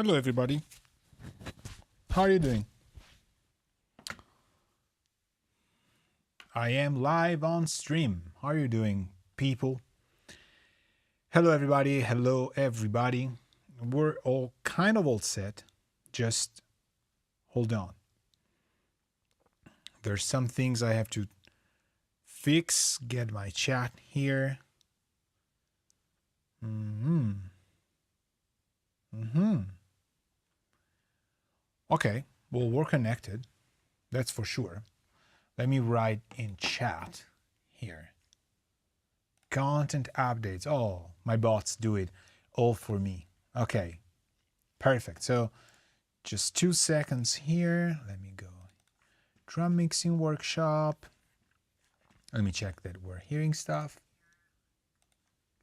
Hello, everybody. How are you doing? I am live on stream. How are you doing, people? Hello, everybody. Hello, everybody. We're all kind of all set. Just hold on. There's some things I have to fix. Get my chat here. Okay, well, we're connected. That's for sure. Let me write in chat here. Content updates. Oh, my bots do it all for me. Okay, perfect. So just 2 seconds here. Let me go. Drum mixing workshop. Let me check that we're hearing stuff.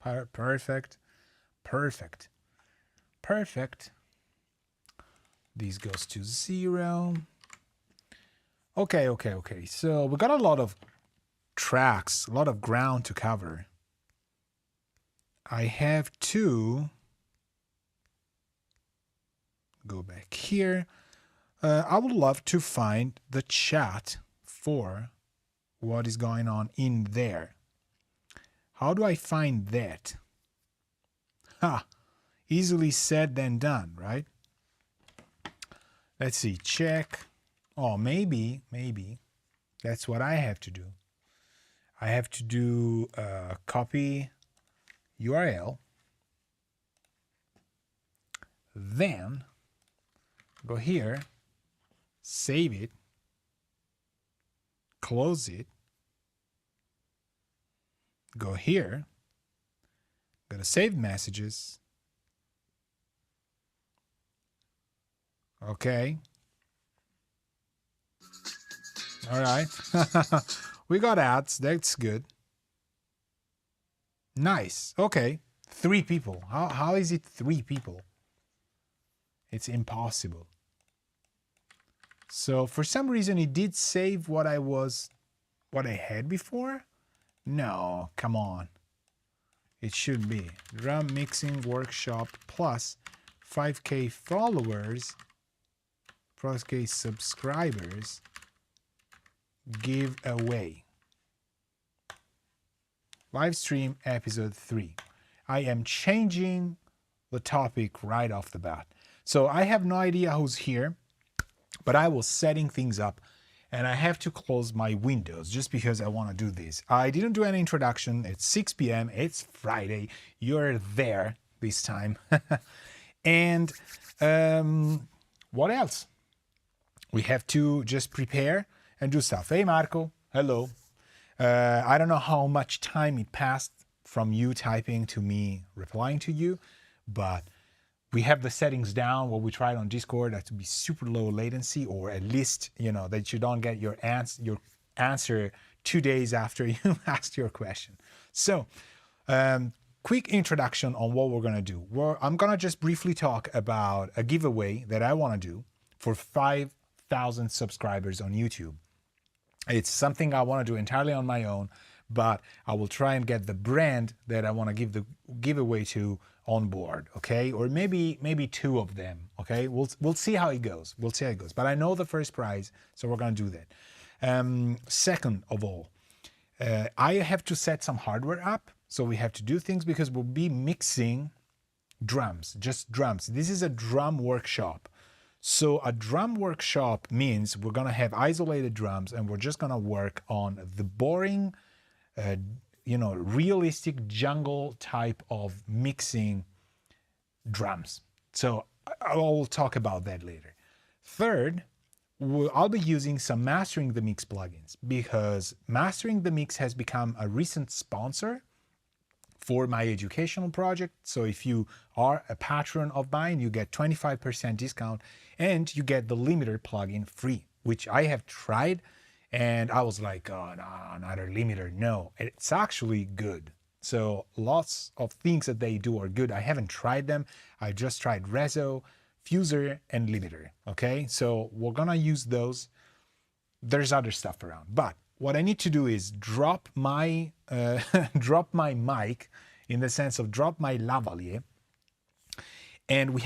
Perfect. Perfect. Perfect. This goes to 0. Okay. So we got a lot of tracks, a lot of ground to cover. I have to go back here. I would love to find the chat for what is going on in there. How do I find that? Easily said than done, right? Let's see, check. Oh, maybe that's what I have to do. I have to do copy URL, then go here, save it, close it, go here, go to save messages. Okay. All right. We got ads. That's good. Nice. Okay. 3 people. How is it 3 people? It's impossible. So for some reason it did save what I had before. No, come on. It should be drum mixing workshop plus 5K followers, 5K subscribers giveaway. Livestream episode 3. I am changing the topic right off the bat. So I have no idea who's here, but I was setting things up and I have to close my windows just because I want to do this. I didn't do any introduction. It's 6 p.m. It's Friday. You're there this time. And what else? We have to just prepare and do stuff. Hey, Marco. Hello. I don't know how much time it passed from you typing to me replying to you, but we have the settings down. What we tried on Discord that to be super low latency, or at least, that you don't get your answer 2 days after you asked your question. So, quick introduction on what we're going to do. I'm going to just briefly talk about a giveaway that I want to do for 5,000 subscribers on YouTube. It's something I want to do entirely on my own, but I will try and get the brand that I want to give the giveaway to on board, okay? Or maybe 2 of them, okay? We'll see how it goes. We'll see how it goes. But I know the first prize, so we're going to do that. Second of all, I have to set some hardware up, so we have to do things because we'll be mixing drums, just drums. This is a drum workshop. So a drum workshop means we're going to have isolated drums and we're just going to work on the boring, realistic jungle type of mixing drums. So I'll talk about that later. Third, I'll be using some Mastering the Mix plugins because Mastering the Mix has become a recent sponsor for my educational project. So if you are a patron of mine, you get 25% discount and you get the limiter plugin free, which I have tried and I was like, oh, no, another limiter. No, it's actually good. So lots of things that they do are good. I haven't tried them. I just tried Rezo, Fuser, and limiter. Okay, so we're gonna use those. There's other stuff around, but what I need to do is drop my mic, in the sense of drop my lavalier, and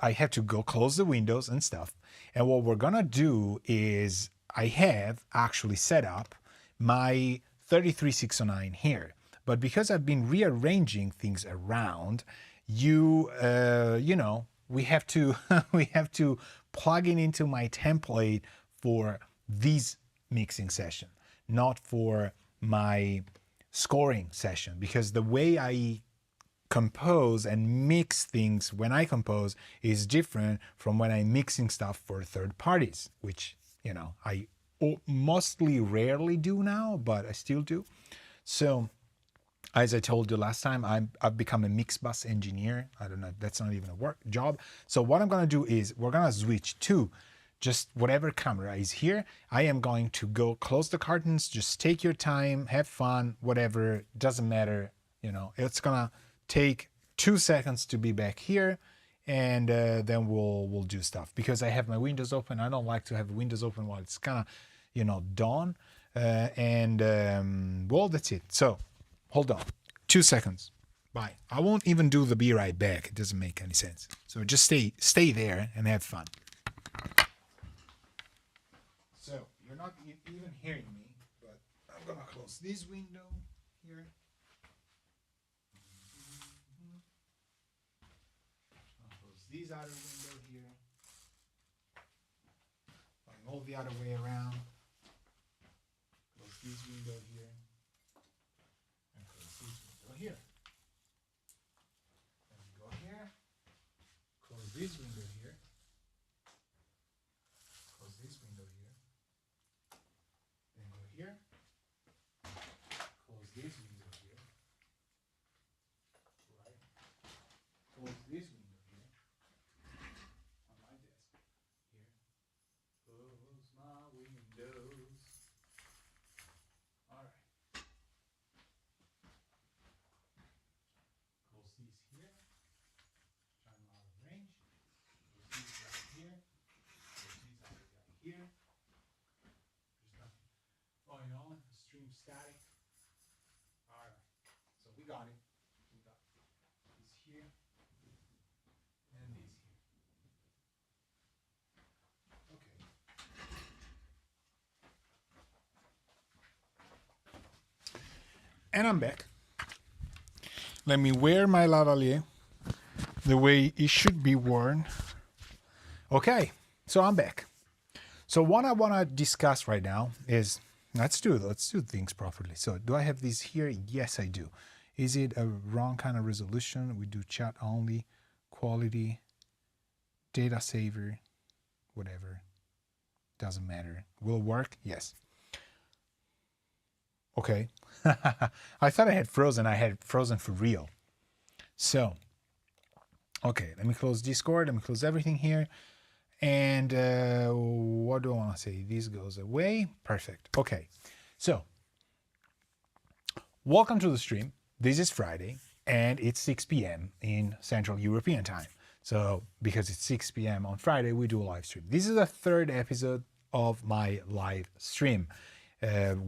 I have to go close the windows and stuff. And what we're gonna do is I have actually set up my 33609 here, but because I've been rearranging things around, you know, we have to we have to plug it into my template for this mixing session, not for my scoring session, because the way I compose and mix things when I compose is different from when I'm mixing stuff for third parties, which, you know, I mostly rarely do now, but I still do. So as I told you last time, I've become a mix bus engineer. I don't know, that's not even a work job. So what I'm gonna do is we're gonna switch to just whatever camera is here. I am going to go close the curtains, just take your time, have fun, whatever, doesn't matter. You know, it's gonna take 2 seconds to be back here, and then we'll do stuff, because I have my windows open. I don't like to have windows open while it's kind of, you know, dawn. Well, that's it. So hold on, 2 seconds. Bye. I won't even do the be right back. It doesn't make any sense. So just stay there and have fun. So you're not even hearing me, but I'm gonna close this window here. I'll close this other window here. Going all the other way around. Close this window here. And close this window here. And we go here. Close this window here. Close this window here. Then go here. Close this window here. Right. Close this window here. On my desk. Here. Close my windows. Alright. Close these here. Try them out of range. Close these right here. Close these right here. There's nothing going on. Stream static. Alright. So we got it. We got this here. And this here. Okay. And I'm back. Let me wear my lavalier the way it should be worn. Okay, so I'm back. So what I want to discuss right now is, let's do things properly. So do I have these here? Yes, I do. Is it a wrong kind of resolution? We do chat only, quality, data saver, whatever. Doesn't matter. Will work? Yes. Okay. I thought I had frozen. I had frozen for real. So, okay, let me close Discord. Let me close everything here. And what do I want to say? This goes away. Perfect. Okay. So, welcome to the stream. This is Friday, and it's 6 p.m. in Central European time. So, because it's 6 p.m. on Friday, we do a live stream. This is the third episode of my live stream,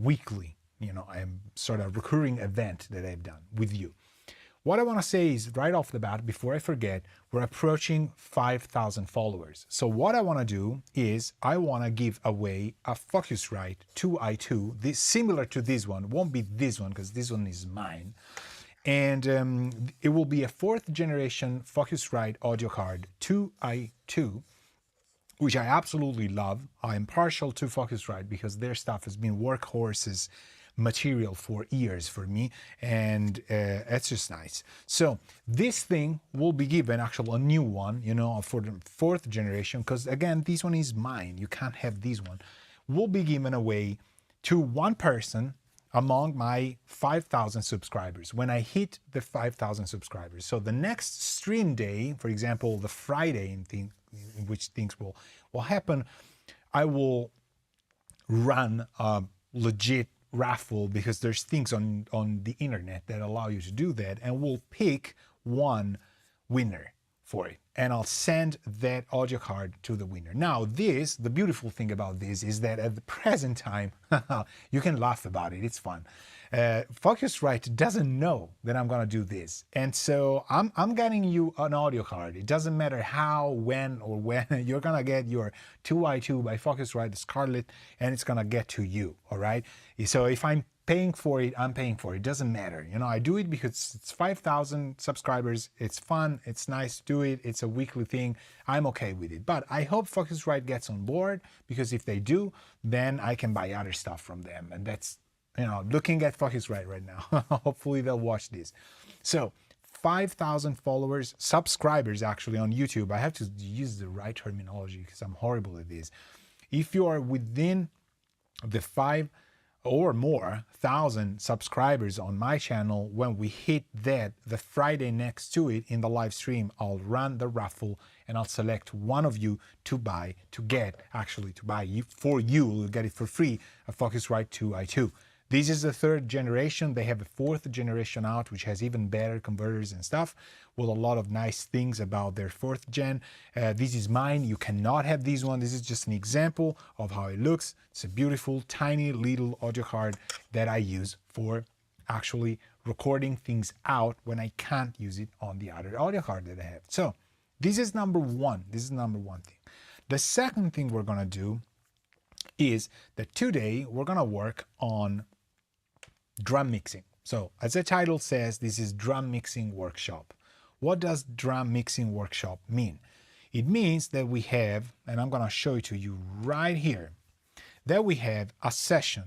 weekly. You know, I'm sort of recurring event that I've done with you. What I want to say is right off the bat, before I forget, we're approaching 5,000 followers. So what I want to do is I want to give away a Focusrite 2i2, this similar to this one. It won't be this one because this one is mine. And it will be a 4th generation Focusrite audio card 2i2, which I absolutely love. I'm partial to Focusrite because their stuff has been workhorses material for years for me, and it's just nice. So this thing will be given, actually a new one, you know, for the 4th generation, because again, this one is mine. You can't have this one. Will be given away to one person among my 5,000 subscribers when I hit the 5,000 subscribers. So the next stream day, for example, the Friday in which things will happen, I will run a legit raffle, because there's things on the internet that allow you to do that, and we'll pick one winner for it. and I'll send that audio card to the winner. Now this, the beautiful thing about this is that at the present time, you can laugh about it, it's fun. Focusrite doesn't know that I'm gonna do this. And so I'm getting you an audio card. It doesn't matter how, when, or when. You're gonna get your 2i2 by Focusrite Scarlett, and it's gonna get to you, all right? So if I'm paying for it, I'm paying for it. It doesn't matter. You know, I do it because it's 5,000 subscribers. It's fun. It's nice to do it. It's a weekly thing. I'm okay with it. But I hope Focusrite gets on board, because if they do, then I can buy other stuff from them. And that's, you know, looking at Focusrite right now. Hopefully they'll watch this. So 5,000 followers, subscribers actually on YouTube. I have to use the right terminology because I'm horrible at this. If you are within the 5 or more thousand subscribers on my channel, when we hit that, the Friday next to it in the live stream, I'll run the raffle and I'll select one of you to buy, for you, you'll get it for free, a Focusrite 2i2. This is the 3rd generation. They have a 4th generation out, which has even better converters and stuff, with a lot of nice things about their 4th gen. This is mine. You cannot have this one. This is just an example of how it looks. It's a beautiful, tiny little audio card that I use for actually recording things out when I can't use it on the other audio card that I have. So this is number one. This is number one thing. The second thing we're going to do is that today we're going to work on drum mixing. So as the title says, this is drum mixing workshop. What does drum mixing workshop mean? It means that we have, and I'm going to show it to you right here, that we have a session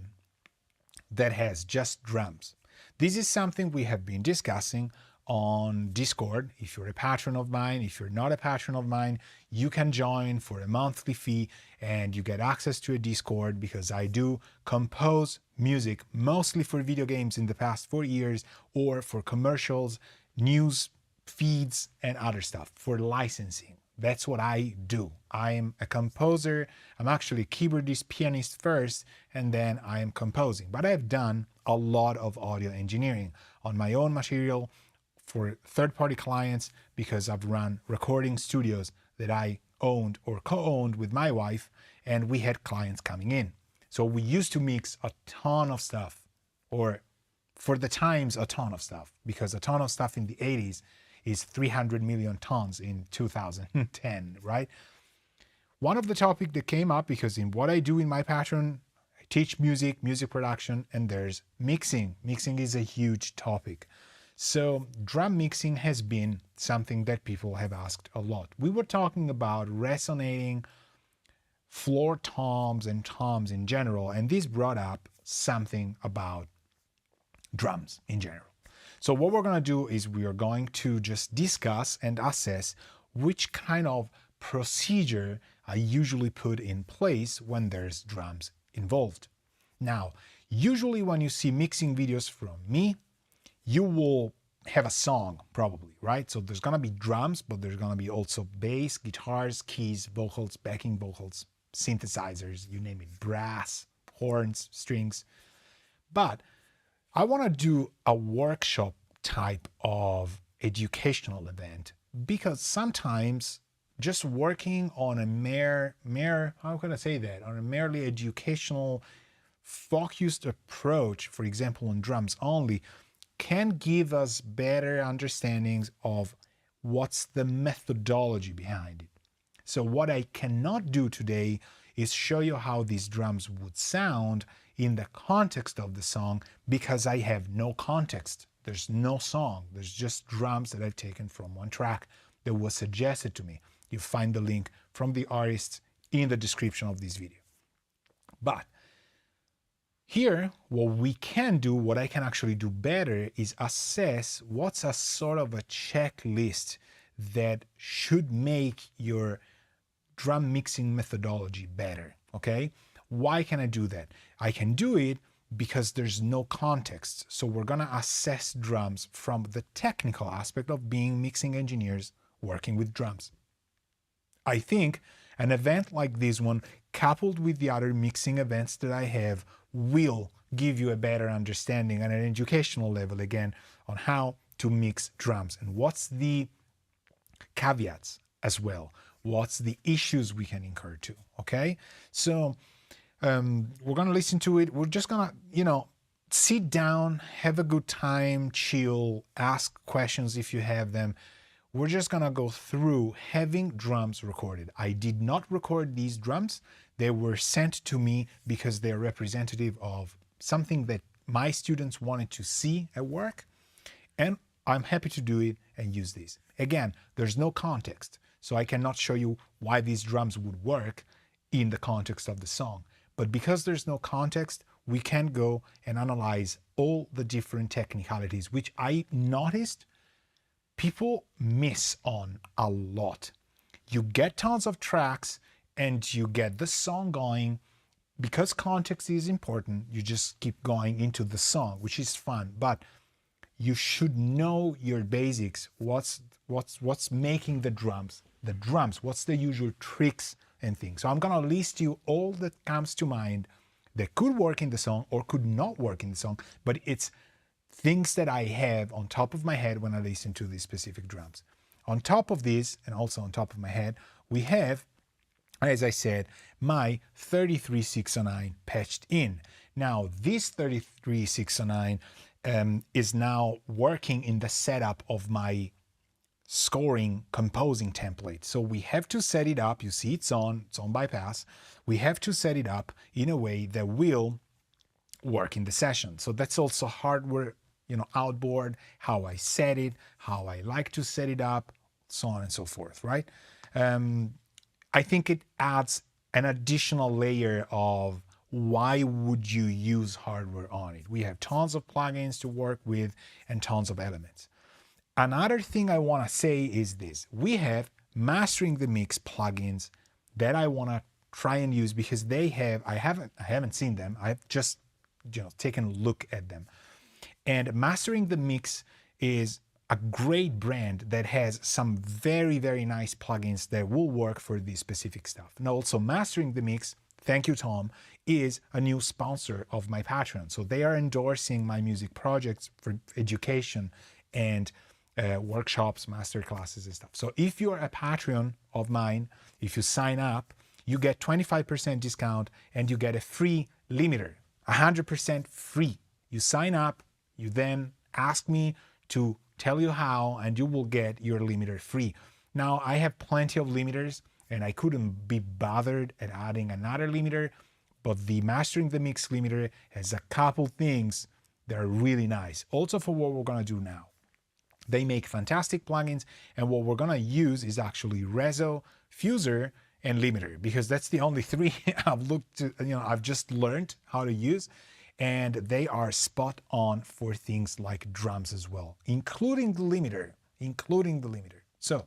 that has just drums. This is something we have been discussing on Discord. If you're a patron of mine, if you're not a patron of mine, you can join for a monthly fee and you get access to a Discord, because I do compose music mostly for video games in the past 4 years, or for commercials, news feeds, and other stuff for licensing. That's what I do. I am a composer. I'm actually a keyboardist, pianist first, and then I am composing. But I've done a lot of audio engineering on my own material, for third-party clients, because I've run recording studios that I owned or co-owned with my wife, and we had clients coming in. So we used to mix a ton of stuff, or for the times a ton of stuff, because a ton of stuff in the 80s is 300 million tons in 2010, right? One of the topics that came up, because in what I do in my Patreon, I teach music production, and there's mixing. Mixing is a huge topic. So drum mixing has been something that people have asked a lot. We were talking about resonating floor toms and toms in general, and this brought up something about drums in general. So what we're going to do is we are going to just discuss and assess which kind of procedure I usually put in place when there's drums involved. Now, usually when you see mixing videos from me, you will have a song probably, right? So there's gonna be drums, but there's gonna be also bass, guitars, keys, vocals, backing vocals, synthesizers, you name it, brass, horns, strings. But I wanna do a workshop type of educational event, because sometimes just working on a how can I say that? On a merely educational, focused approach, for example, on drums only, can give us better understandings of what's the methodology behind it. So what I cannot do today is show you how these drums would sound in the context of the song, because I have no context. There's no song. There's just drums that I've taken from one track that was suggested to me. You find the link from the artist in the description of this video. But here, what we can do, what I can actually do better, is assess what's a sort of a checklist that should make your drum mixing methodology better, okay? Why can I do that? I can do it because there's no context. So we're gonna assess drums from the technical aspect of being mixing engineers working with drums. I think an event like this one, coupled with the other mixing events that I have, will give you a better understanding at an educational level again on how to mix drums and what's the caveats as well. What's the issues we can incur to, okay? So we're going to listen to it. We're just going to, sit down, have a good time, chill, ask questions if you have them. We're just going to go through having drums recorded. I did not record these drums. They were sent to me because they're representative of something that my students wanted to see at work. And I'm happy to do it and use these. Again, there's no context, so I cannot show you why these drums would work in the context of the song. But because there's no context, we can go and analyze all the different technicalities, which I noticed people miss on a lot. You get tons of tracks and you get the song going. Because context is important, you just keep going into the song, which is fun, but you should know your basics. What's making the drums, what's the usual tricks and things. So I'm gonna list you all that comes to mind that could work in the song or could not work in the song, but it's things that I have on top of my head when I listen to these specific drums. On top of this, and also on top of my head, we have, as I said, my 33609 patched in. Now, this 33609 is now working in the setup of my scoring composing template. So we have to set it up. You see it's on bypass. We have to set it up in a way that will work in the session. So that's also hardware, outboard, how I set it, how I like to set it up, so on and so forth, right? I think it adds an additional layer of why would you use hardware on it. We have tons of plugins to work with and tons of elements. Another thing I want to say is this. We have mastering the mix plugins that I want to try and use because they have, I haven't seen them. I've just taken a look at them. And mastering the mix is a great brand that has some very, very nice plugins that will work for this specific stuff. Now also mastering the mix, thank you Tom, is a new sponsor of my Patreon. So they are endorsing my music projects for education and workshops, master classes and stuff. So if you're a Patreon of mine, if you sign up, you get 25% discount and you get a free limiter, 100% free. You sign up, you then ask me to tell you how, and you will get your limiter free. Now, I have plenty of limiters, and I couldn't be bothered at adding another limiter, but the Mastering the Mix limiter has a couple things that are really nice. Also for what we're gonna do now. They make fantastic plugins, and what we're gonna use is actually Reso, Fuser, and Limiter, because that's the only three I've just learned how to use, and they are spot on for things like drums as well, including the limiter. So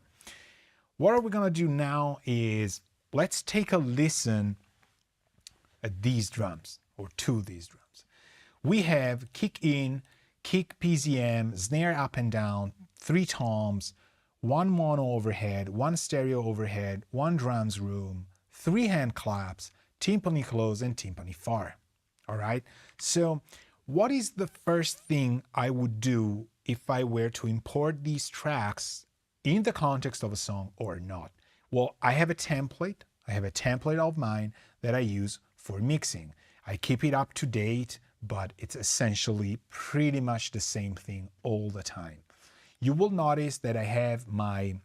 what are we gonna do now is let's take a listen at these drums, or to these drums. We have kick in, kick PZM, snare up and down, 3 toms, 1 mono overhead, 1 stereo overhead, 1 drums room, 3 hand claps, timpani close, and timpani far. All right. So what is the first thing I would do if I were to import these tracks in the context of a song or not? Well, I have a template. I have a template of mine that I use for mixing. I keep it up to date, but it's essentially pretty much the same thing all the time. You will notice that I have my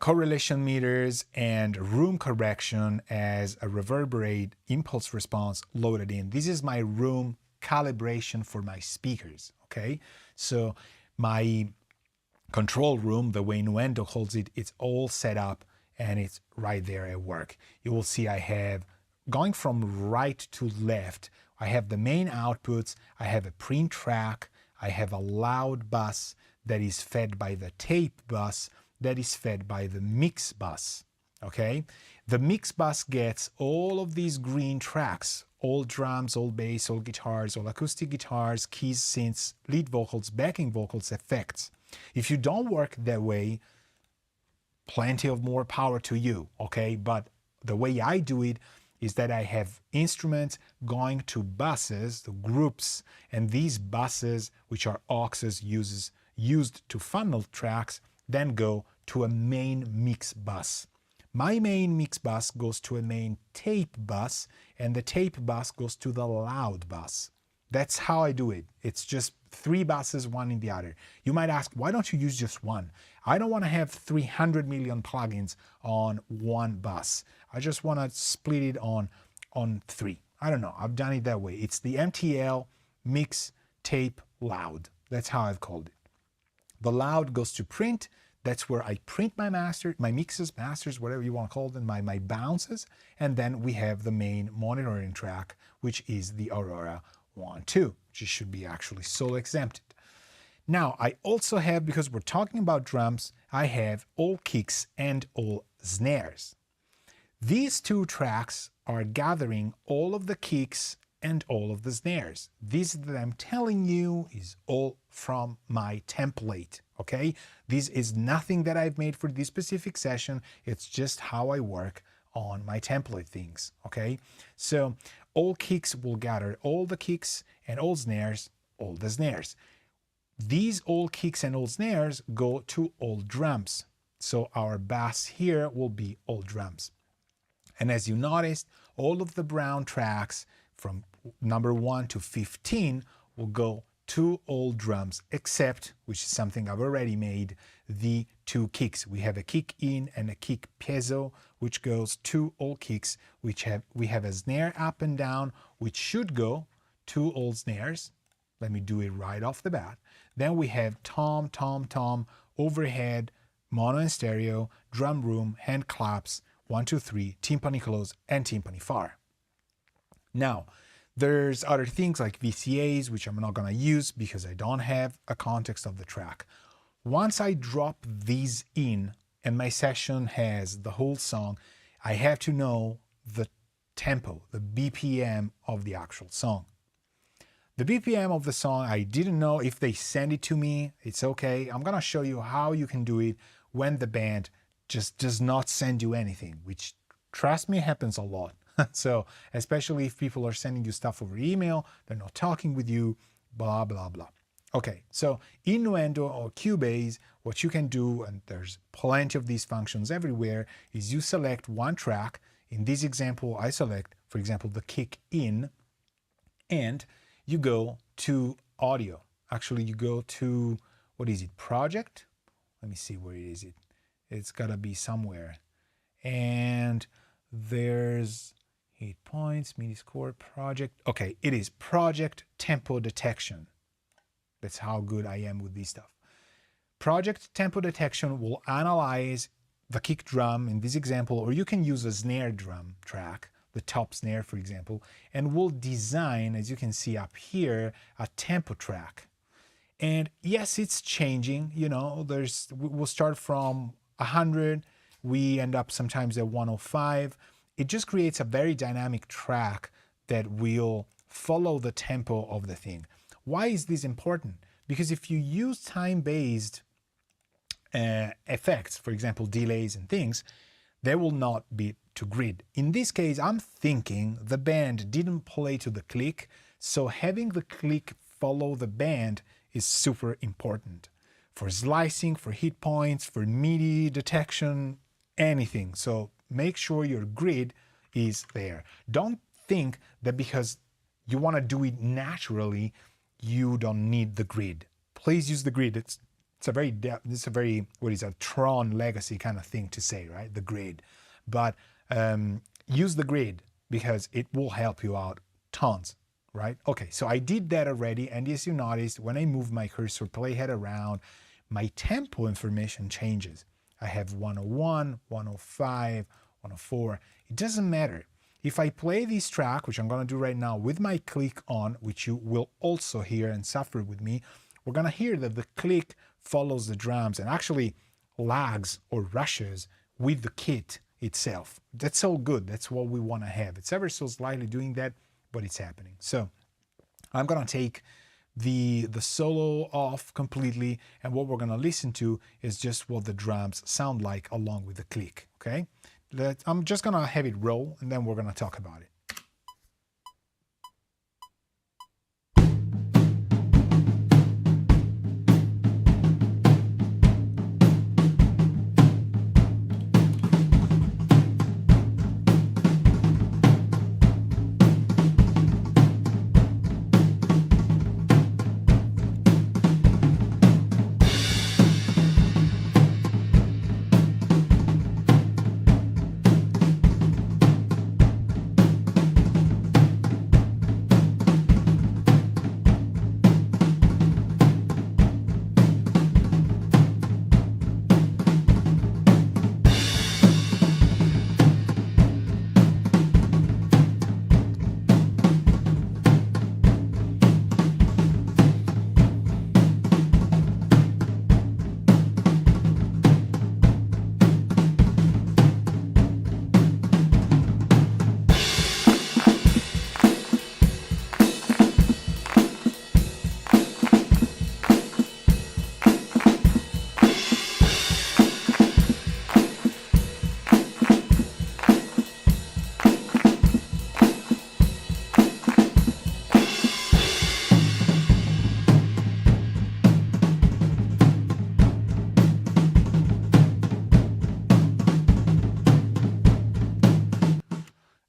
correlation meters and room correction as a reverberate impulse response loaded in. This is my room calibration for my speakers, okay? So my control room, the way Nuendo holds it, it's all set up and it's right there at work. You will see I have, going from right to left, I have the main outputs, I have a print track, I have a loud bus that is fed by the tape bus, that is fed by the mix bus, okay? The mix bus gets all of these green tracks, all drums, all bass, all guitars, all acoustic guitars, keys, synths, lead vocals, backing vocals, effects. If you don't work that way, plenty of more power to you, okay? But the way I do it is that I have instruments going to buses, the groups, and these buses, which are auxes used to funnel tracks, then go to a main mix bus. My main mix bus goes to a main tape bus, and the tape bus goes to the loud bus. That's how I do it. It's just 3 buses, one in the other. You might ask, why don't you use just one? I don't want to have 300 million plugins on one bus. I just want to split it on 3. I don't know. I've done it that way. It's the MTL mix tape loud. That's how I've called it. The loud goes to print. That's where I print my master, my mixes, masters, whatever you want to call them, my bounces. And then we have the main monitoring track, which is the Aurora 1.2, which should be actually solo exempted. Now, I also have, because we're talking about drums, I have all kicks and all snares. These 2 tracks are gathering all of the kicks and all of the snares. This that I'm telling you is all from my template, okay? This is nothing that I've made for this specific session. It's just how I work on my template things, okay? So all kicks will gather all the kicks, and all snares, all the snares. These all kicks and all snares go to all drums. So our bass here will be all drums. And as you noticed, all of the brown tracks from number 1 to 15 will go to all drums, except, which is something I've already made, the 2 kicks. We have a kick in and a kick piezo, which goes to all kicks, we have a snare up and down, which should go to all snares. Let me do it right off the bat. Then we have tom, tom, tom, overhead, mono and stereo, drum room, hand claps, 1, 2, 3, timpani close, and timpani far. Now, there's other things like VCAs, which I'm not going to use because I don't have a context of the track. Once I drop these in and my session has the whole song, I have to know the tempo, the BPM of the actual song. The BPM of the song, I didn't know. If they send it to me, it's okay. I'm going to show you how you can do it when the band just does not send you anything, which, trust me, happens a lot. So especially if people are sending you stuff over email, they're not talking with you, blah, blah, blah. Okay, so in Nuendo or Cubase, what you can do, and there's plenty of these functions everywhere, is you select one track. In this example, I select, for example, the kick in, and you go to audio. Actually, you go to, what is it, project? Let me see, where is it? It's gotta be somewhere. And there's 8 points, MIDI score, project. Okay, it is project tempo detection. That's how good I am with this stuff. Project tempo detection will analyze the kick drum in this example, or you can use a snare drum track, the top snare, for example, and we'll design, as you can see up here, a tempo track. And yes, it's changing, you know, we'll start from 100, we end up sometimes at 105. It just creates a very dynamic track that will follow the tempo of the thing. Why is this important? Because if you use time-based effects, for example, delays and things, they will not be to grid. In this case, I'm thinking the band didn't play to the click, so having the click follow the band is super important for slicing, for hit points, for MIDI detection, anything. So make sure your grid is there. Don't think that because you want to do it naturally, you don't need the grid. Please use the grid. It's a very what is a Tron legacy kind of thing to say, right? The grid. But use the grid because it will help you out tons, right? Okay, so I did that already, and as you noticed, when I move my cursor playhead around, my tempo information changes. I have 101, 105, 104. It doesn't matter. If I play this track, which I'm going to do right now with my click on, which you will also hear and suffer with me, we're going to hear that the click follows the drums and actually lags or rushes with the kit itself. That's all good. That's what we want to have. It's ever so slightly doing that, but it's happening. So I'm going to take the solo off completely, and what we're going to listen to is just what the drums sound like along with the click, okay? I'm just going to have it roll, and then we're going to talk about it.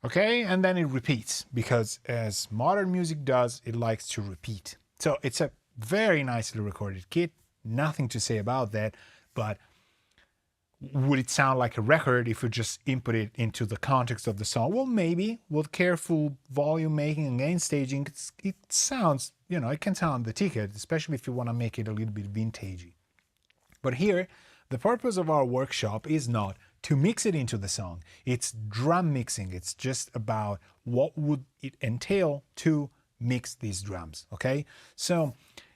Okay, and then it repeats because as modern music does, it likes to repeat. So it's a very nicely recorded kit, nothing to say about that, but would it sound like a record if you just input it into the context of the song? Well, maybe with careful volume making and gain staging, it sounds, it can sound the ticket, especially if you want to make it a little bit vintagey. But here, the purpose of our workshop is not to mix it into the song. It's drum mixing. It's just about what would it entail to mix these drums, okay? So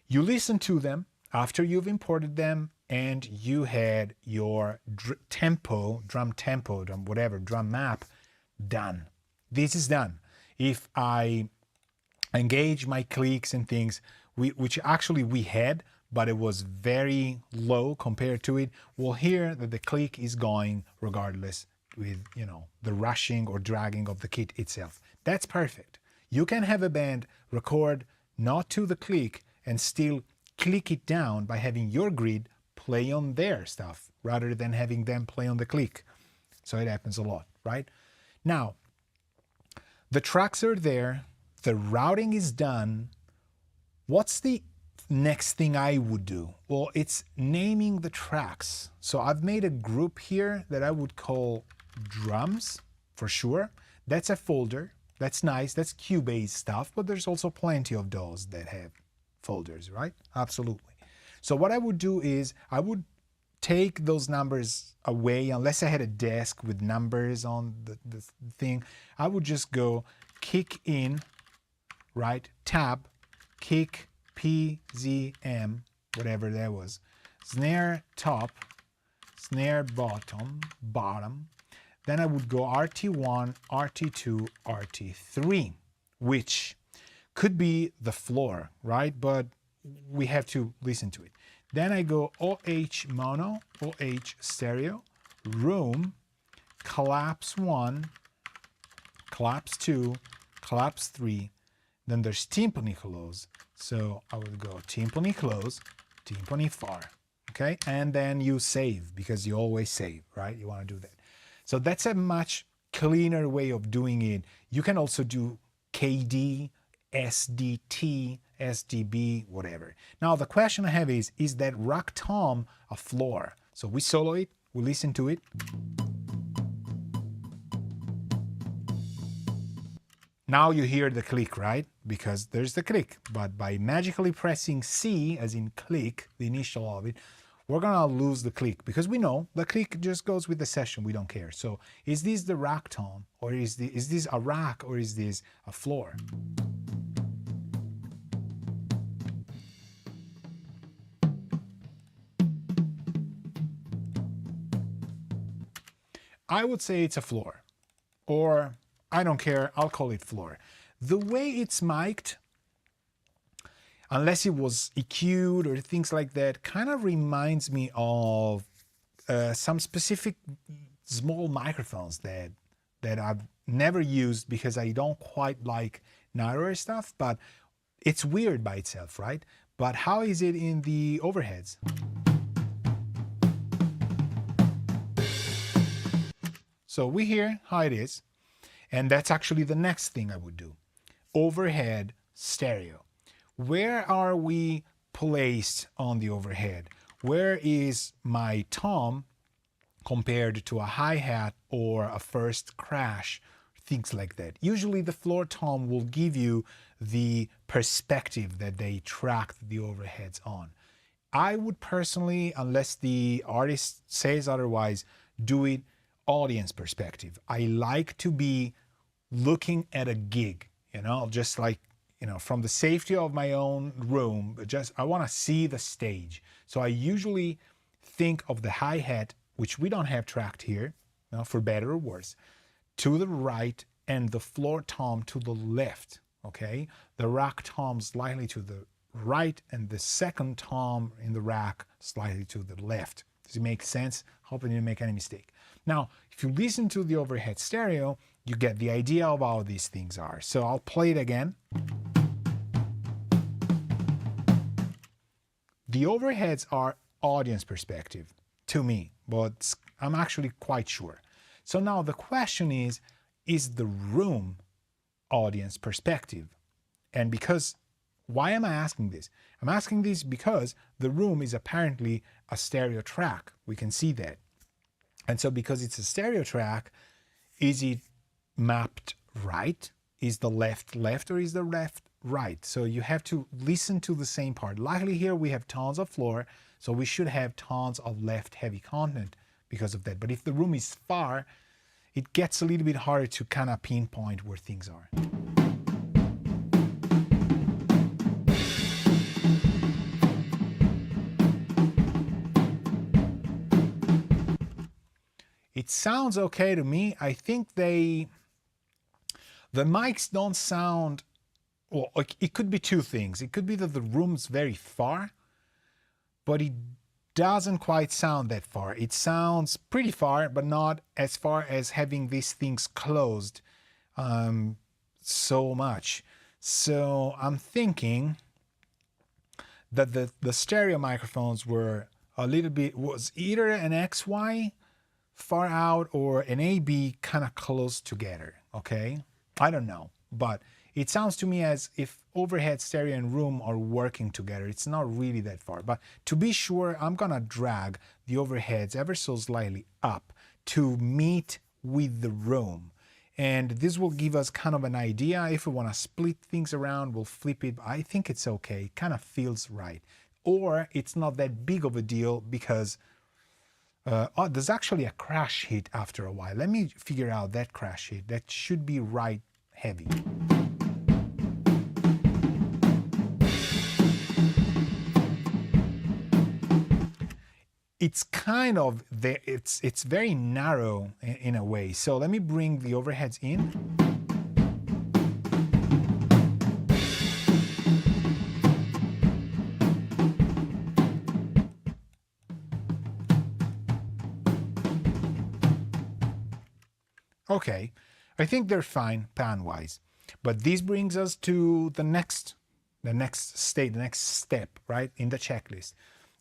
you listen to them after you've imported them and you had your drum map done. This is done. If I engage my clicks and things, which actually we had, but it was very low compared to it, we'll hear that the click is going regardless with, the rushing or dragging of the kit itself. That's perfect. You can have a band record not to the click and still click it down by having your grid play on their stuff rather than having them play on the click. So it happens a lot, right? Now, the tracks are there, the routing is done. What's the next thing I would do? Well, it's naming the tracks. So I've made a group here that I would call drums for sure. That's a folder. That's nice. That's Cubase stuff, but there's also plenty of those that have folders, right? Absolutely. So what I would do is I would take those numbers away, unless I had a desk with numbers on the thing. I would just go kick in, right? Tab, kick, PZM, whatever that was. Snare top, snare bottom. Then I would go RT1, RT2, RT3, which could be the floor, right? But we have to listen to it. Then I go OH mono, OH stereo, room, collapse 1, collapse 2, collapse 3. Then there's timpani close. So I would go timpani close, timpani far. Okay, and then you save because you always save, right? You want to do that. So that's a much cleaner way of doing it. You can also do KD, SDT, SDB, whatever. Now the question I have is that rock tom a floor? So we solo it, we listen to it. Now you hear the click, right? Because there's the click. But by magically pressing C, as in click, the initial of it, we're gonna lose the click because we know the click just goes with the session. We don't care. So is this the rock tom, or is this a rock, or is this a floor? I would say it's a floor, or I don't care, I'll call it floor. The way it's mic'd, unless it was EQ'd or things like that, kind of reminds me of some specific small microphones that I've never used because I don't quite like narrower stuff, but it's weird by itself, right? But how is it in the overheads? So we hear how it is, and that's actually the next thing I would do. Overhead stereo. Where are we placed on the overhead? Where is my tom compared to a hi-hat or a first crash? Things like that. Usually the floor tom will give you the perspective that they track the overheads on. I would personally, unless the artist says otherwise, do it audience perspective. I like to be looking at a gig, just like, from the safety of my own room, I want to see the stage. So I usually think of the hi-hat, which we don't have tracked here, for better or worse, to the right, and the floor tom to the left, okay? The rack tom slightly to the right, and the second tom in the rack slightly to the left. Does it make sense? Hoping you didn't make any mistake. Now, if you listen to the overhead stereo, you get the idea of how these things are. So I'll play it again. The overheads are audience perspective to me, but I'm actually quite sure. So now the question is is the room audience perspective. And because, why am I asking this? I'm asking this because the room is apparently a stereo track. We can see that. And so because it's a stereo track, is it mapped right? Is the left left or is the left right? So you have to listen to the same part. Luckily here we have tons of floor, so we should have tons of left heavy content because of that. But if the room is far, it gets a little bit harder to kind of pinpoint where things are. It sounds okay to me. I think the mics don't sound, well, it could be two things. It could be that the room's very far, but it doesn't quite sound that far. It sounds pretty far, but not as far as having these things closed so much. So I'm thinking that the stereo microphones were a little bit, was either an XY far out or an AB kind of close together, okay? I don't know, but it sounds to me as if overhead, stereo, and room are working together. It's not really that far, but to be sure, I'm gonna drag the overheads ever so slightly up to meet with the room. And this will give us kind of an idea. If we wanna split things around, we'll flip it. I think it's okay, it kind of feels right. Or it's not that big of a deal because oh, there's actually a crash hit after a while. Let me figure out that crash hit. That should be right heavy. It's kind of there. It's very narrow in a way. So let me bring the overheads in. Okay, I think they're fine pan-wise, but this brings us to the next state, the next step, right, in the checklist.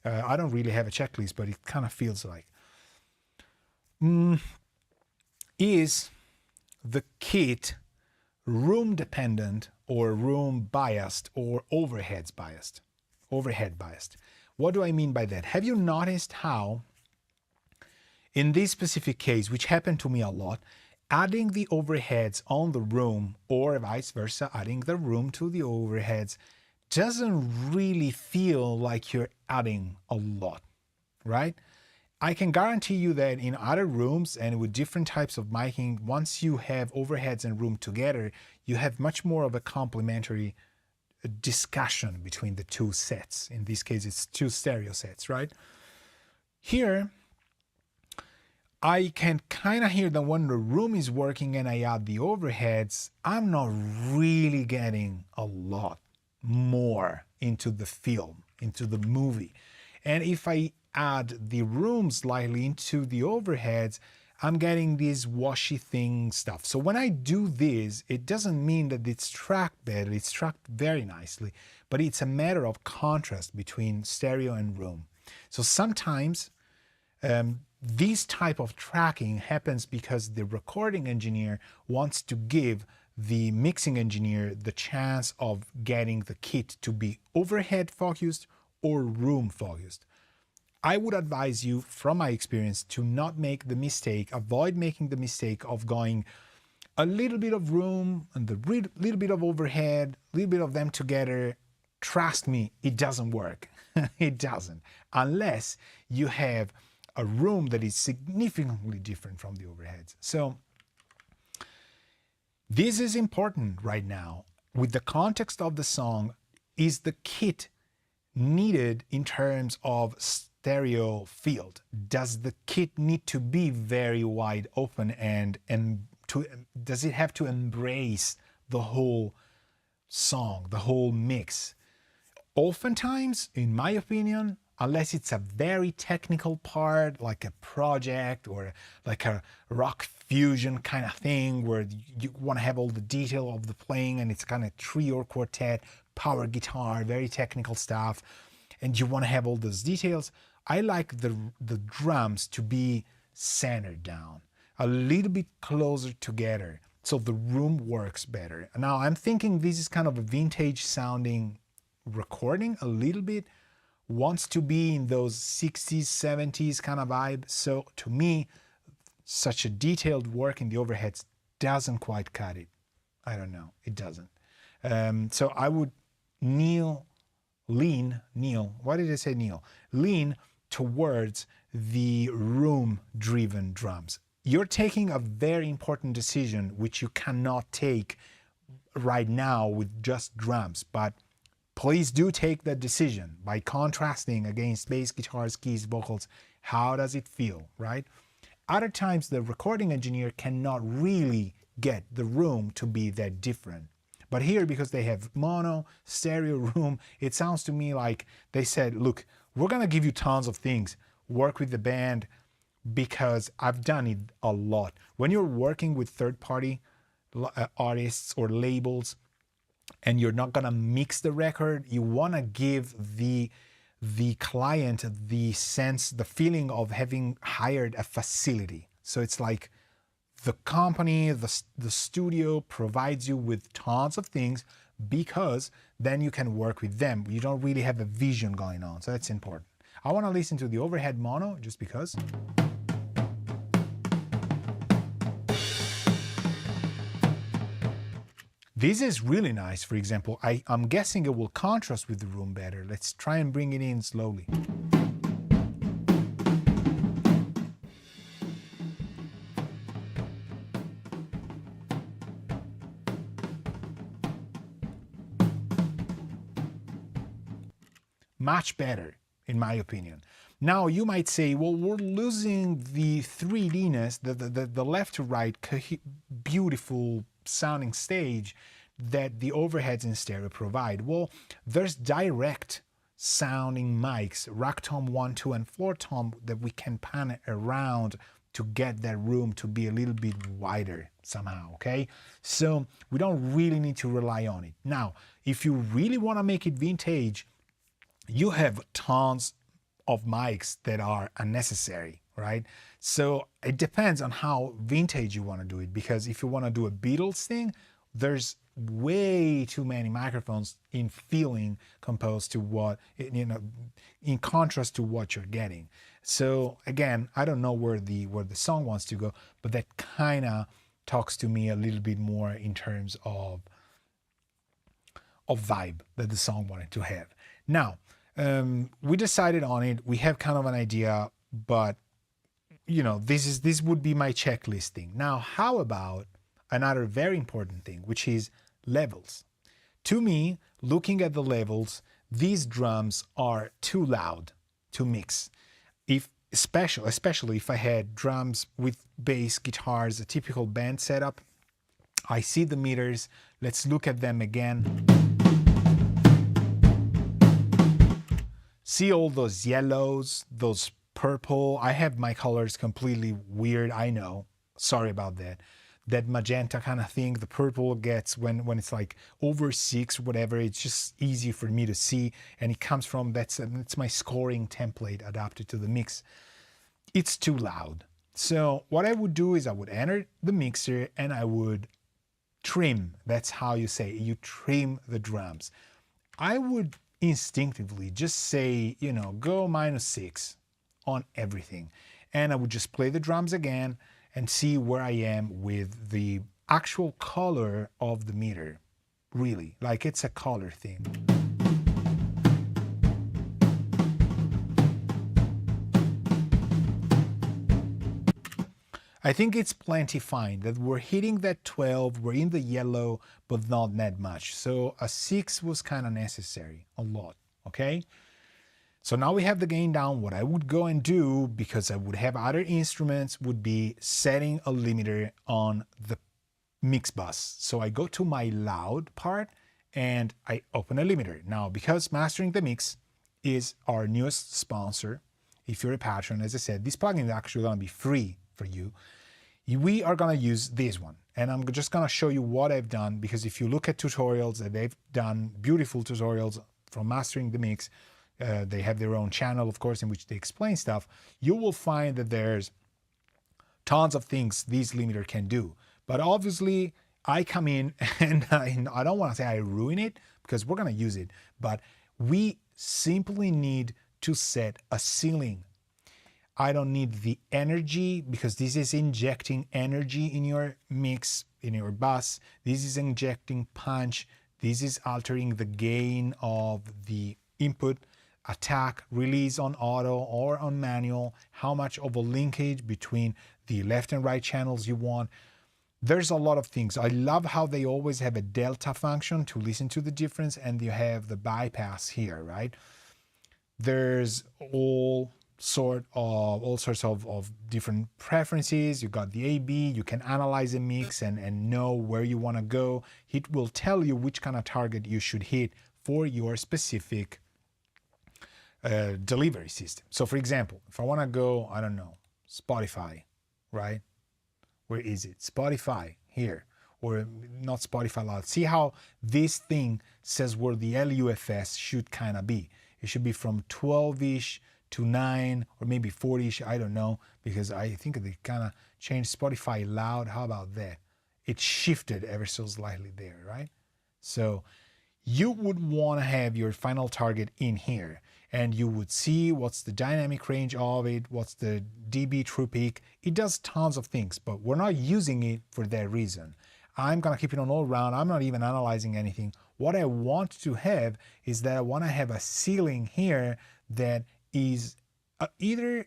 I don't really have a checklist, but it kind of feels like. Is the kit room dependent or room biased or overhead biased? Overhead biased. What do I mean by that? Have you noticed how, in this specific case, which happened to me a lot, adding the overheads on the room or vice versa, adding the room to the overheads doesn't really feel like you're adding a lot, right? I can guarantee you that in other rooms and with different types of miking, once you have overheads and room together, you have much more of a complementary discussion between the two sets. In this case, it's two stereo sets, right? Here, I can kind of hear that when the room is working and I add the overheads, I'm not really getting a lot more into the film, into the movie. And if I add the room slightly into the overheads, I'm getting this washy thing stuff. So when I do this, it doesn't mean that it's tracked better, it's tracked very nicely, but it's a matter of contrast between stereo and room. So sometimes this type of tracking happens because the recording engineer wants to give the mixing engineer the chance of getting the kit to be overhead focused or room focused. I would advise you, from my experience, to not make the mistake, avoid making the mistake of going a little bit of room and a little bit of overhead, a little bit of them together. Trust me, it doesn't work. It doesn't. Unless you have a room that is significantly different from the overheads. So this is important right now. With the context of the song, is the kit needed in terms of stereo field? Does the kit need to be very wide open and does it have to embrace the whole song, the whole mix? Oftentimes, in my opinion, unless it's a very technical part, like a project or like a rock fusion kind of thing where you want to have all the detail of the playing and it's kind of trio or quartet, power guitar, very technical stuff, and you want to have all those details, I like the drums to be centered down, a little bit closer together. so the room works better. Now I'm thinking this is kind of a vintage sounding recording a little bit, wants to be in those 60s, 70s kind of vibe. So to me, such a detailed work in the overheads doesn't quite cut it. I don't know, it doesn't. So I would lean towards the room-driven drums. You're taking a very important decision which you cannot take right now with just drums, but please do take that decision by contrasting against bass guitars, keys, vocals. How does it feel, right? Other times the recording engineer cannot really get the room to be that different. But here, because they have mono, stereo room, it sounds to me like they said, look, we're gonna give you tons of things, work with the band, because I've done it a lot. When you're working with third-party artists or labels, and you're not gonna mix the record, you wanna give the client the sense, the feeling of having hired a facility. So it's like the company, the studio provides you with tons of things because then you can work with them. You don't really have a vision going on, so that's important. I wanna listen to the overhead mono just because. This is really nice, for example. I'm guessing it will contrast with the room better. Let's try and bring it in slowly. Much better, in my opinion. Now you might say, well, we're losing the 3D-ness, the left to right beautiful sounding stage that the overheads in stereo provide. Well, there's direct sounding mics, rack tom 1, 2, and floor tom, that we can pan around to get that room to be a little bit wider somehow, okay? So we don't really need to rely on it. Now, if you really want to make it vintage, you have tons of mics that are unnecessary, right? So it depends on how vintage you want to do it, because if you want to do a Beatles thing, there's way too many microphones in feeling composed to what, you know, in contrast to what you're getting. So again, I don't know where the song wants to go, but that kind of talks to me a little bit more in terms of vibe that the song wanted to have. Now, we decided on it. We have kind of an idea, but you know, this would be my checklist thing. Now, how about another very important thing, which is levels? To me, looking at the levels, these drums are too loud to mix. Especially if I had drums with bass guitars, a typical band setup, I see the meters. Let's look at them again. See all those yellows, those purple. I have my colors completely weird, I know. Sorry about that. That magenta kind of thing, the purple gets when it's like over 6 or whatever, it's just easy for me to see, and it comes from, that's my scoring template adapted to the mix. It's too loud. So what I would do is I would enter the mixer and I would trim. That's how you say it. You trim the drums. I would instinctively just say, you know, go -6 on everything, and I would just play the drums again and see where I am with the actual color of the meter. Really, like it's a color thing. I think it's plenty fine that we're hitting that 12, we're in the yellow, but not that much. So a 6 was kind of necessary, a lot, okay? So now we have the gain down. What I would go and do, because I would have other instruments, would be setting a limiter on the mix bus. So I go to my loud part and I open a limiter. Now, because Mastering the Mix is our newest sponsor, if you're a patron, as I said, this plugin is actually going to be free for you. We are going to use this one, and I'm just going to show you what I've done, because if you look at tutorials that they've done, beautiful tutorials from Mastering the Mix, they have their own channel, of course, in which they explain stuff. You will find that there's tons of things this limiter can do. But obviously, I come in and I don't want to say I ruin it because we're going to use it, but we simply need to set a ceiling. I don't need the energy because this is injecting energy in your mix, in your bus. This is injecting punch. This is altering the gain of the input, attack, release on auto or on manual, how much of a linkage between the left and right channels you want. There's a lot of things. I love how they always have a delta function to listen to the difference, and you have the bypass here, right? There's all sorts of different preferences. You got the A/B. You can analyze a mix and know where you want to go. It will tell you which kind of target you should hit for your specific delivery system. So, for example, if I want to go, I don't know, Spotify, right? Where is it? Spotify here, or not Spotify Loud. See how this thing says where the LUFS should kind of be. It should be from 12-ish to 9 or maybe 40-ish. I don't know, because I think they kind of changed Spotify Loud. How about that? It shifted ever so slightly there, right? So you would want to have your final target in here, and you would see what's the dynamic range of it, what's the dB true peak. It does tons of things, but we're not using it for that reason. I'm going to keep it on all round. I'm not even analyzing anything. What I want to have is that I want to have a ceiling here that is either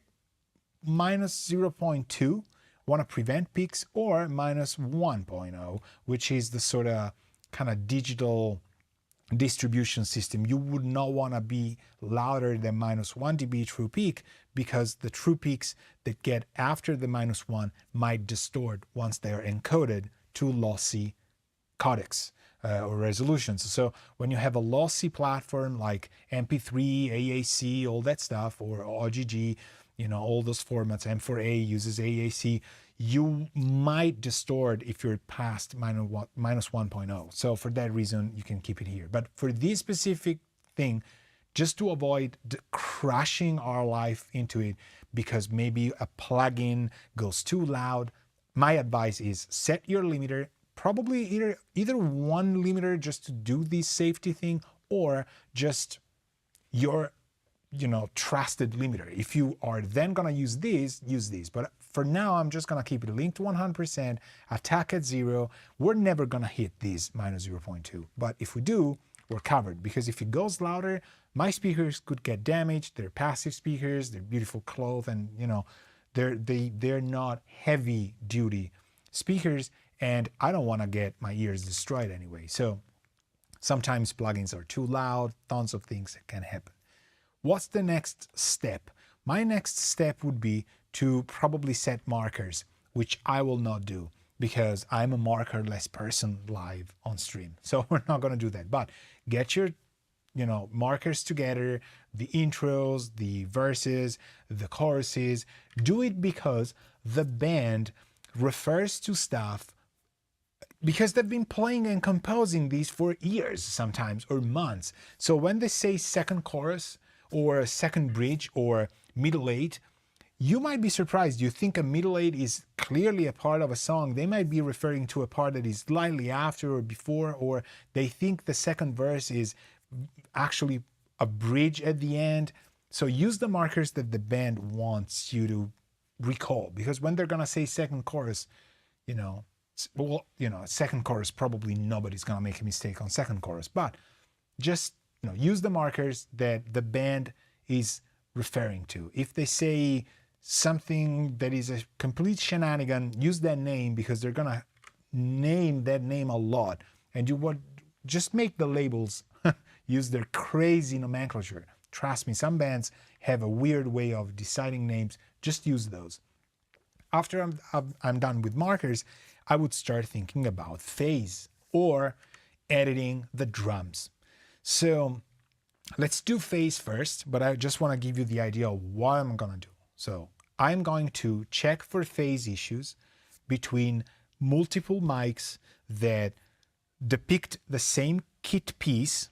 minus 0.2, want to prevent peaks, or minus 1.0, which is the sort of kind of digital distribution system. You would not want to be louder than minus 1 dB true peak, because the true peaks that get after the minus 1 might distort once they are encoded to lossy codecs or resolutions. So when you have a lossy platform like MP3, AAC, all that stuff, or OGG, all those formats, M4A uses AAC, you might distort if you're past minus 1.0. So for that reason, you can keep it here. But for this specific thing, just to avoid crashing our life into it because maybe a plugin goes too loud, my advice is set your limiter, probably either one limiter just to do this safety thing, or just your trusted limiter. If you are then gonna use this, use this. But for now, I'm just gonna keep it linked to 100%, attack at 0. We're never gonna hit this minus 0.2. But if we do, we're covered, because if it goes louder, my speakers could get damaged. They're passive speakers, they're beautiful cloth, and they're not heavy duty speakers, and I don't want to get my ears destroyed anyway. So sometimes plugins are too loud, tons of things that can happen. What's the next step? My next step would be to probably set markers, which I will not do because I'm a markerless person live on stream. So we're not going to do that. But get your markers together, the intros, the verses, the choruses. Do it because the band refers to stuff because they've been playing and composing these for years sometimes, or months. So when they say second chorus or second bridge or middle eight, you might be surprised. You think a middle eight is clearly a part of a song. They might be referring to a part that is slightly after or before, or they think the second verse is actually a bridge at the end. So use the markers that the band wants you to recall, because when they're gonna say second chorus, second chorus, probably nobody's gonna make a mistake on second chorus, but just use the markers that the band is referring to. If they say something that is a complete shenanigan, use that name, because they're gonna name that name a lot, and you would just make the labels use their crazy nomenclature. Trust me, some bands have a weird way of deciding names. Just use those. After I'm done with markers, I would start thinking about phase or editing the drums. So let's do phase first, but I just want to give you the idea of what I'm going to do. So I'm going to check for phase issues between multiple mics that depict the same kit piece.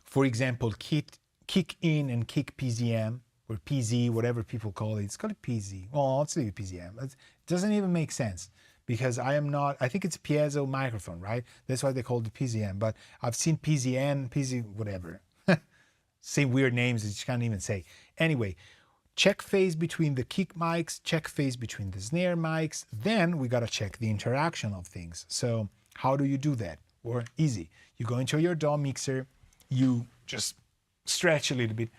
For example, kick in and kick PZM, or PZ, whatever people call it. It's called PZ. Well, let's leave it PZM. It doesn't even make sense, because I am not, I think it's piezo microphone, right? That's why they call it PZM, but I've seen PZN, PZ, whatever. Same weird names that you can't even say. Anyway, check phase between the kick mics, check phase between the snare mics. Then we got to check the interaction of things. So how do you do that? Or easy. You go into your DAW mixer, you just stretch a little bit,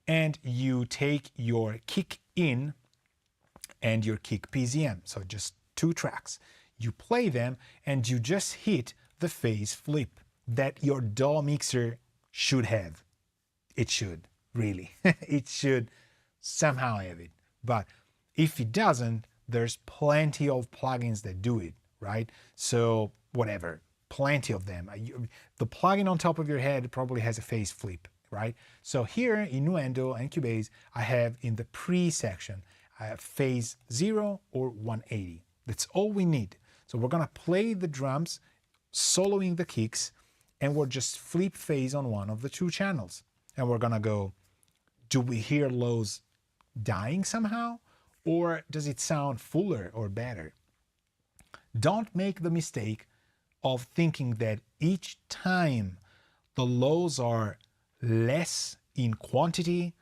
and you take your kick in and your kick PZM. So just 2 tracks. You play them and you just hit the phase flip that your DAW mixer should have. It should, really. It should somehow have it. But if it doesn't, there's plenty of plugins that do it, right? So whatever, plenty of them. The plugin on top of your head probably has a phase flip, right? So here in Nuendo and Cubase, I have in the pre section, I have phase 0 or 180. That's all we need. So we're gonna play the drums, soloing the kicks, and we'll just flip phase on one of the 2 channels. And we're gonna go, do we hear lows dying somehow? Or does it sound fuller or better? Don't make the mistake of thinking that each time the lows are less in quantity,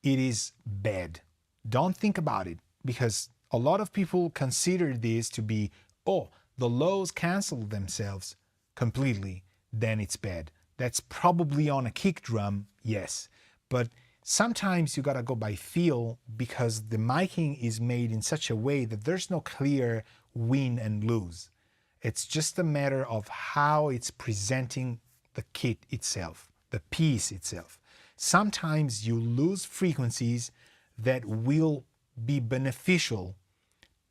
it is bad. Don't think about it, because a lot of people consider this to be, oh, the lows cancel themselves completely, then it's bad. That's probably on a kick drum, yes. But sometimes you gotta go by feel, because the miking is made in such a way that there's no clear win and lose. It's just a matter of how it's presenting the kit itself, the piece itself. Sometimes you lose frequencies that will be beneficial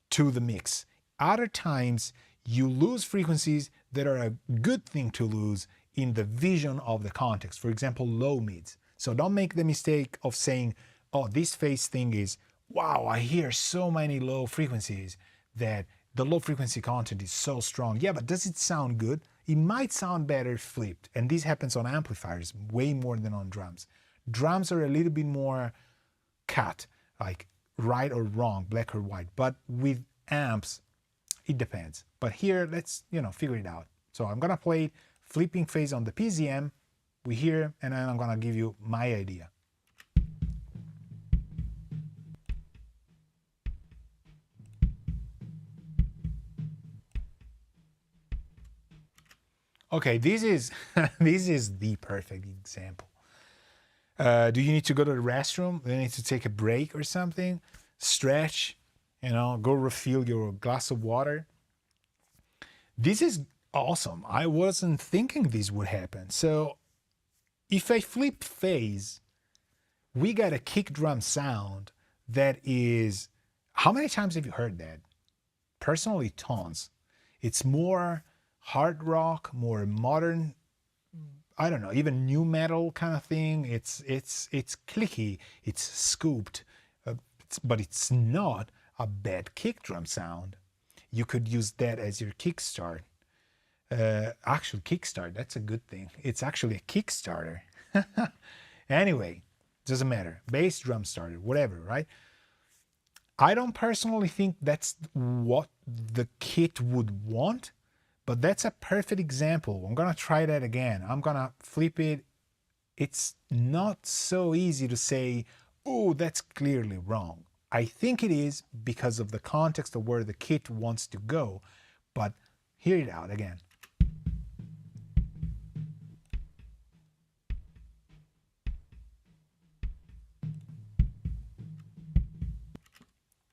to the mix. Other times you lose frequencies that are a good thing to lose in the vision of the context. For example, low mids. So don't make the mistake of saying, oh, this phase thing is, wow, I hear so many low frequencies that the low frequency content is so strong. Yeah, but does it sound good? It might sound better flipped. And this happens on amplifiers way more than on drums. Drums are a little bit more cut, like right or wrong, black or white. But with amps, it depends. But here, let's figure it out. So I'm gonna play flipping phase on the PZM. We hear, and then I'm gonna give you my idea. Okay, this is this is the perfect example. Do you need to go to the restroom? Do you need to take a break or something? Stretch, go refill your glass of water. This is awesome. I wasn't thinking this would happen. So if I flip phase, we got a kick drum sound that is, how many times have you heard that? Personally, tons. It's more hard rock, more modern, I don't know, even new metal kind of thing. It's clicky, it's scooped, but it's not a bad kick drum sound. You could use that as your kickstart. Actually, kickstart, that's a good thing. It's actually a Kickstarter. Anyway, doesn't matter. Bass drum starter, whatever, right? I don't personally think that's what the kit would want, but that's a perfect example. I'm gonna try that again. I'm gonna flip it. It's not so easy to say, oh, that's clearly wrong. I think it is because of the context of where the kit wants to go, but hear it out again.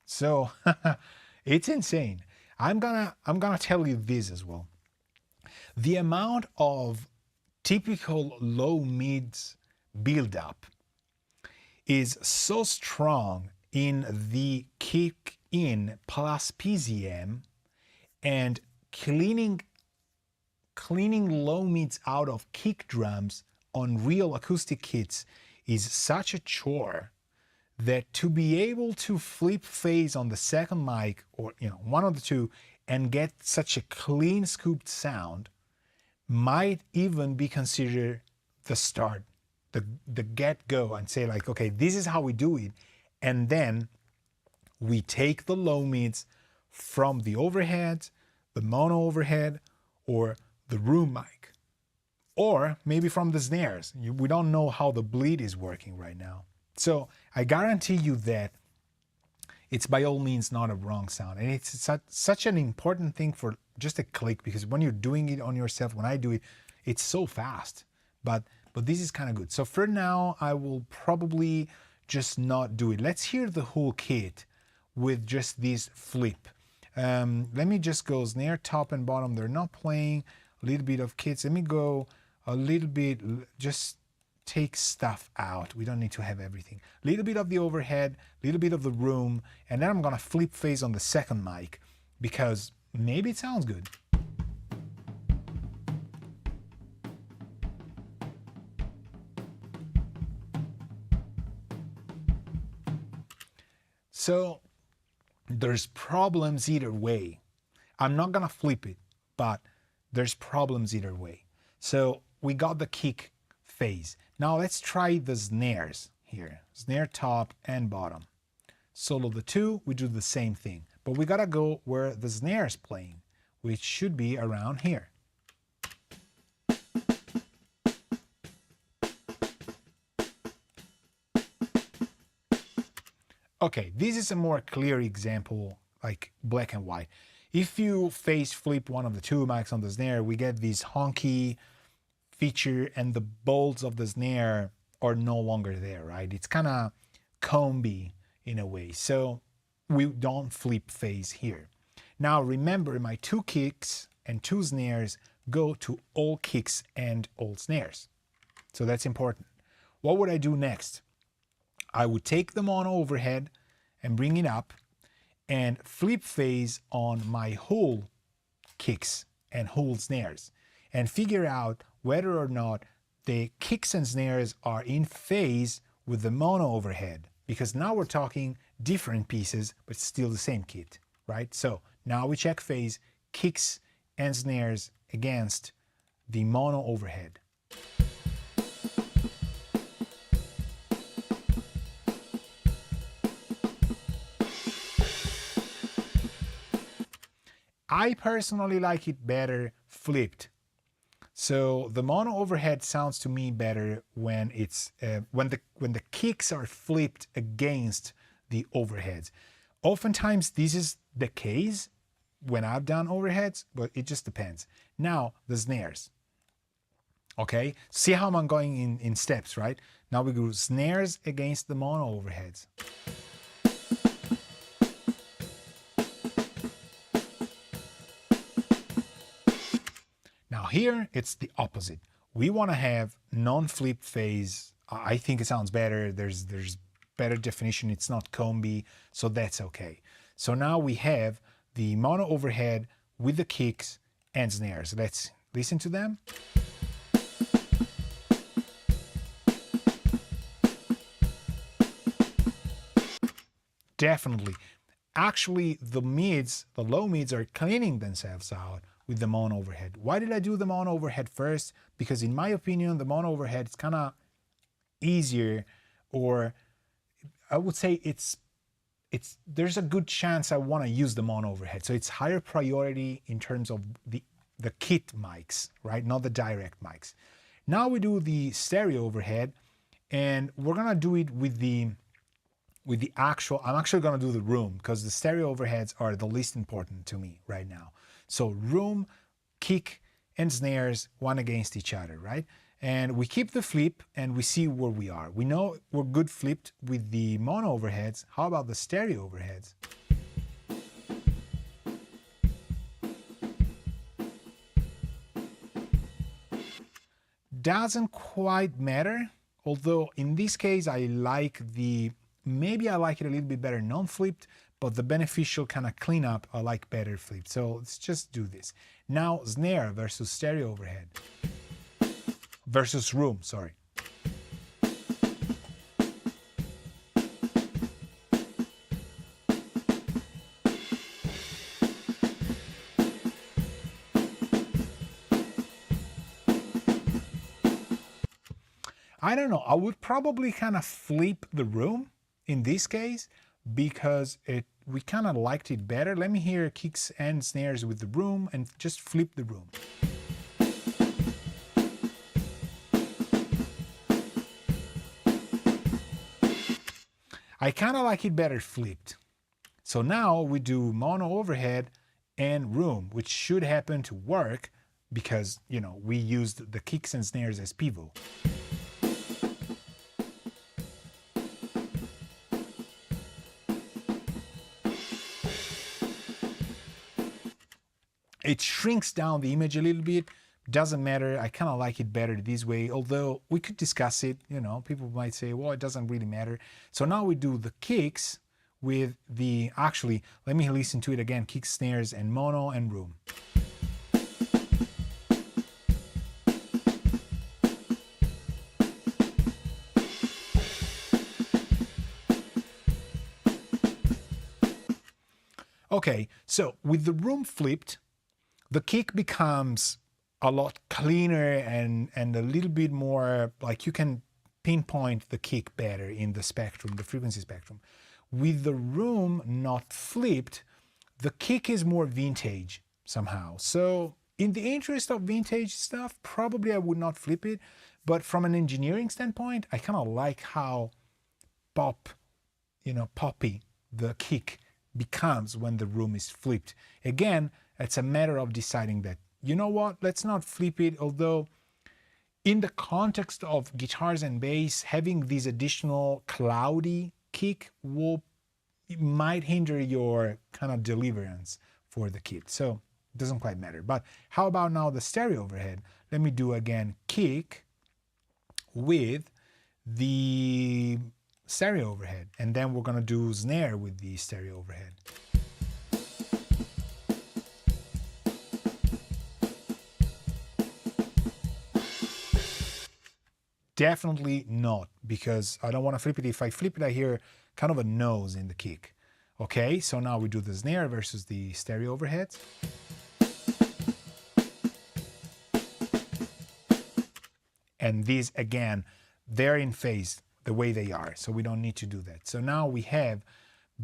So it's insane. I'm gonna tell you this as well. The amount of typical low mids build-up is so strong in the kick in plus PZM, and cleaning low mids out of kick drums on real acoustic kits is such a chore that to be able to flip phase on the second mic, or one of the two, and get such a clean scooped sound might even be considered the start, the get-go, and say like, okay, this is how we do it. And then we take the low mids from the overhead, the mono overhead or the room mic, or maybe from the snares. We don't know how the bleed is working right now. So I guarantee you that it's by all means not a wrong sound. And it's such an important thing for just a click, because when you're doing it on yourself, when I do it, it's so fast. But this is kind of good. So for now, I will probably just not do it. Let's hear the whole kit with just this flip. Let me just go snare, top and bottom. They're not playing. A little bit of kits. Let me go a little bit, just take stuff out. We don't need to have everything. A little bit of the overhead, a little bit of the room, and then I'm gonna flip phase on the second mic because maybe it sounds good. So there's problems either way. I'm not gonna flip it, but there's problems either way. So we got the kick phase. Now let's try the snares here. Snare top and bottom. Solo the two, we do the same thing. But we gotta go where the snare is playing, which should be around here. Okay, this is a more clear example, like black and white. If you phase flip one of the two mics on the snare, we get this honky feature and the bolts of the snare are no longer there, right? It's kind of comby in a way. So we don't flip phase here. Now remember, my two kicks and two snares go to all kicks and all snares. So that's important. What would I do next? I would take the mono overhead and bring it up and flip phase on my whole kicks and whole snares and figure out whether or not the kicks and snares are in phase with the mono overhead, because now we're talking different pieces but still the same kit, right? So now we check phase, kicks and snares against the mono overhead. I personally like it better flipped. So the mono overhead sounds to me better when it's when the kicks are flipped against the overheads. Oftentimes this is the case when I've done overheads, but it just depends. Now the snares. Okay, see how I'm going in steps, right? Now we go snares against the mono overheads. Now here, it's the opposite. We want to have non-flip phase. I think it sounds better. There's better definition. It's not comby, so that's okay. So now we have the mono overhead with the kicks and snares. Let's listen to them. Definitely. Actually, the mids, the low mids are cleaning themselves out with the mono overhead. Why did I do the mono overhead first? Because in my opinion, the mono overhead is kind of easier, or I would say there's a good chance I want to use the mono overhead. So it's higher priority in terms of the kit mics, right? Not the direct mics. Now we do the stereo overhead, and we're gonna do it with the actual, I'm actually gonna do the room because the stereo overheads are the least important to me right now. So room, kick, and snares, one against each other, right? And we keep the flip and we see where we are. We know we're good flipped with the mono overheads. How about the stereo overheads? Doesn't quite matter, although in this case I like maybe I like it a little bit better non-flipped, but the beneficial kind of cleanup I like better flipped. So let's just do this. Now snare versus stereo overhead. Versus room, sorry. I don't know, I would probably kind of flip the room in this case, because we kind of liked it better. Let me hear kicks and snares with the room and just flip the room. I kind of like it better flipped. So now we do mono overhead and room, which should happen to work because, you know, we used the kicks and snares as pivot. It shrinks down the image a little bit. Doesn't matter. I kind of like it better this way, although we could discuss it. You know, people might say, well, it doesn't really matter. So now we do the kicks with the, actually, let me listen to it again. Kicks, snares, and mono and room. Okay, so with the room flipped, the kick becomes a lot cleaner and a little bit more, like you can pinpoint the kick better in the spectrum, the frequency spectrum. With the room not flipped, the kick is more vintage somehow. So in the interest of vintage stuff, probably I would not flip it. But from an engineering standpoint, I kind of like how poppy the kick becomes when the room is flipped. Again, it's a matter of deciding that, you know what, let's not flip it, although in the context of guitars and bass, having this additional cloudy kick might hinder your kind of deliverance for the kit. So it doesn't quite matter. But how about now the stereo overhead? Let me do again kick with the stereo overhead, and then we're gonna do snare with the stereo overhead. Definitely not, because I don't want to flip it. If I flip it, I hear kind of a nose in the kick. Okay, so now we do the snare versus the stereo overheads. And these, again, they're in phase the way they are, so we don't need to do that. So now we have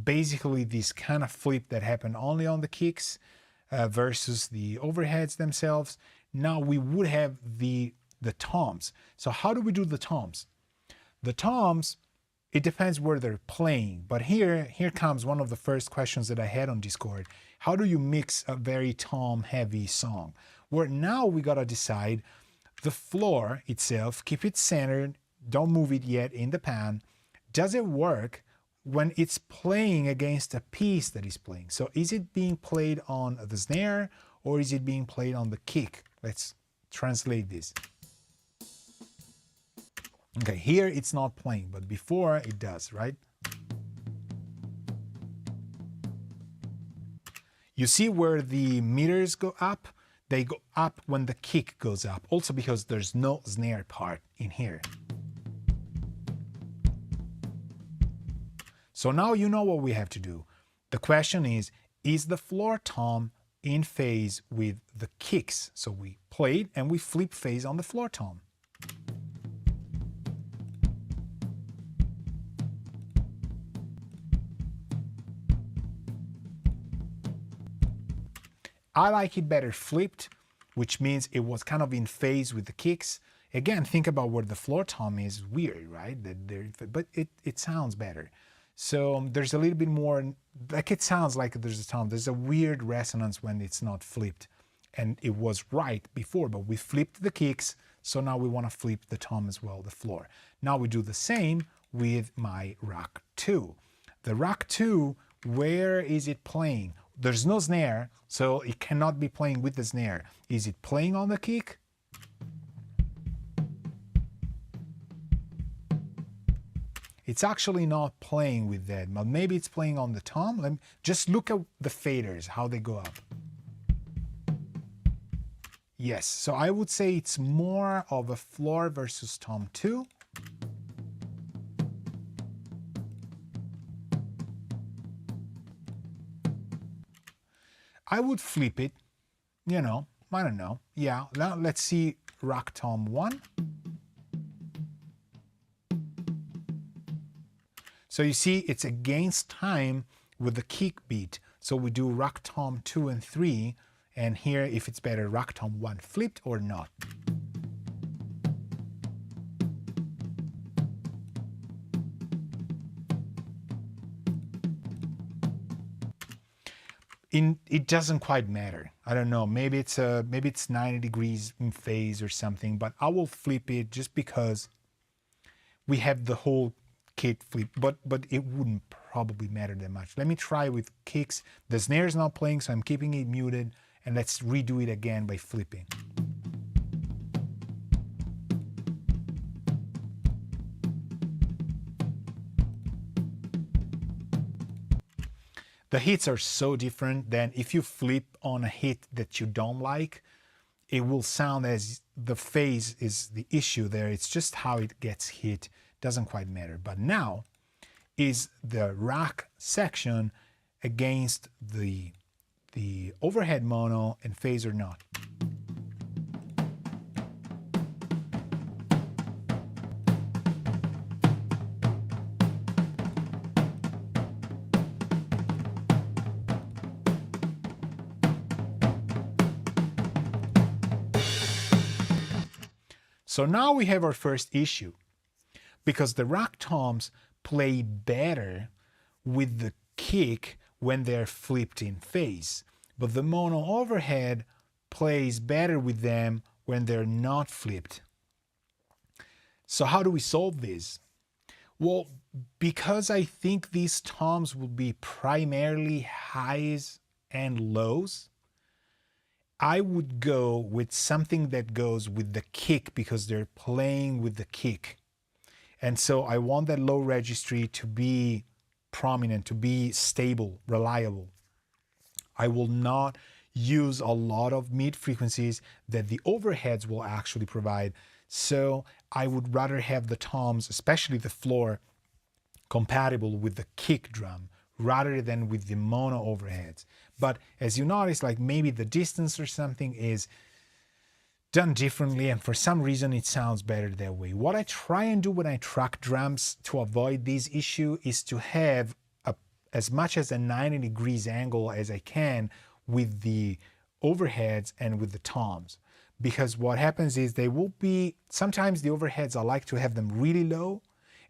basically this kind of flip that happened only on the kicks versus the overheads themselves. Now we would have the toms. So how do we do the toms? The toms, it depends where they're playing. But here comes one of the first questions that I had on Discord. How do you mix a very tom-heavy song? Where now we gotta decide the floor itself, keep it centered, don't move it yet in the pan. Does it work when it's playing against a piece that is playing? So is it being played on the snare or is it being played on the kick? Let's translate this. Okay, here it's not playing, but before it does, right? You see where the meters go up? They go up when the kick goes up, also because there's no snare part in here. So now you know what we have to do. The question is the floor tom in phase with the kicks? So we played and we flip phase on the floor tom. I like it better flipped, which means it was kind of in phase with the kicks. Again, think about where the floor tom is. Weird, right? But it sounds better. So there's a little bit more, like it sounds like there's a tom. There's a weird resonance when it's not flipped. And it was right before, but we flipped the kicks, so now we want to flip the tom as well, the floor. Now we do the same with my Rock 2. The Rock 2, where is it playing? There's no snare, so it cannot be playing with the snare. Is it playing on the kick? It's actually not playing with that, but maybe it's playing on the tom. Just look at the faders, how they go up. Yes, so I would say it's more of a floor versus tom 2. I would flip it, you know, I don't know. Yeah, now let's see Rock Tom 1. So you see it's against time with the kick beat. So we do rock tom 2 and 3, and here if it's better rock tom 1 flipped or not. It doesn't quite matter. I don't know. Maybe it's 90 degrees in phase or something, but I will flip it just because we have the whole kit flip. But it wouldn't probably matter that much. Let me try with kicks. The snare is not playing, so I'm keeping it muted, and let's redo it again by flipping. The hits are so different that if you flip on a hit that you don't like, it will sound as the phase is the issue there. It's just how it gets hit. Doesn't quite matter. But now is the rack section against the overhead mono and phase or not. So now we have our first issue, because the rock toms play better with the kick when they're flipped in phase, but the mono overhead plays better with them when they're not flipped. So how do we solve this? Well, because I think these toms will be primarily highs and lows, I would go with something that goes with the kick because they're playing with the kick. And so I want that low registry to be prominent, to be stable, reliable. I will not use a lot of mid frequencies that the overheads will actually provide. So I would rather have the toms, especially the floor, compatible with the kick drum rather than with the mono overheads. But as you notice, like maybe the distance or something is done differently, and for some reason it sounds better that way. What I try and do when I track drums to avoid this issue is to have as much as a 90 degrees angle as I can with the overheads and with the toms. Because what happens is they will be, sometimes the overheads I like to have them really low,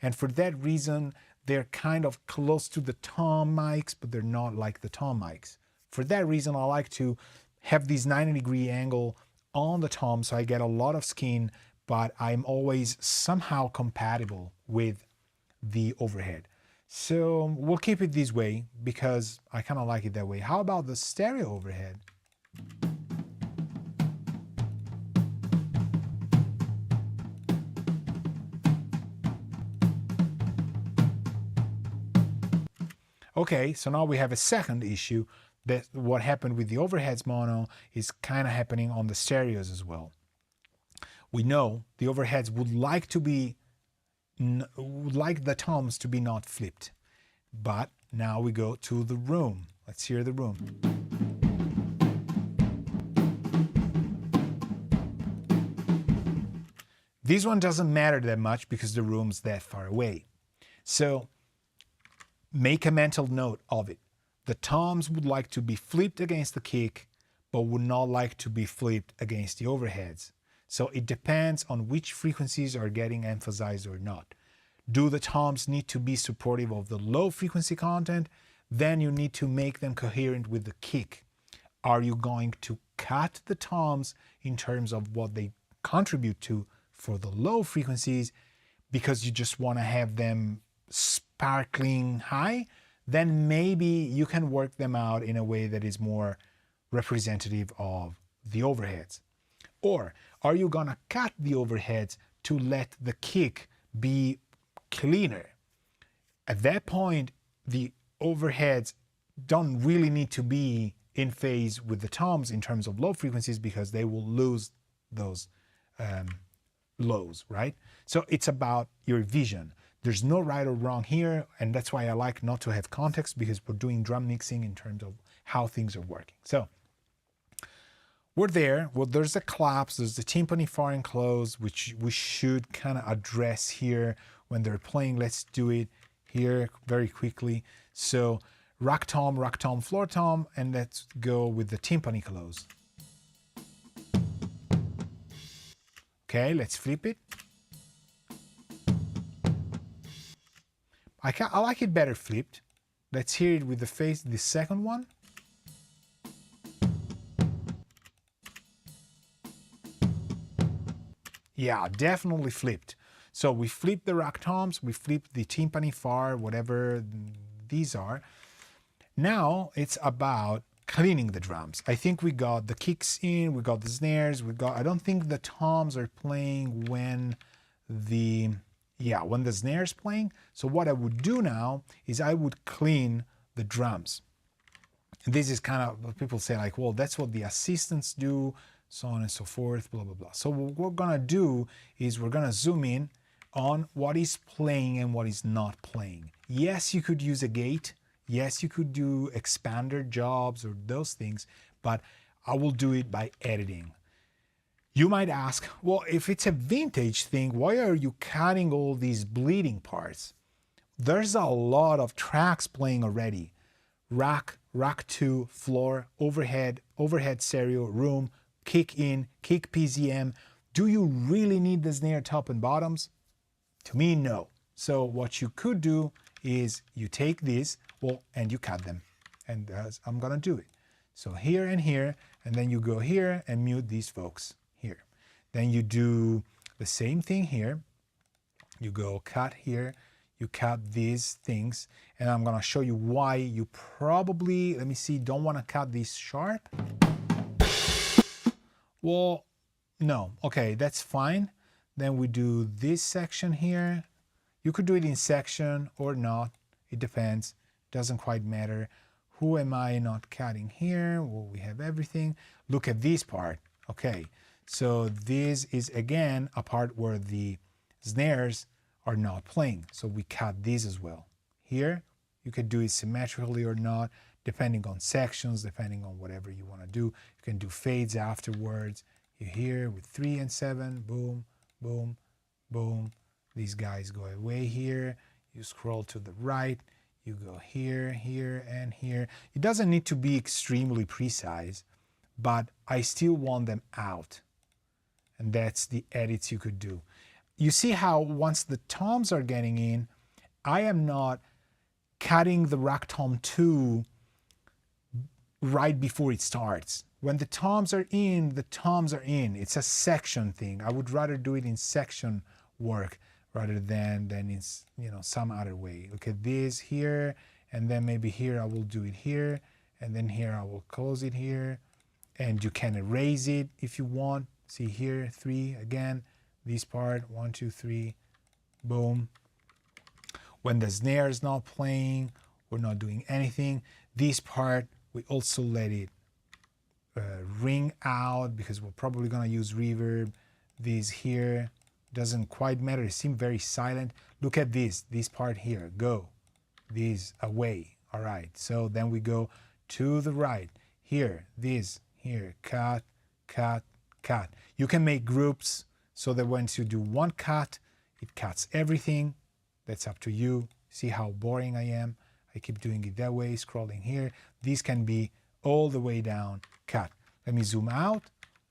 and for that reason they're kind of close to the tom mics, but they're not like the tom mics. For that reason I like to have these 90-degree angle on the tom so I get a lot of skin, but I'm always somehow compatible with the overhead. So we'll keep it this way because I kind of like it that way. How about the stereo overhead? Okay, so now we have a second issue, that what happened with the overheads mono is kind of happening on the stereos as well. We know the overheads would like the toms to be not flipped, but now we go to the room. Let's hear the room. This one doesn't matter that much because the room's that far away. So make a mental note of it. The toms would like to be flipped against the kick, but would not like to be flipped against the overheads. So it depends on which frequencies are getting emphasized or not. Do the toms need to be supportive of the low frequency content? Then you need to make them coherent with the kick. Are you going to cut the toms in terms of what they contribute to for the low frequencies because you just want to have them sparkling high? Then maybe you can work them out in a way that is more representative of the overheads. Or are you gonna cut the overheads to let the kick be cleaner? At that point, the overheads don't really need to be in phase with the toms in terms of low frequencies because they will lose those lows, right? So it's about your vision. There's no right or wrong here, and that's why I like not to have context, because we're doing drum mixing in terms of how things are working. So we're there. Well, there's the claps, there's the timpani far and close, which we should kind of address here when they're playing. Let's do it here very quickly. So rack tom, floor tom, and let's go with the timpani close. Okay, let's flip it. I like it better flipped. Let's hear it with the second one. Yeah, definitely flipped. So we flip the rack toms, we flip the timpani far, whatever these are. Now it's about cleaning the drums. I think we got the kicks in, we got the snares, I don't think the toms are playing when the snare's playing. So what I would do now is I would clean the drums. And this is kind of what people say, like, well, that's what the assistants do, so on and so forth, blah, blah, blah. So what we're gonna do is we're gonna zoom in on what is playing and what is not playing. Yes, you could use a gate. Yes, you could do expander jobs or those things, but I will do it by editing. You might ask, well, if it's a vintage thing, why are you cutting all these bleeding parts? There's a lot of tracks playing already. Rack 2, floor, overhead stereo, room, kick in, kick PZM. Do you really need the snare top and bottoms? To me, no. So what you could do is you take these, and you cut them. And I'm gonna do it. So here and here, and then you go here and mute these folks here. Then you do the same thing here. You go cut here, you cut these things, and I'm gonna show you why you probably, let me see, don't wanna cut these sharp. Well, no, okay, that's fine. Then we do this section here. You could do it in section or not, it depends, doesn't quite matter. Who am I not cutting here? Well, we have everything. Look at this part, okay. So this is again a part where the snares are not playing. So we cut these as well. Here, you could do it symmetrically or not, depending on sections, depending on whatever you want to do. You can do fades afterwards. You hear with 3 and 7, boom, boom, boom. These guys go away here. You scroll to the right. You go here, here, and here. It doesn't need to be extremely precise, but I still want them out. And that's the edits you could do. You see how once the toms are getting in, I am not cutting the rack tom 2 right before it starts. When the toms are in, the toms are in. It's a section thing. I would rather do it in section work rather than in, you know, some other way. Look at this here, and then maybe here I will do it here, and then here I will close it here, and you can erase it if you want. See here, 3 again, this part, 1, 2, 3, boom. When the snare is not playing, we're not doing anything. This part, we also let it ring out because we're probably gonna use reverb. This here doesn't quite matter, it seems very silent. Look at this part here, go. This away, all right. So then we go to the right. Here, this, here, cut, cut, cut. You can make groups so that once you do one cut, it cuts everything. That's up to you. See how boring I am? I keep doing it that way, scrolling here. These can be all the way down, cut. Let me zoom out.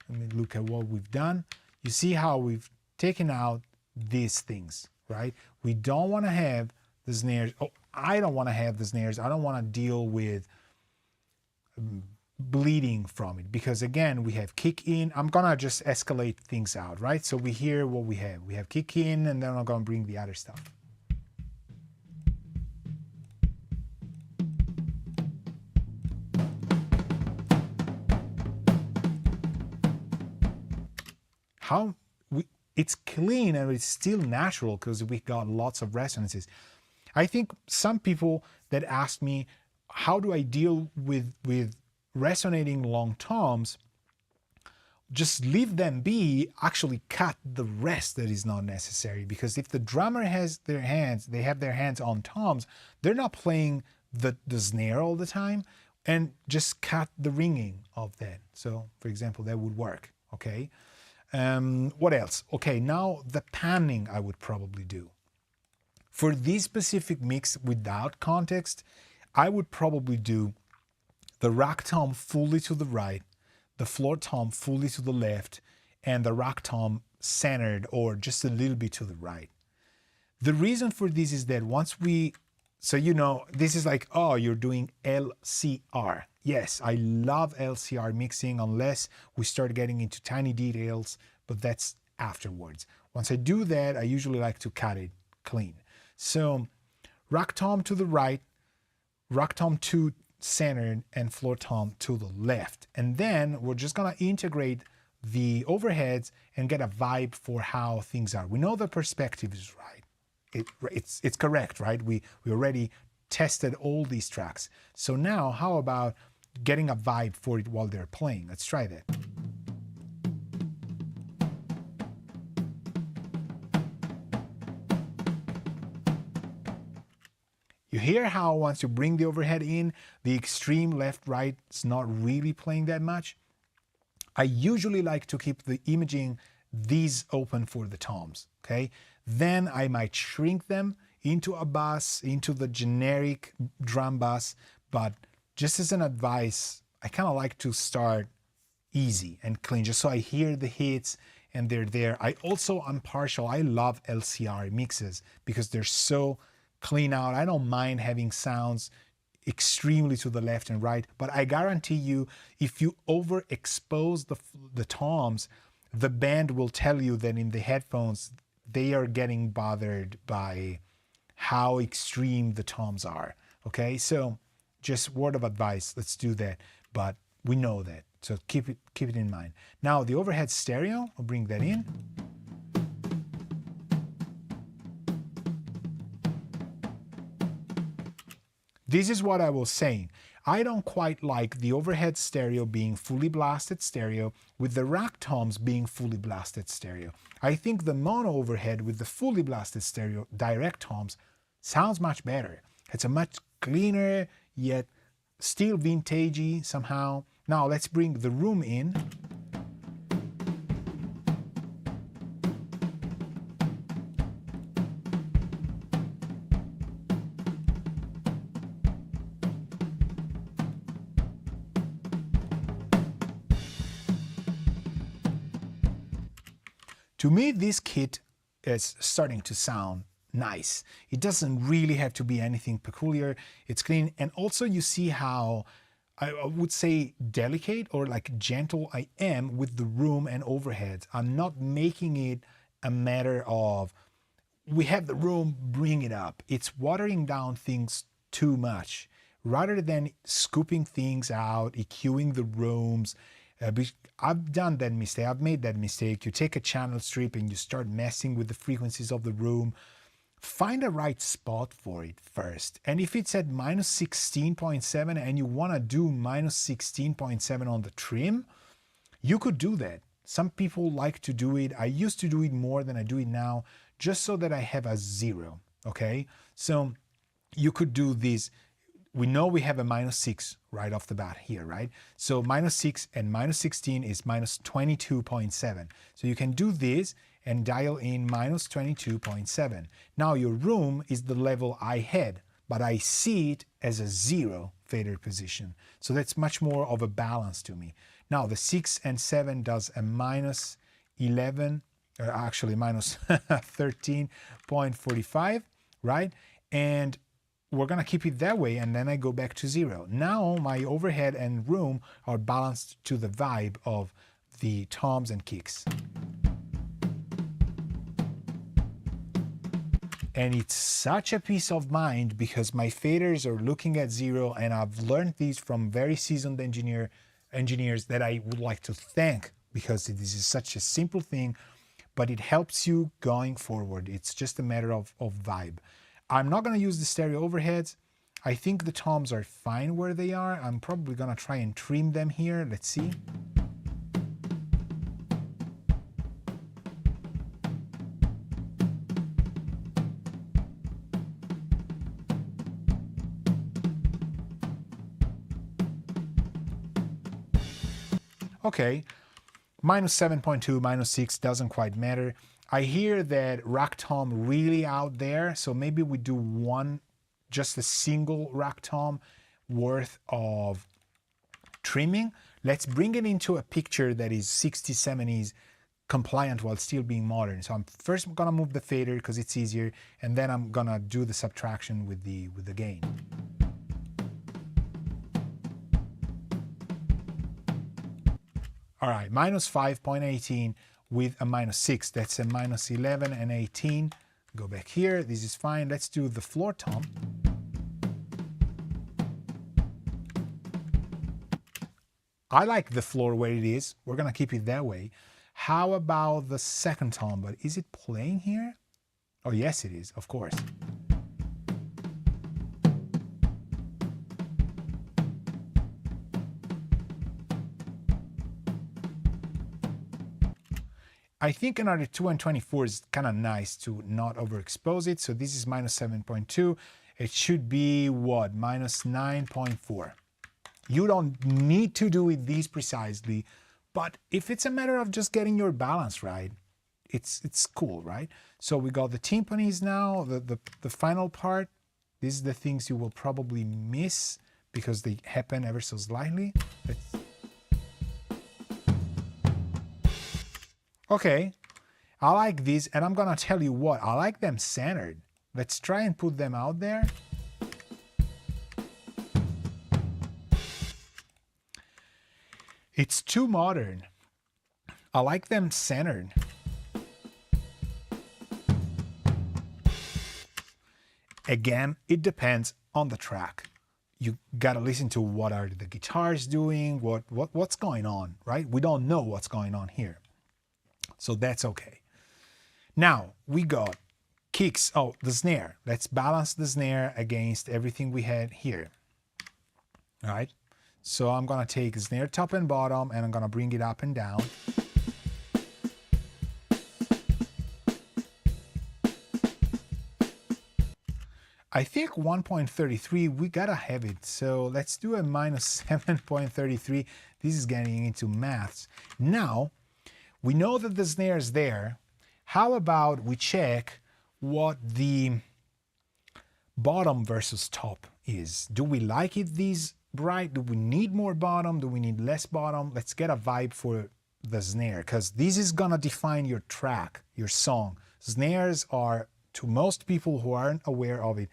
Let me look at what we've done. You see how we've taken out these things, right? We don't want to have the snares. Oh, I don't want to have the snares. I don't want to deal with bleeding from it because again we have kick in. I'm gonna just escalate things out, right? So we hear what we have kick in, and then I'm gonna bring the other stuff. It's clean and it's still natural because we got lots of resonances. I think some people that ask me, how do I deal with resonating long toms, just leave them be, actually cut the rest that is not necessary. Because if the drummer has their hands, they have their hands on toms, they're not playing the snare all the time, and just cut the ringing of that. So for example, that would work, okay? What else? Okay, now the panning I would probably do. For this specific mix without context, I would probably do the rack tom fully to the right, the floor tom fully to the left, and the rack tom centered or just a little bit to the right. The reason for this is that once we, so you know, this is like, oh, you're doing LCR. Yes, I love LCR mixing unless we start getting into tiny details, but that's afterwards. Once I do that, I usually like to cut it clean. So rack tom to the right, rack tom to centered, and floor tom to the left. And then we're just gonna integrate the overheads and get a vibe for how things are. We know the perspective is right. It's correct, right? We already tested all these tracks. So now how about getting a vibe for it while they're playing? Let's try that. You hear how once you bring the overhead in, the extreme left-right is not really playing that much? I usually like to keep the imaging these open for the toms, okay? Then I might shrink them into a bus, into the generic drum bus, but just as an advice, I kind of like to start easy and clean, just so I hear the hits and they're there. I also am partial, I love LCR mixes because they're so clean out. I don't mind having sounds extremely to the left and right, but I guarantee you, if you overexpose the toms, the band will tell you that in the headphones, they are getting bothered by how extreme the toms are, okay? So just word of advice, let's do that, but we know that, so keep it in mind. Now the overhead stereo, I'll bring that in. This is what I was saying. I don't quite like the overhead stereo being fully blasted stereo with the rack toms being fully blasted stereo. I think the mono overhead with the fully blasted stereo direct toms sounds much better. It's a much cleaner yet still vintagey somehow. Now let's bring the room in. To me, this kit is starting to sound nice. It doesn't really have to be anything peculiar. It's clean. And also you see how I would say delicate or like gentle I am with the room and overheads. I'm not making it a matter of we have the room, bring it up. It's watering down things too much rather than scooping things out, EQing the rooms. I've done that mistake. I've made that mistake. You take a channel strip and you start messing with the frequencies of the room. Find a right spot for it first. And if it's at minus 16.7 and you want to do minus 16.7 on the trim, you could do that. Some people like to do it. I used to do it more than I do it now, just so that I have a zero, okay? So you could do this. We know we have a minus 6 right off the bat here, right? So minus 6 and minus 16 is minus 22.7. So you can do this and dial in minus 22.7. Now your room is the level I had, but I see it as a 0 fader position. So that's much more of a balance to me. Now the 6 and 7 does a minus 11, or actually minus 13.45, right? And we're gonna keep it that way, and then I go back to 0. Now my overhead and room are balanced to the vibe of the toms and kicks. And it's such a peace of mind because my faders are looking at 0, and I've learned these from very seasoned engineers that I would like to thank, because this is such a simple thing, but it helps you going forward. It's just a matter of vibe. I'm not going to use the stereo overheads. I think the toms are fine where they are. I'm probably going to try and trim them here. Let's see. Okay, minus 7.2, minus 6 doesn't quite matter. I hear that rack tom really out there, so maybe we do one just a single rack tom worth of trimming. Let's bring it into a picture that is 60s, 70s compliant while still being modern. So I'm first gonna move the fader because it's easier, and then I'm gonna do the subtraction with the gain. All right, minus 5.18 with a minus 6. That's a minus 11 and 18. Go back here. This is fine. Let's do the floor tom. I like the floor where it is. We're going to keep it that way. How about the second tom? But is it playing here? Oh, yes, it is, of course. I think another 2 and 24 is kind of nice to not overexpose it. So this is minus 7.2. It should be what? Minus 9.4. You don't need to do it this precisely, but if it's a matter of just getting your balance right, it's cool, right? So we got the timpanis now, the final part. These are the things you will probably miss because they happen ever so slightly. Okay, I like these, and I'm gonna tell you what, I like them centered. Let's try and put them out there. It's too modern. I like them centered. Again, it depends on the track. You gotta listen to what are the guitars doing, what's going on, right? We don't know what's going on here. So that's okay. Now we got kicks. Oh, the snare. Let's balance the snare against everything we had here. All right. So I'm going to take snare top and bottom, and I'm going to bring it up and down. I think 1.33, we got to have it. So let's do a minus 7.33. This is getting into maths. Now, we know that the snare is there. How about we check what the bottom versus top is? Do we like it this bright? Do we need more bottom? Do we need less bottom? Let's get a vibe for the snare, because this is gonna define your track, your song. Snares are, to most people who aren't aware of it,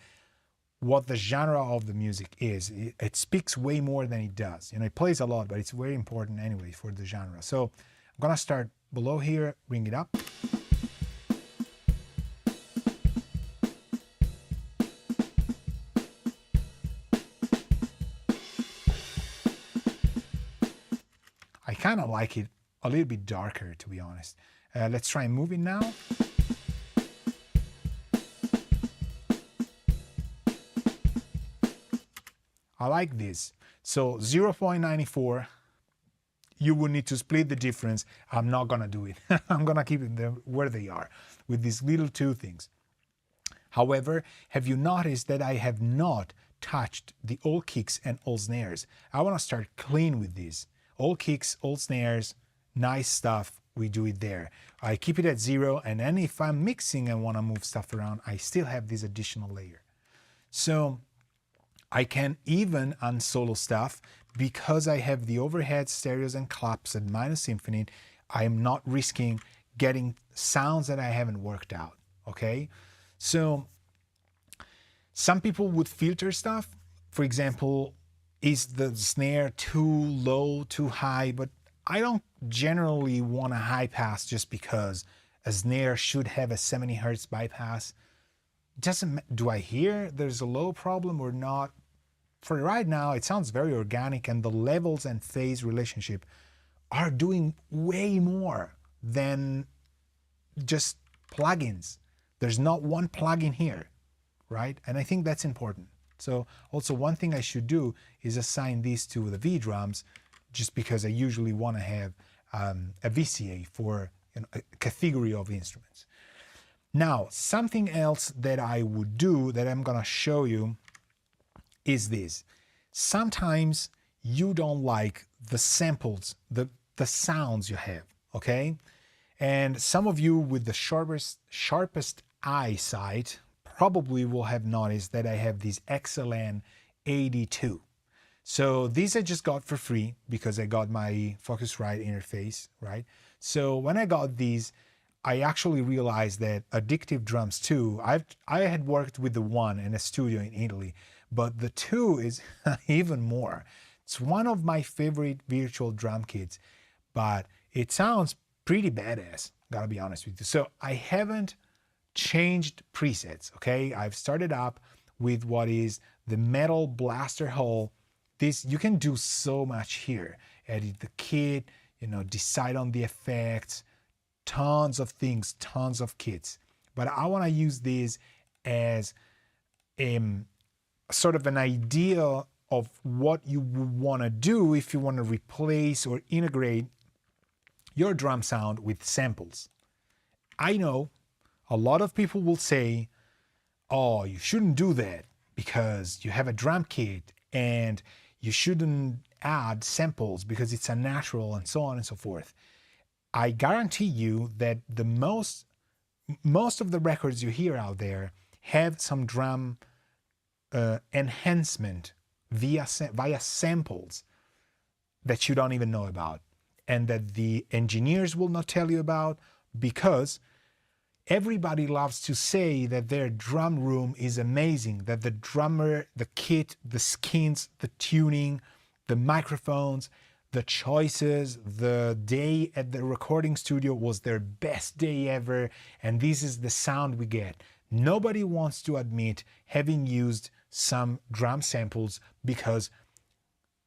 what the genre of the music is. It speaks way more than it does. You know, it plays a lot, but it's very important anyway for the genre. So I'm gonna start below here, bring it up. I kind of like it a little bit darker, to be honest. Let's try and move it now. I like this. So 0.94. You will need to split the difference. I'm not gonna do it. I'm gonna keep them where they are with these little two things. However, have you noticed that I have not touched the all kicks and all snares? I wanna start clean with these. All kicks, all snares, nice stuff, we do it there. I keep it at 0, and then if I'm mixing and wanna move stuff around, I still have this additional layer. So I can even unsolo stuff. Because I have the overhead stereos and claps at minus infinite, I'm not risking getting sounds that I haven't worked out, okay? So some people would filter stuff. For example, is the snare too low, too high? But I don't generally want a high pass just because a snare should have a 70 hertz bypass. Do I hear there's a low problem or not? For right now, it sounds very organic, and the levels and phase relationship are doing way more than just plugins. There's not one plugin here, right? And I think that's important. So also one thing I should do is assign these to the V drums, just because I usually want to have a VCA for a category of instruments. Now, something else that I would do that I'm gonna show you is this. Sometimes you don't like the samples, the sounds you have, okay? And some of you with the sharpest eyesight probably will have noticed that I have this XLN82. So these I just got for free because I got my Focusrite interface, right? So when I got these, I actually realized that Addictive Drums 2, I had worked with the 1 in a studio in Italy, but the 2 is even more. It's one of my favorite virtual drum kits, but it sounds pretty badass, gotta be honest with you. So I haven't changed presets, okay? I've started up with what is the Metal Blaster Hole. This, you can do so much here. Edit the kit, decide on the effects, tons of things, tons of kits. But I want to use this as sort of an idea of what you would want to do if you want to replace or integrate your drum sound with samples. I know a lot of people will say, oh, you shouldn't do that because you have a drum kit and you shouldn't add samples because it's unnatural and so on and so forth. I guarantee you that the most of the records you hear out there have some drum enhancement via samples that you don't even know about, and that the engineers will not tell you about, because everybody loves to say that their drum room is amazing, that the drummer, the kit, the skins, the tuning, the microphones, the choices, the day at the recording studio was their best day ever, and this is the sound we get. Nobody wants to admit having used some drum samples because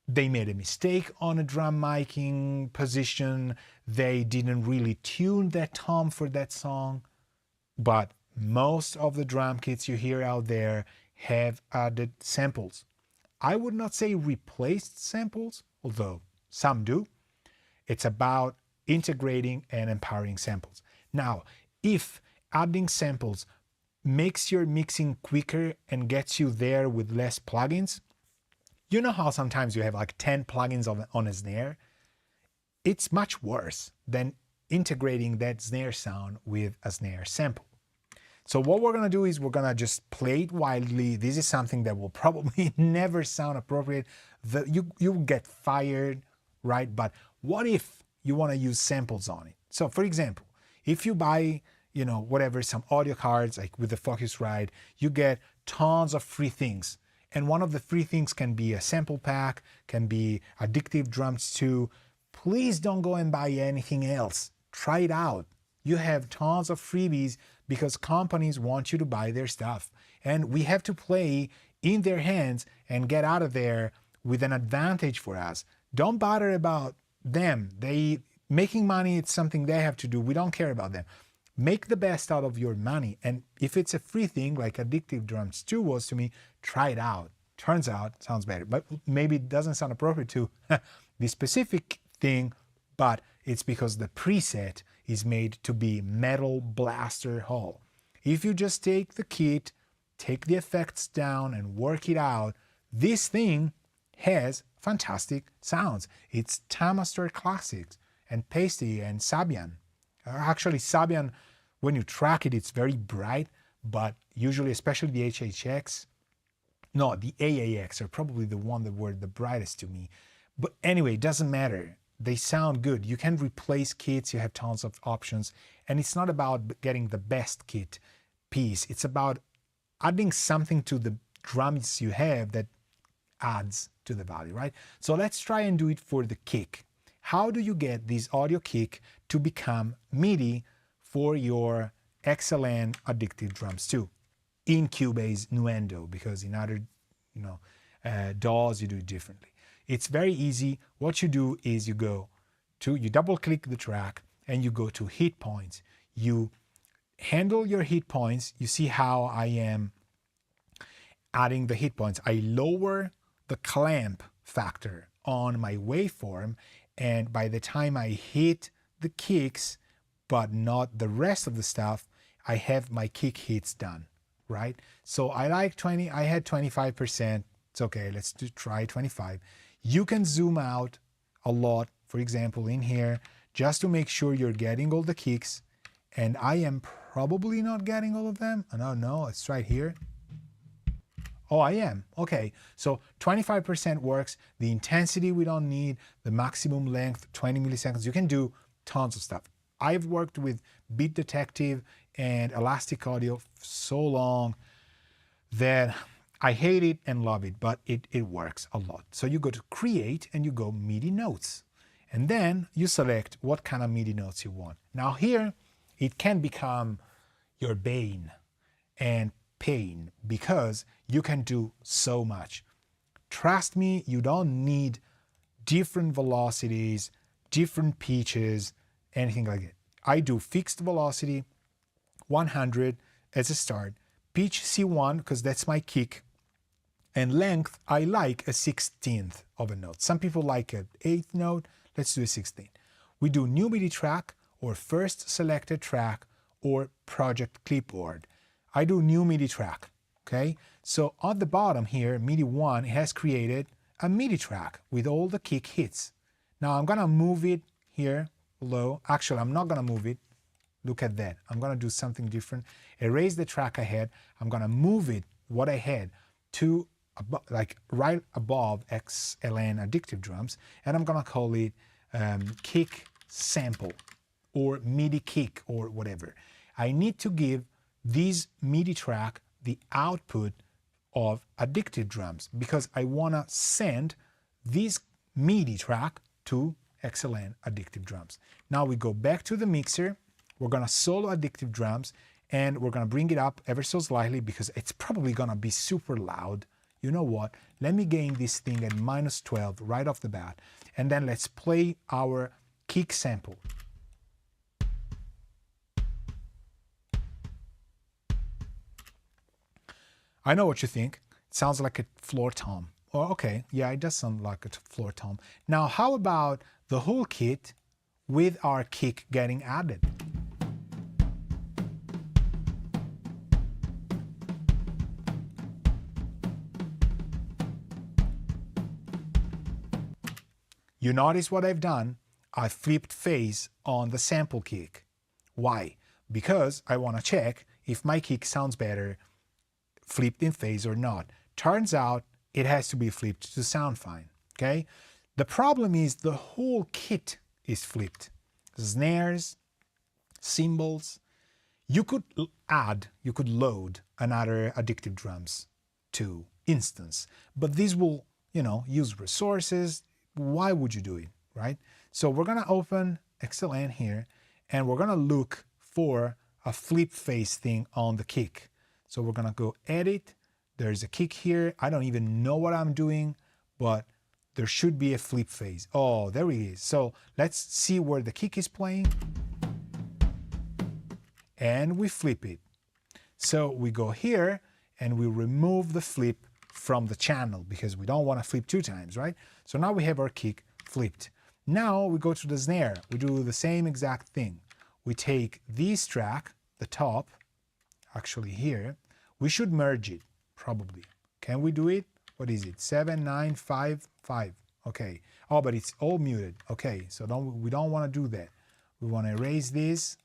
they made a mistake on a drum miking position, they didn't really tune that tom for that song. But most of the drum kits you hear out there have added samples. I would not say replaced samples, although some do. It's about integrating and empowering samples. Now, if adding samples makes your mixing quicker and gets you there with less plugins, you know how sometimes you have like 10 plugins on a snare? It's much worse than integrating that snare sound with a snare sample. So what we're gonna do is we're gonna just play it wildly. This is something that will probably never sound appropriate. You will get fired, right? But what if you wanna use samples on it? So for example, if you buy, whatever, some audio cards, like with the Focusrite, you get tons of free things. And one of the free things can be a sample pack, can be Addictive Drums 2. Please don't go and buy anything else. Try it out. You have tons of freebies because companies want you to buy their stuff. And we have to play in their hands and get out of there with an advantage for us. Don't bother about them. Making money, it's something they have to do. We don't care about them. Make the best out of your money. And if it's a free thing, like Addictive Drums 2 was to me, try it out. Turns out, sounds better. But maybe it doesn't sound appropriate to the specific thing, but it's because the preset is made to be Metal Blaster Hole. If you just take the kit, take the effects down and work it out, this thing has fantastic sounds. It's Tamaster Classics and Pasty and Sabian. Actually, Sabian, when you track it, it's very bright, but usually, especially the HHX, no, the AAX are probably the one that were the brightest to me. But anyway, it doesn't matter. They sound good. You can replace kits, you have tons of options, and it's not about getting the best kit piece. It's about adding something to the drums you have that adds to the value, right? So let's try and do it for the kick. How do you get this audio kick to become MIDI for your XLN Addictive Drums 2 in Cubase Nuendo? Because in other DAWs you do it differently. It's very easy. What you do is you double click the track and you go to hit points. You handle your hit points. You see how I am adding the hit points. I lower the clamp factor on my waveform, and by the time I hit the kicks, but not the rest of the stuff, I have my kick hits done, right? So I like 20, I had 25%. It's okay, let's try 25. You can zoom out a lot, for example, in here, just to make sure you're getting all the kicks. And I am probably not getting all of them. Oh, no, it's right here. Oh, I am. Okay, so 25% works. The intensity we don't need. The maximum length, 20 milliseconds. You can do tons of stuff. I've worked with Beat Detective and Elastic Audio so long that I hate it and love it, but it works a lot. So you go to Create and you go MIDI Notes. And then you select what kind of MIDI notes you want. Now here, it can become your bane and pain because you can do so much. Trust me, you don't need different velocities, different pitches, anything like that. I do fixed velocity, 100 as a start, pitch C1 because that's my kick, and length I like a 16th of a note. Some people like an 8th note, let's do a 16th. We do new MIDI track or first selected track or project clipboard. I do new MIDI track, okay? So on the bottom here, MIDI 1 has created a MIDI track with all the kick hits. Now I'm gonna move it here below. Actually, I'm not gonna move it. Look at that. I'm gonna do something different. Erase the track I had. I'm gonna move it, what I had, to like right above XLN Addictive Drums, and I'm gonna call it kick sample or MIDI kick or whatever. I need to give this MIDI track the output of Addictive Drums because I wanna send this MIDI track to XLN Addictive Drums. Now we go back to the mixer. We're gonna solo Addictive Drums and we're gonna bring it up ever so slightly because it's probably gonna be super loud. You know what? Let me gain this thing at -12 right off the bat, and then let's play our kick sample. I know what you think. It sounds like a floor tom. Oh, okay, yeah, it does sound like a floor tom. Now, how about the whole kit with our kick getting added? You notice what I've done? I flipped phase on the sample kick. Why? Because I want to check if my kick sounds better flipped in phase or not. Turns out it has to be flipped to sound fine, okay? The problem is the whole kit is flipped. Snares, cymbals. You could load another Addictive Drums to instance, but this will, use resources. Why would you do it, right? So we're gonna open XLN here and we're gonna look for a flip phase thing on the kick. So we're gonna go edit. There's a kick here. I don't even know what I'm doing, but there should be a flip phase. Oh, there it is. So let's see where the kick is playing. And we flip it. So we go here and we remove the flip from the channel because we don't want to flip 2 times, right? So now we have our kick flipped. Now we go to the snare. We do the same exact thing. We take this track, the top, actually here. We should merge it, probably. Can we do it? What is it? 7, 9, 5, 5. Okay. Oh, but it's all muted. Okay, so we don't want to do that. We want to erase this.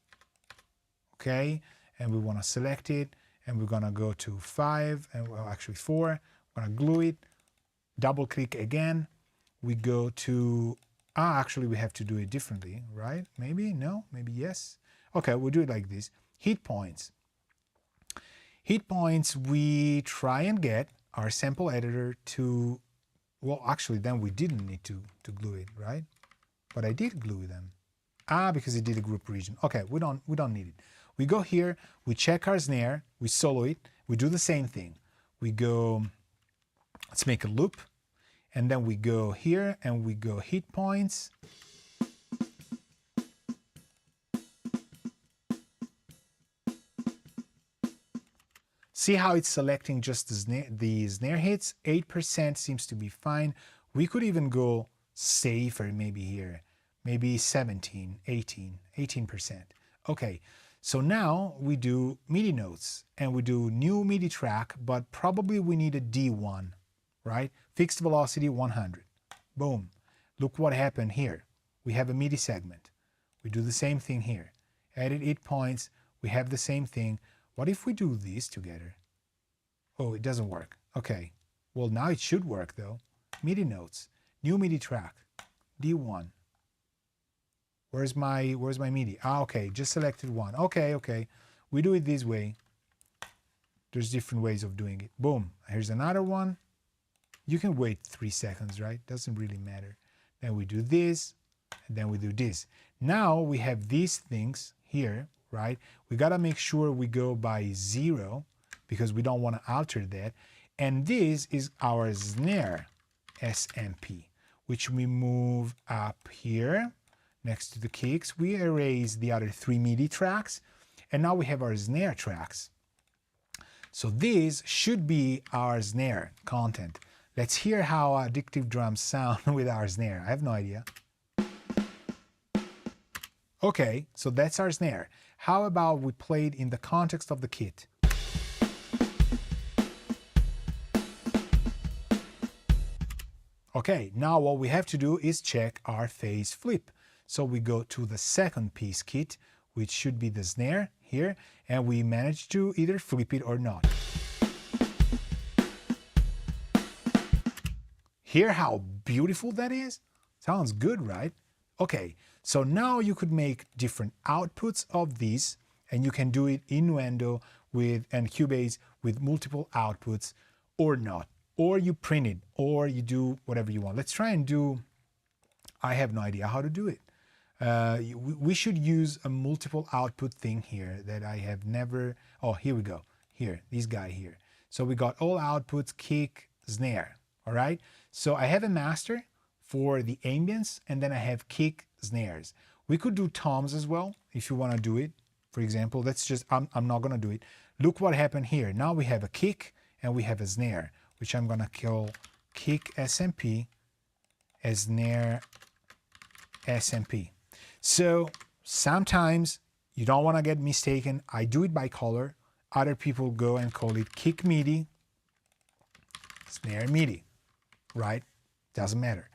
Okay, and we want to select it, and we're going to go to 5, and well, actually 4. We're going to glue it, double click again. We go to, actually we have to do it differently, right? Maybe, no, maybe yes. Okay, we'll do it like this. Hit points. Hit points, we try and get our sample editor to, well, actually then we didn't need to glue it, right? But I did glue them. Because it did a group region. Okay, we don't need it. We go here, we check our snare, we solo it, we do the same thing. We go, let's make a loop, and then we go here and we go hit points. See how it's selecting just the snare hits? 8% seems to be fine. We could even go safer maybe here. Maybe 17, 18%. Okay, so now we do MIDI notes and we do new MIDI track, but probably we need a D1, right? Fixed velocity 100. Boom. Look what happened here. We have a MIDI segment. We do the same thing here. Edit 8 points. We have the same thing. What if we do these together? Oh, it doesn't work. Okay. Well, now it should work though. MIDI notes, new MIDI track, D1. Where's my MIDI? Ah, okay, just selected one. Okay. We do it this way. There's different ways of doing it. Boom. Here's another one. You can wait 3 seconds, right? Doesn't really matter. Then we do this, and then we do this. Now we have these things here, right? We gotta make sure we go by 0 because we don't want to alter that. And this is our snare SMP, which we move up here next to the kicks. We erase the other 3 MIDI tracks, and now we have our snare tracks. So this should be our snare content. Let's hear how addictive drums sound with our snare. I have no idea. Okay, so that's our snare. How about we play it in the context of the kit? Okay, now what we have to do is check our phase flip. So we go to the second piece kit, which should be the snare here, and we manage to either flip it or not. Hear how beautiful that is? Sounds good, right? Okay, so now you could make different outputs of these, and you can do it innuendo and Cubase with multiple outputs or not. Or you print it, or you do whatever you want. Let's try and do, I have no idea how to do it. We should use a multiple output thing here that I have never, oh, here we go. Here, this guy here. So we got all outputs, kick, snare, all right? So I have a master for the ambience, and then I have kick, snares. We could do toms as well, if you wanna do it. For example, let's just, I'm not gonna do it. Look what happened here. Now we have a kick and we have a snare, which I'm gonna call kick SMP as snare SMP. So sometimes you don't wanna get mistaken. I do it by color. Other people go and call it kick MIDI, snare MIDI, right? Doesn't matter.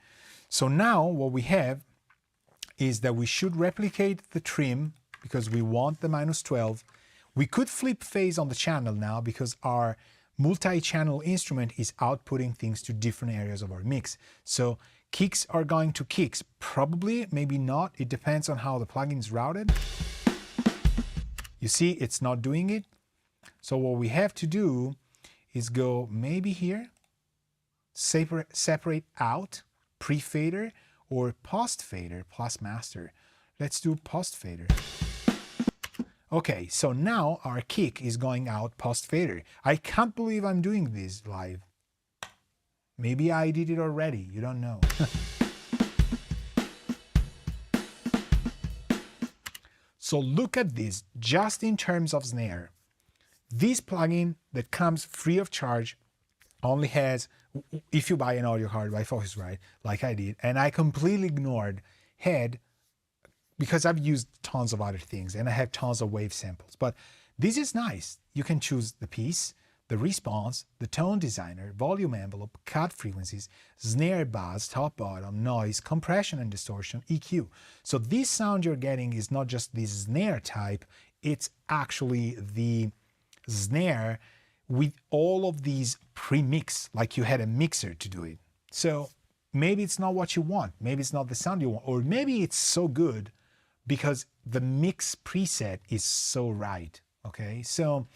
So now what we have is that we should replicate the trim because we want the -12. We could flip phase on the channel now because our multi-channel instrument is outputting things to different areas of our mix. So kicks are going to kicks. Probably, maybe not. It depends on how the plugin is routed. You see, it's not doing it. So what we have to do is go maybe here, separate out, pre-fader or post-fader plus master. Let's do post-fader. Okay, so now our kick is going out post-fader. I can't believe I'm doing this live. Maybe I did it already, you don't know. So look at this, just in terms of snare. This plugin that comes free of charge only has, if you buy an audio card by Focusrite, like I did, and I completely ignored head because I've used tons of other things and I have tons of wave samples. But this is nice. You can choose the piece, the response, the tone designer, volume envelope, cut frequencies, snare buzz, top bottom, noise, compression and distortion, EQ. So this sound you're getting is not just the snare type, it's actually the snare with all of these pre-mix, like you had a mixer to do it. So maybe it's not what you want, maybe it's not the sound you want, or maybe it's so good because the mix preset is so right, okay? So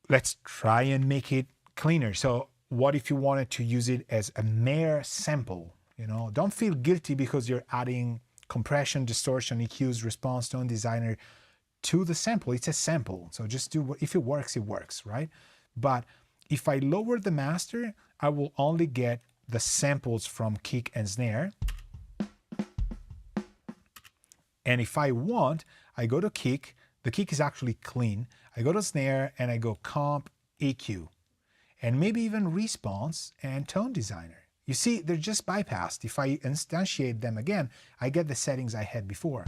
let's try and make it cleaner. So what if you wanted to use it as a mere sample, you know? Don't feel guilty because you're adding compression, distortion, EQs, response, tone designer to the sample. It's a sample, so just do what, if it works, right? But if I lower the master, I will only get the samples from kick and snare. And if I want, I go to kick, the kick is actually clean. I go to snare and I go comp, EQ, and maybe even response and tone designer. You see, they're just bypassed. If I instantiate them again, I get the settings I had before.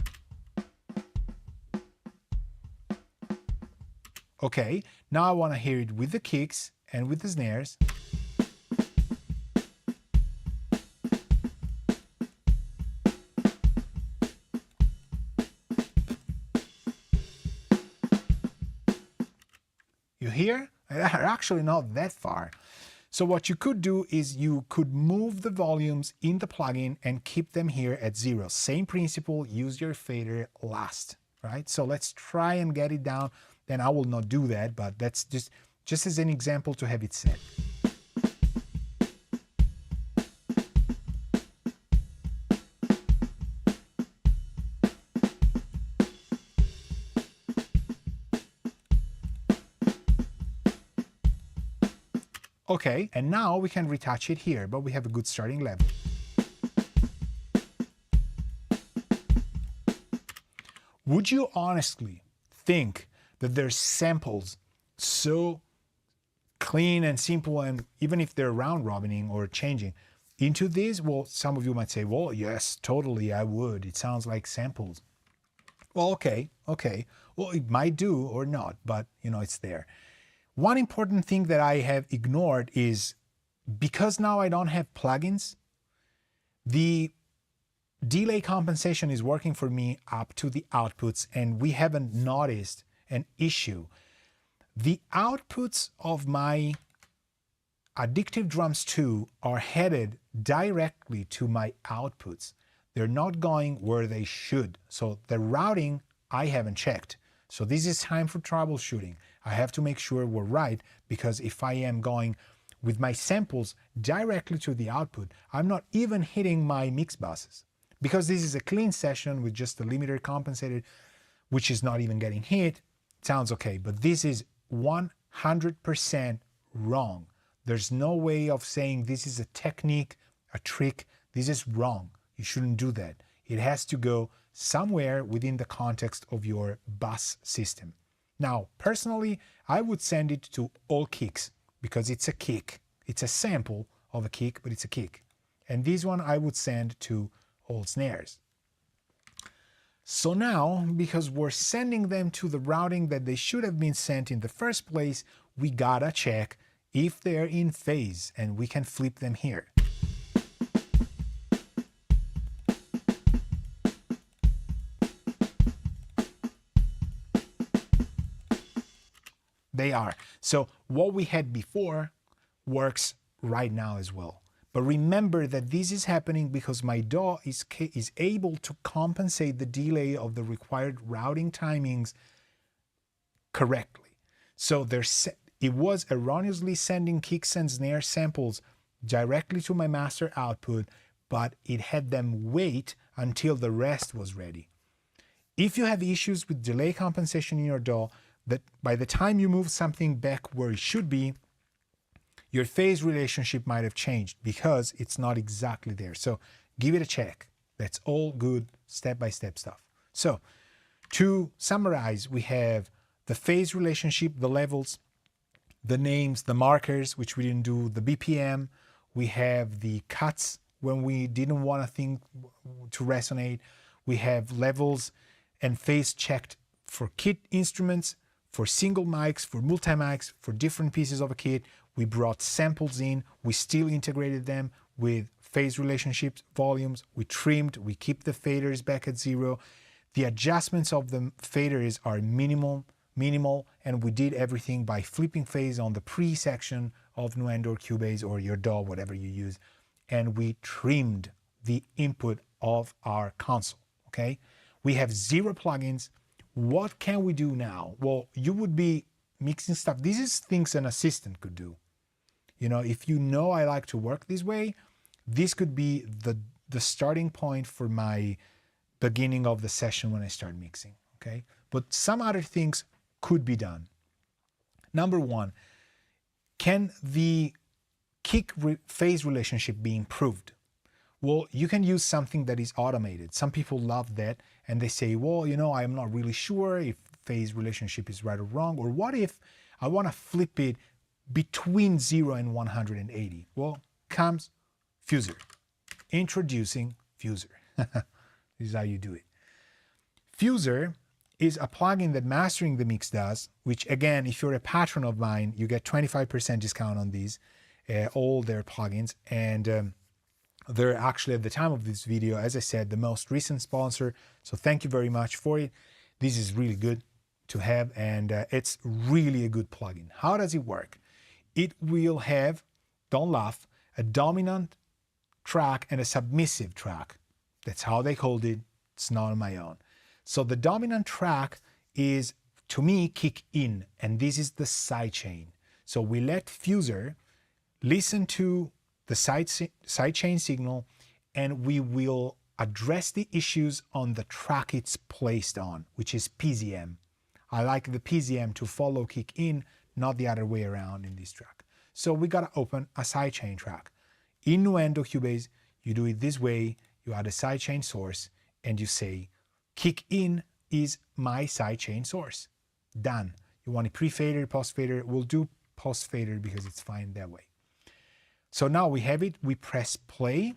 Okay, now I want to hear it with the kicks and with the snares. You hear? They're actually not that far. So what you could do is you could move the volumes in the plugin and keep them here at 0. Same principle, use your fader last, right? So let's try and get it down. Then I will not do that, but that's just as an example to have it set. Okay, and now we can retouch it here, but we have a good starting level. Would you honestly think that there's samples so clean and simple, and even if they're round robining or changing into this? Well, some of you might say, well, yes, totally, I would. It sounds like samples. Well, okay. Well, it might do or not, but you know, it's there. One important thing that I have ignored is because now I don't have plugins, the delay compensation is working for me up to the outputs, and we haven't noticed an issue. The outputs of my Addictive Drums 2 are headed directly to my outputs. They're not going where they should. So the routing I haven't checked. So this is time for troubleshooting. I have to make sure we're right, because if I am going with my samples directly to the output, I'm not even hitting my mix buses. Because this is a clean session with just the limiter compensated, which is not even getting hit, it sounds okay. But this is 100% wrong. There's no way of saying this is a technique, a trick. This is wrong. You shouldn't do that. It has to go somewhere within the context of your bus system. Now, personally, I would send it to all kicks because it's a kick. It's a sample of a kick, but it's a kick. And this one I would send to all snares. So now, because we're sending them to the routing that they should have been sent in the first place, we gotta check if they're in phase, and we can flip them here. They are. So what we had before works right now as well. But remember that this is happening because my DAW is able to compensate the delay of the required routing timings correctly. So it was erroneously sending kicks and snare samples directly to my master output, but it had them wait until the rest was ready. If you have issues with delay compensation in your DAW, that by the time you move something back where it should be, your phase relationship might have changed because it's not exactly there. So give it a check. That's all good step-by-step stuff. So to summarize, we have the phase relationship, the levels, the names, the markers, which we didn't do, the BPM. We have the cuts when we didn't want a thing to resonate. We have levels and phase checked for kit instruments, for single mics, for multi-mics, for different pieces of a kit. We brought samples in, we still integrated them with phase relationships, volumes, we trimmed, we keep the faders back at 0. The adjustments of the faders are minimal, and we did everything by flipping phase on the pre-section of Nuendo or Cubase or your DAW, whatever you use, and we trimmed the input of our console, okay? We have 0 plugins. What can we do now? Well, you would be mixing stuff. This is things an assistant could do. You know, if you know I like to work this way, this could be the starting point for my beginning of the session when I start mixing, okay? But some other things could be done. Number 1, can the kick phase relationship be improved? Well, you can use something that is automated. Some people love that, and they say, well, you know, I'm not really sure if phase relationship is right or wrong, or what if I want to flip it between 0 and 180? Well, comes Fuser. Introducing Fuser. This is how you do it. Fuser is a plugin that Mastering the Mix does, which again, if you're a patron of mine, you get 25% discount on these, all their plugins. And they're actually, at the time of this video, as I said, the most recent sponsor. So thank you very much for it. This is really good. to have, and it's really a good plugin. How does it work? It will have, don't laugh, a dominant track and a submissive track. That's how they called it. It's not on my own. So the dominant track is, to me, kick in, and this is the sidechain. So we let Fuser listen to the sidechain signal, and we will address the issues on the track it's placed on, which is PZM. I like the PZM to follow kick in, not the other way around in this track. So we gotta open a sidechain track. In Nuendo Cubase, you do it this way, you add a sidechain source, and you say, kick in is my sidechain source. Done. You want a pre-fader, post-fader, we'll do post-fader because it's fine that way. So now we have it, we press play.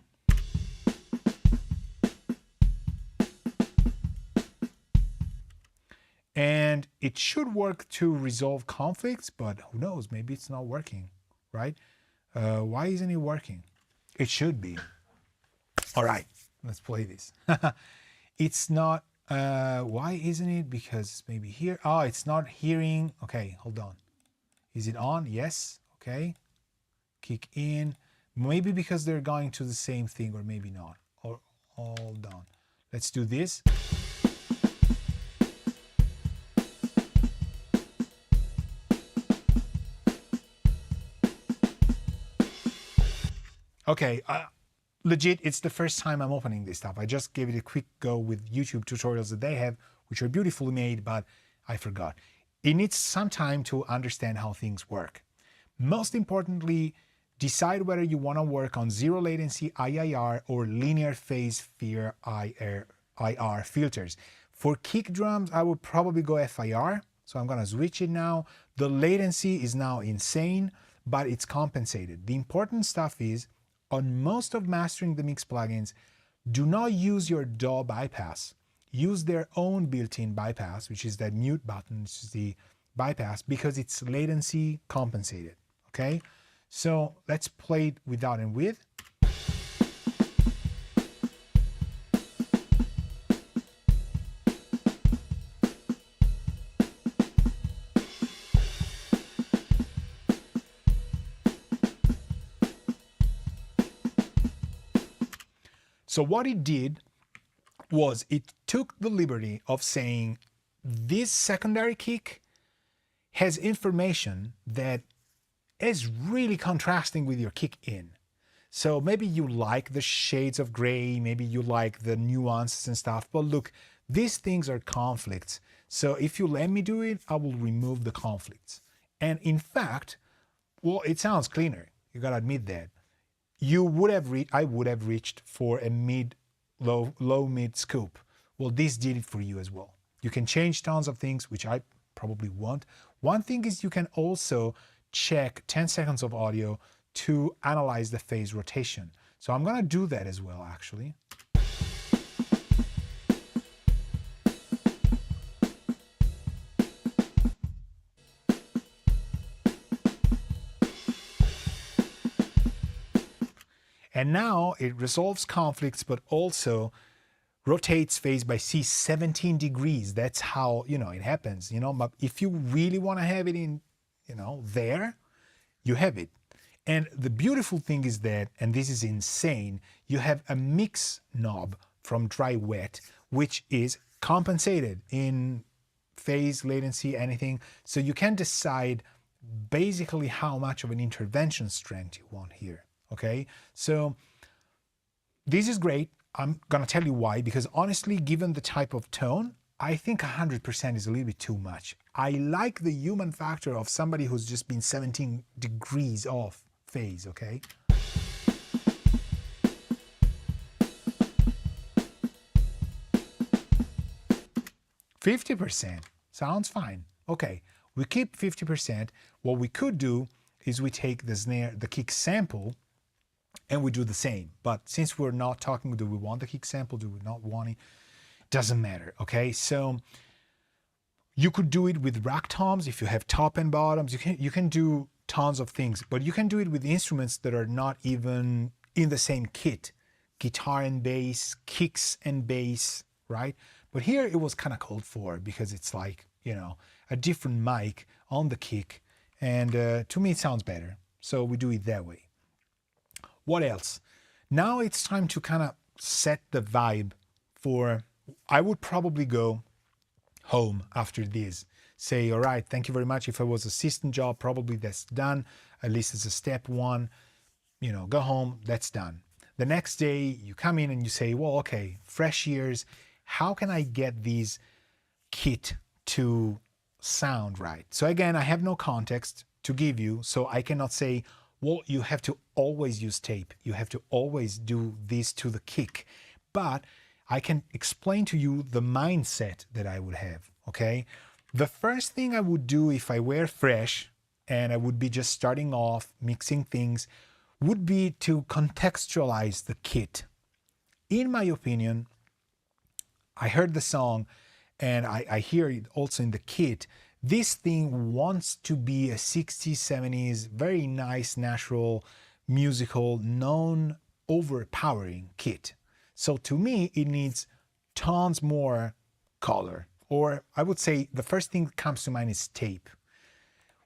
And it should work to resolve conflicts, but who knows, maybe it's not working, right? Why isn't it working? It should be. All right, let's play this. It's not, why isn't it? Because maybe here, oh, it's not hearing. Okay, hold on. Is it on? Yes, okay. Kick in. Maybe because they're going to the same thing, or maybe not. Or hold on. Let's do this. Okay, legit, it's the first time I'm opening this stuff. I just gave it a quick go with YouTube tutorials that they have, which are beautifully made, but I forgot. It needs some time to understand how things work. Most importantly, decide whether you want to work on zero latency IIR or linear phase IR filters. For kick drums, I would probably go FIR, so I'm going to switch it now. The latency is now insane, but it's compensated. The important stuff is, on most of Mastering the Mix plugins, do not use your DAW bypass. Use their own built-in bypass, which is that mute button, which is the bypass, because it's latency compensated, okay? So let's play it without and with. So what it did was it took the liberty of saying this secondary kick has information that is really contrasting with your kick in. So maybe you like the shades of gray, maybe you like the nuances and stuff, but look, these things are conflicts. So if you let me do it, I will remove the conflicts. And in fact, well, it sounds cleaner. You gotta admit that. I would have reached for a low mid scoop. Well, this did it for you as well. You can change tons of things, which I probably won't. One thing is you can also check 10 seconds of audio to analyze the phase rotation. So I'm gonna do that as well, actually. And now it resolves conflicts, but also rotates phase by C 17 degrees. That's how, it happens, but if you really want to have it in, there, you have it. And the beautiful thing is that, and this is insane, you have a mix knob from dry wet, which is compensated in phase, latency, anything. So you can decide basically how much of an intervention strength you want here. Okay, so this is great. I'm gonna tell you why, because honestly, given the type of tone, I think 100% is a little bit too much. I like the human factor of somebody who's just been 17 degrees off phase, okay? %50 sounds fine. Okay, we keep 50%. What we could do is we take the snare, the kick sample, and we do the same. But since we're not talking, do we want the kick sample? Do we not want it? Doesn't matter, okay? So you could do it with rack toms if you have top and bottoms. You can do tons of things, but you can do it with instruments that are not even in the same kit. Guitar and bass, kicks and bass, right? But here it was kind of called for because it's like, a different mic on the kick. And to me, it sounds better. So we do it that way. What else? Now it's time to kind of set the vibe for, I would probably go home after this. Say, all right, thank you very much. If it was assistant job, probably that's done. At least it's a step one. Go home, that's done. The next day you come in and you say, well, okay, fresh ears. How can I get these kit to sound right? So again, I have no context to give you, so I cannot say, well, you have to always use tape. You have to always do this to the kick. But I can explain to you the mindset that I would have, okay? The first thing I would do if I were fresh and I would be just starting off mixing things would be to contextualize the kit. In my opinion, I heard the song and I hear it also in the kit. This thing wants to be a 60s, 70s, very nice, natural, musical, non-overpowering kit. So to me, it needs tons more color. Or I would say the first thing that comes to mind is tape.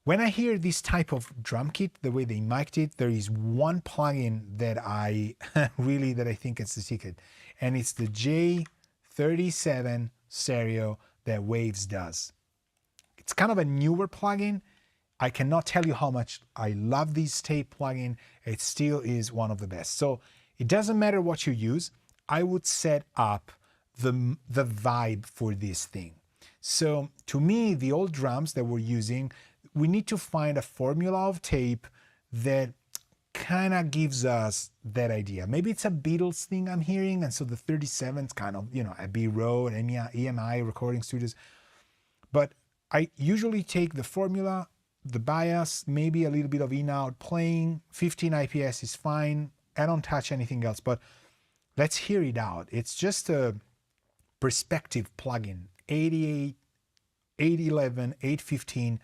When I hear this type of drum kit, the way they mic'd it, there is one plugin that I think it's the secret. And it's the J37 stereo that Waves does. It's kind of a newer plugin. I cannot tell you how much I love this tape plugin. It still is one of the best. So it doesn't matter what you use. I would set up the vibe for this thing. So to me, the old drums that we're using, we need to find a formula of tape that kind of gives us that idea. Maybe it's a Beatles thing I'm hearing, and so the 37's kind of, Abbey Road, EMI recording studios. But I usually take the formula, the bias, maybe a little bit of in-out playing, 15 IPS is fine. I don't touch anything else, but let's hear it out. It's just a perspective plugin. 88, 811, 815,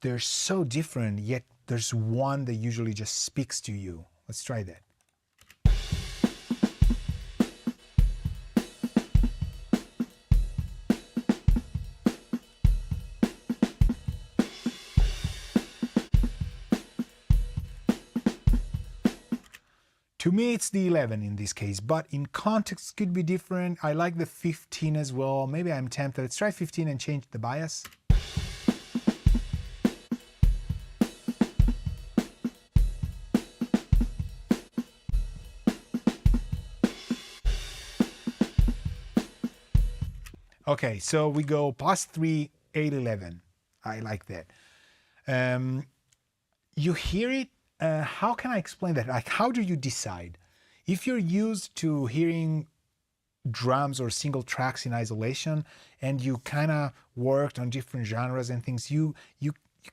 they're so different, yet there's one that usually just speaks to you. Let's try that. To me, it's the 11 in this case, but in context could be different. I like the 15 as well. Maybe I'm tempted. Let's try 15 and change the bias. Okay, so we go +3, 811. I like that. You hear it. How can I explain that? Like, how do you decide? If you're used to hearing drums or single tracks in isolation and you kind of worked on different genres and things, you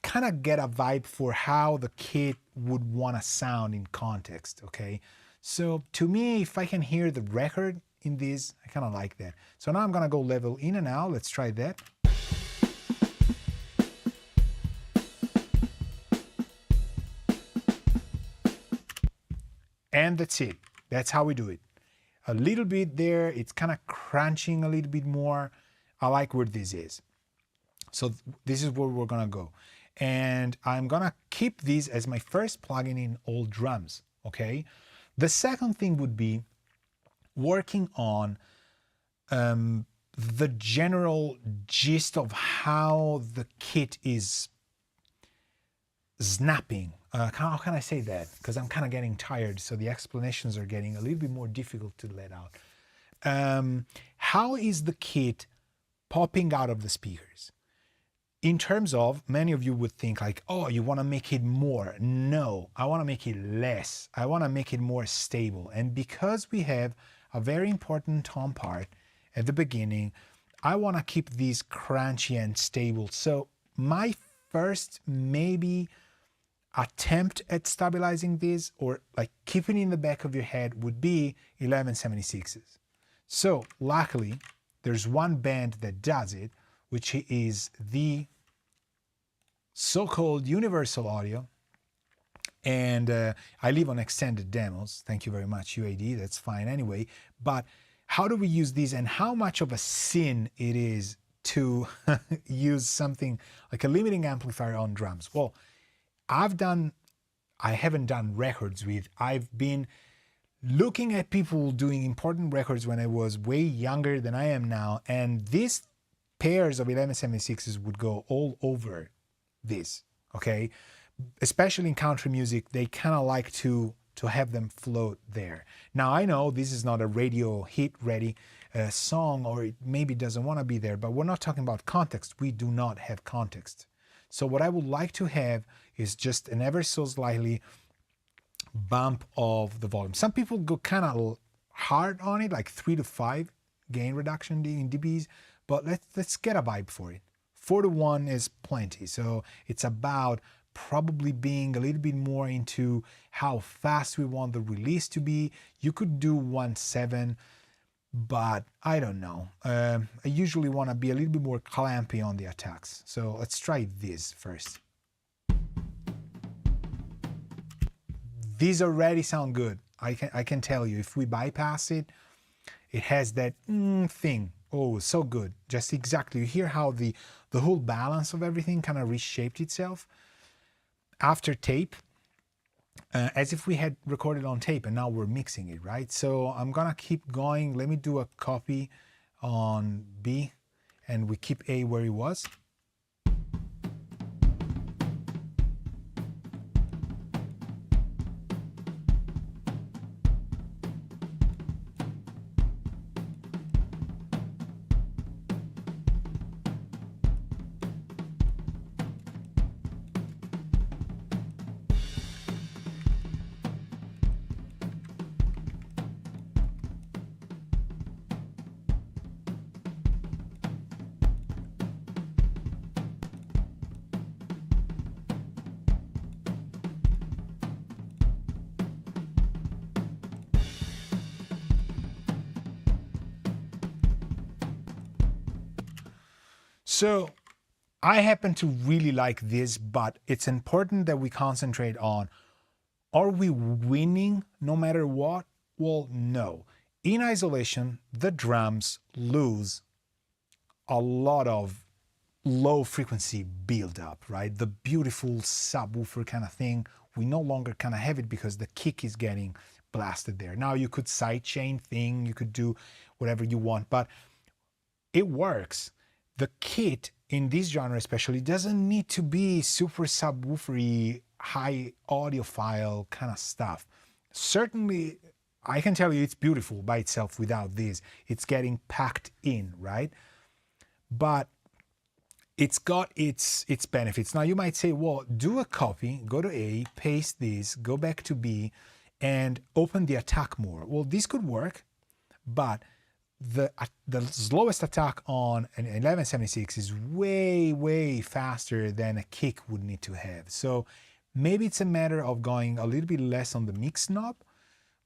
kind of get a vibe for how the kit would want to sound in context, okay? So to me, if I can hear the record in this, I kind of like that. So now I'm going to go level in and out. Let's try that. And that's it. That's how we do it. A little bit there. It's kind of crunching a little bit more. I like where this is. So this is where we're going to go. And I'm going to keep this as my first plugin in all drums. Okay. The second thing would be working on the general gist of how the kit is snapping. How can I say that? Because I'm kind of getting tired, so the explanations are getting a little bit more difficult to let out. How is the kit popping out of the speakers? In terms of, many of you would think like, oh, you want to make it more. No, I want to make it less. I want to make it more stable. And because we have a very important tom part at the beginning, I want to keep these crunchy and stable. So my first maybe attempt at stabilizing this, or like keeping in the back of your head, would be 1176s. So luckily there's one band that does it, which is the so-called Universal Audio. And I live on extended demos. Thank you very much, UAD. That's fine anyway. But how do we use these, and how much of a sin it is to use something like a limiting amplifier on drums? Well, I haven't done records with, I've been looking at people doing important records when I was way younger than I am now, and these pairs of 1176s would go all over this, okay? Especially in country music, they kind of like to have them float there. Now, I know this is not a radio hit ready song, or it maybe doesn't want to be there, but we're not talking about context. We do not have context. So what I would like to have is just an ever so slightly bump of the volume. Some people go kind of hard on it, like 3 to 5 gain reduction in dBs, but let's get a vibe for it. 4 to 1 is plenty. So it's about probably being a little bit more into how fast we want the release to be. You could do 1/7, but I don't know. I usually want to be a little bit more clampy on the attacks. So let's try this first. These already sound good. I can tell you, if we bypass it, it has that thing. Oh, so good. Just exactly. You hear how the whole balance of everything kind of reshaped itself after tape, as if we had recorded on tape and now we're mixing it, right? So I'm gonna keep going. Let me do a copy on B and we keep A where it was. So I happen to really like this, but it's important that we concentrate on, are we winning no matter what? Well, no. In isolation, the drums lose a lot of low frequency build-up, right? The beautiful subwoofer kind of thing, we no longer kind of have it because the kick is getting blasted there. Now you could sidechain thing, you could do whatever you want, but it works. The kit in this genre especially doesn't need to be super subwoofery, high audiophile kind of stuff. Certainly, I can tell you it's beautiful by itself without this. It's getting packed in, right? But it's got its benefits. Now you might say, well, do a copy, go to A, paste this, go back to B, and open the attack more. Well, this could work, but the slowest attack on an 1176 is way faster than a kick would need to have. So maybe it's a matter of going a little bit less on the mix knob,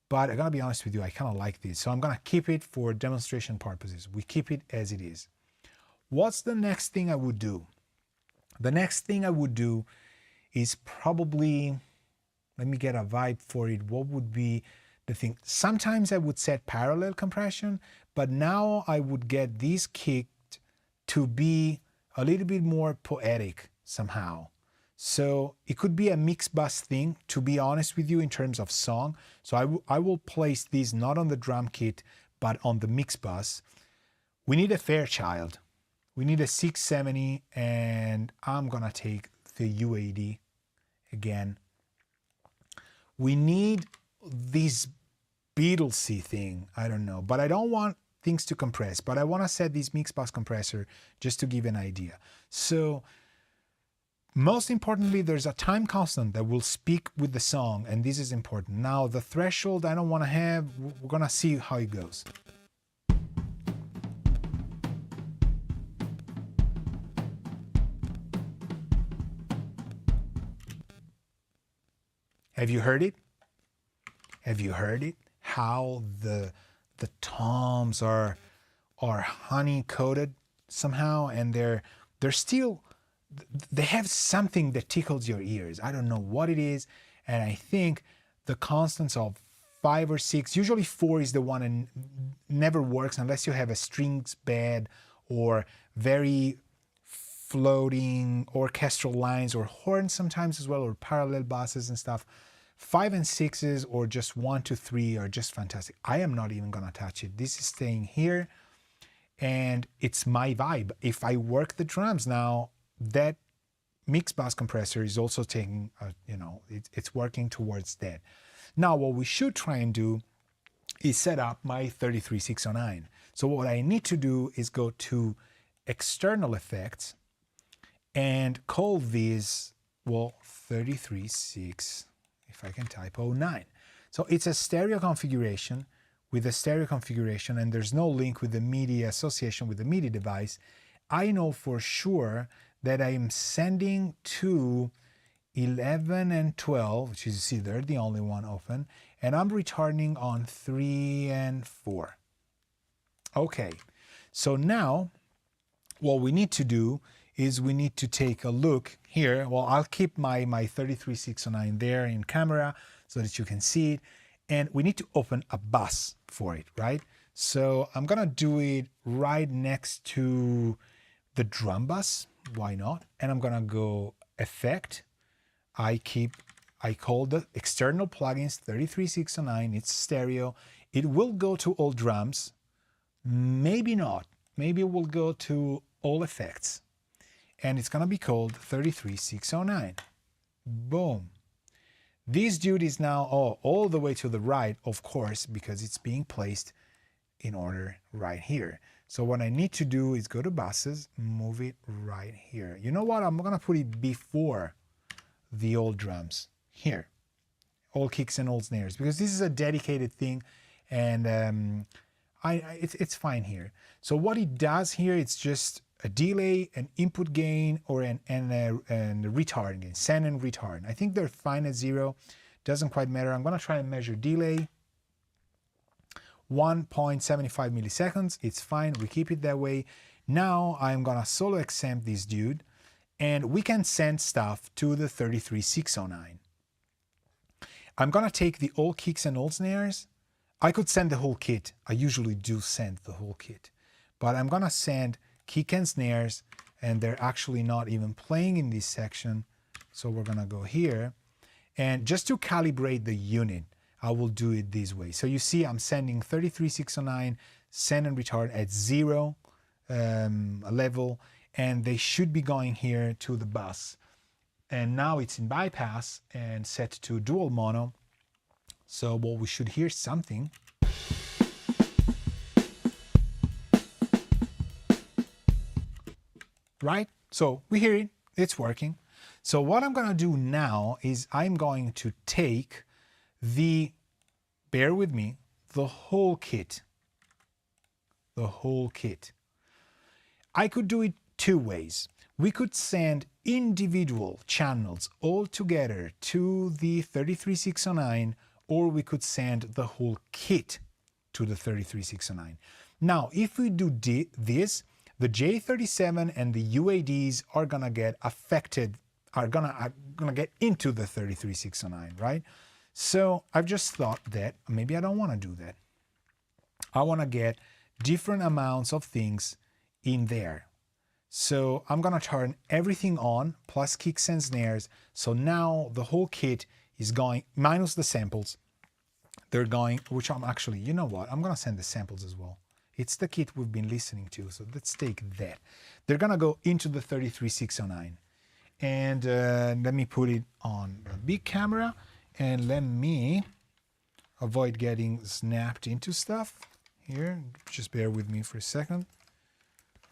but I gotta be honest with you, I kind of like this. So I'm gonna keep it for demonstration purposes. We keep it as it is. What's the next thing I would do? The next thing I would do is probably, let me get a vibe for it. What would be the thing? Sometimes I would set parallel compression, but now I would get this kicked to be a little bit more poetic somehow. So it could be a mix bus thing, to be honest with you, in terms of song. So I will place this not on the drum kit, but on the mix bus. We need a Fairchild. We need a 670, and I'm gonna take the U80 again. We need this Beatlesy thing, I don't know, but I don't want things to compress, but I want to set this mix bus compressor just to give an idea. So most importantly, there's a time constant that will speak with the song, and this is important. Now the threshold I don't want to have, we're gonna see how it goes. Have you heard it? Have you heard it? How the toms are honey coated somehow, and they're still, they have something that tickles your ears. I don't know what it is, and I think the constants of 5 or 6, usually 4 is the one and never works unless you have a strings bed or very floating orchestral lines or horns sometimes as well, or parallel basses and stuff. 5 and 6s or just 1 to 3 are just fantastic. I am not even gonna touch it. This is staying here and it's my vibe. If I work the drums now, that mix bus compressor is also taking, it's working towards that. Now what we should try and do is set up my 33609. So what I need to do is go to external effects and call this, well, 336, if I can type 09. So it's a stereo configuration with a stereo configuration, and there's no link with the MIDI association with the MIDI device. I know for sure that I am sending to 11 and 12, which is, you see, they're the only one open, and I'm returning on 3 and 4. Okay, so now what we need to do is we need to take a look here. Well, I'll keep my 33609 there in camera so that you can see it. And we need to open a bus for it, right? So I'm gonna do it right next to the drum bus. Why not? And I'm gonna go Effect. I call the external plugins 33609. It's stereo. It will go to all drums. Maybe not. Maybe it will go to all effects. And it's gonna be called 33609. Boom. This dude is now all the way to the right, of course, because it's being placed in order right here. So what I need to do is go to buses, move it right here. You know what? I'm gonna put it before the old drums here, all kicks and all snares, because this is a dedicated thing, and it's fine here. So what it does here, it's just a delay, an input gain, or and a retard gain, send and retard. I think they're fine at 0. Doesn't quite matter. I'm gonna try and measure delay. 1.75 milliseconds. It's fine. We keep it that way. Now I'm gonna solo exempt this dude, and we can send stuff to the 33609. I'm gonna take the all kicks and all snares. I could send the whole kit. I usually do send the whole kit, but I'm gonna send kick and snares, and they're actually not even playing in this section. So we're gonna go here, and just to calibrate the unit, I will do it this way. So you see I'm sending 33609, send and retard at 0 level, and they should be going here to the bus. And now it's in bypass and set to dual mono. So well, we should hear something. Right? So we hear it, it's working. So what I'm gonna do now is I'm going to take bear with me, the whole kit. The whole kit. I could do it 2 ways. We could send individual channels all together to the 33609, or we could send the whole kit to the 33609. Now, if we do this, the J37 and the UADs are gonna get affected, are gonna get into the 33609, right? So I've just thought that maybe I don't want to do that. I want to get different amounts of things in there. So I'm gonna turn everything on, plus kicks and snares. So now the whole kit is going, minus the samples. They're going, which I'm actually, you know what? I'm gonna send the samples as well. It's the kit we've been listening to, so let's take that. They're gonna go into the 33609. And let me put it on a big camera, and let me avoid getting snapped into stuff here. Just bear with me for a second,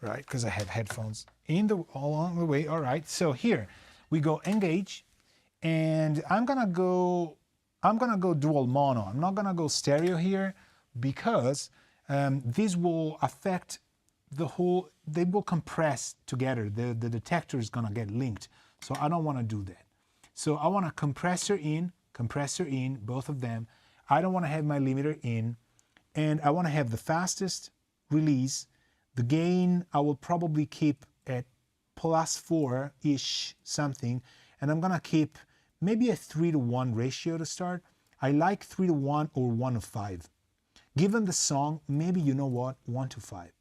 right? Because I have headphones all along the way. All right, so here we go engage, and I'm gonna go dual mono. I'm not gonna go stereo here because this will affect the whole, they will compress together. The detector is gonna get linked. So I don't wanna do that. So I want a compressor in, both of them. I don't wanna have my limiter in, and I wanna have the fastest release. The gain, I will probably keep at +4-ish something, and I'm gonna keep maybe a 3-to-1 ratio to start. I like 3-to-1 or 1-to-5. Given the song, maybe, you know what, 1-to-5.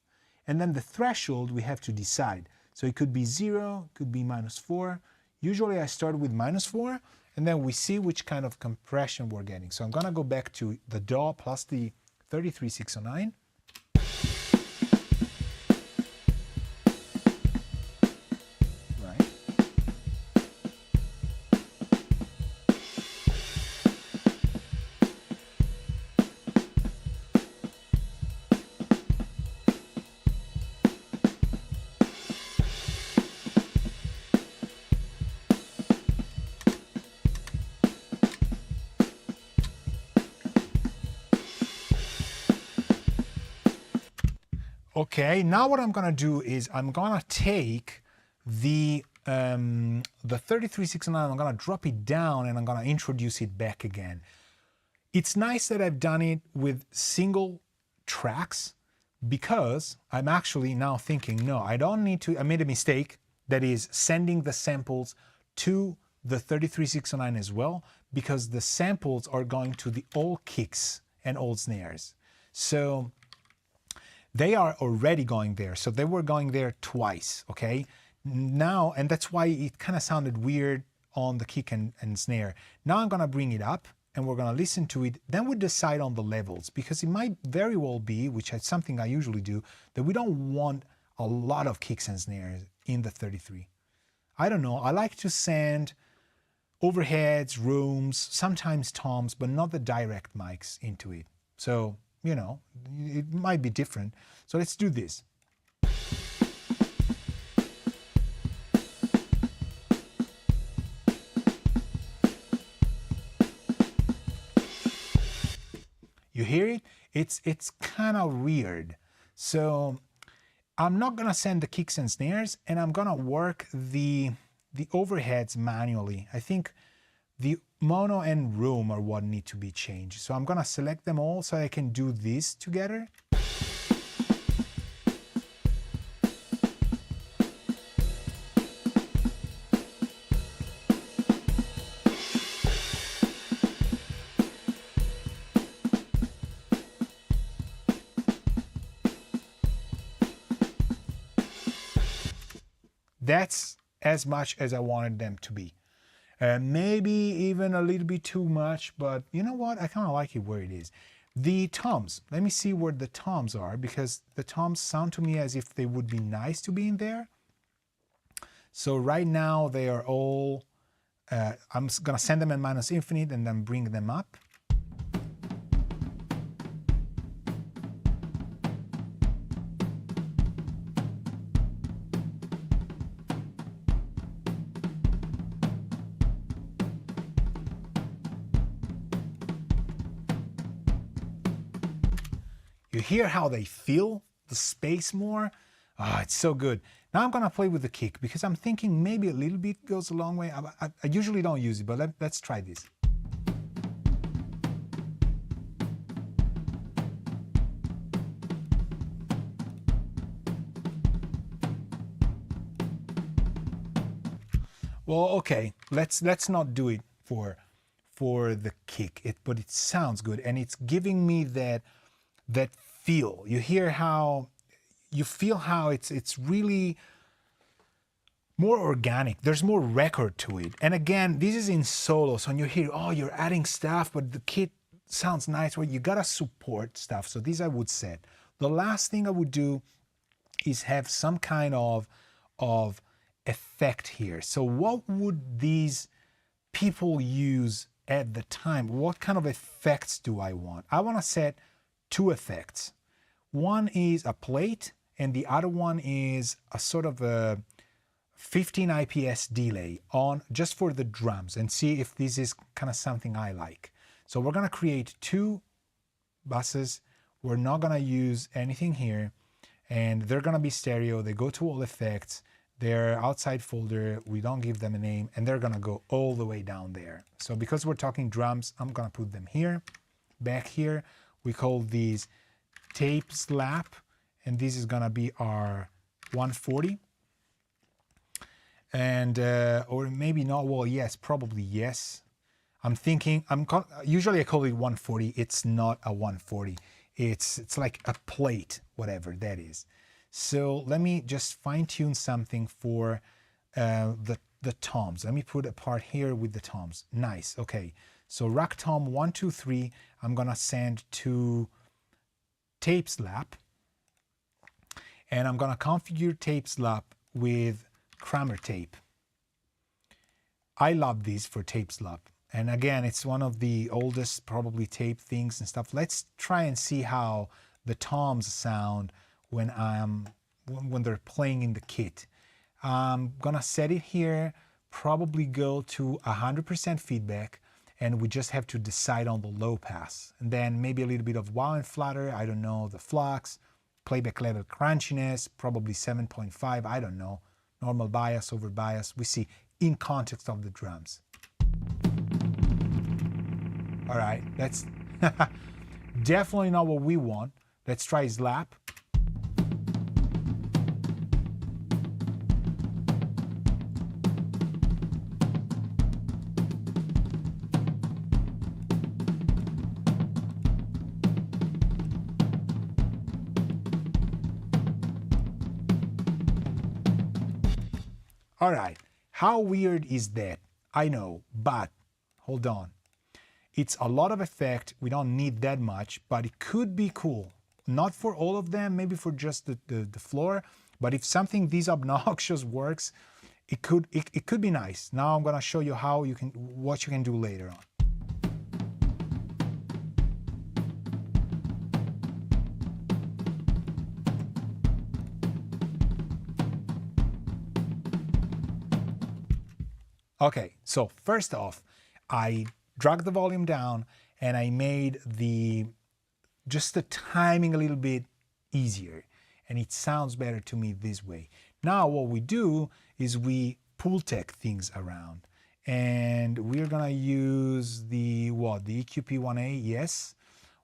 And then the threshold we have to decide. So it could be 0, could be -4. Usually I start with -4, and then we see which kind of compression we're getting. So I'm gonna go back to the DAW plus the 33609. Okay, now what I'm gonna do is I'm gonna take the 33609, I'm gonna drop it down and I'm gonna introduce it back again. It's nice that I've done it with single tracks because I'm actually now thinking, no, I don't need to, I made a mistake, that is sending the samples to the 33609 as well, because the samples are going to the old kicks and old snares. So they are already going there. So they were going there twice, okay? Now, and that's why it kind of sounded weird on the kick and snare. Now I'm gonna bring it up and we're gonna listen to it. Then we decide on the levels, because it might very well be, which is something I usually do, that we don't want a lot of kicks and snares in the 33. I don't know, I like to send overheads, rooms, sometimes toms, but not the direct mics into it. So, you know, it might be different. So let's do this. You hear it? It's kind of weird. So I'm not gonna send the kicks and snares, and I'm gonna work the overheads manually. I think the mono and room are what need to be changed. So I'm gonna select them all so I can do this together. That's as much as I wanted them to be. Maybe even a little bit too much, but you know what? I kind of like it where it is. The toms, let me see where the toms are, because the toms sound to me as if they would be nice to be in there. So right now they are all, I'm gonna send them in -infinite and then bring them up. You hear how they feel the space more? Ah, it's so good. Now I'm gonna play with the kick, because I'm thinking maybe a little bit goes a long way. I usually don't use it, but let's try this. Well, okay, let's not do it for the kick, but it sounds good, and it's giving me that feel. You hear how, you feel how it's really more organic. There's more record to it. And again, this is in solo, so when you hear, oh, you're adding stuff, but the kit sounds nice, well, you gotta support stuff. So this I would set. The last thing I would do is have some kind of effect here. So what would these people use at the time? What kind of effects do I want? I want to set two effects. One is a plate, and the other one is a sort of a 15 IPS delay on just for the drums, and see if this is kind of something I like. So we're gonna create two buses. We're not gonna use anything here, and they're gonna be stereo. They go to all effects. They're outside folder. We don't give them a name, and they're gonna go all the way down there. So because we're talking drums, I'm gonna put them here. Back here, we call these tape slap, and this is gonna be our 140. And or maybe not. Well, yes, probably yes. I'm thinking. Usually I call it 140. It's not a 140. It's like a plate, whatever that is. So let me just fine tune something for the toms. Let me put a part here with the toms. Nice. Okay. So rack tom 1, 2, 3. I'm gonna send to tape slap, and I'm gonna configure tape slap with Kramer tape. I love these for tape slap. And again, it's one of the oldest probably tape things and stuff. Let's try and see how the toms sound when they're playing in the kit. I'm gonna set it here, probably go to 100% feedback, and we just have to decide on the low pass. And then maybe a little bit of wow and flutter, I don't know, the flux, playback level crunchiness, probably 7.5, I don't know, normal bias over bias. We see in context of the drums. All right, that's definitely not what we want. Let's try slap. All right, how weird is that? I know, but hold on. It's a lot of effect. We don't need that much, but it could be cool. Not for all of them, maybe for just the floor, but if something this obnoxious works, it could be nice. Now I'm gonna show you what you can do later on. Okay, so first off, I dragged the volume down and I made just the timing a little bit easier, and it sounds better to me this way. Now what we do is we pull tech things around, and we're gonna use the EQP1A, yes.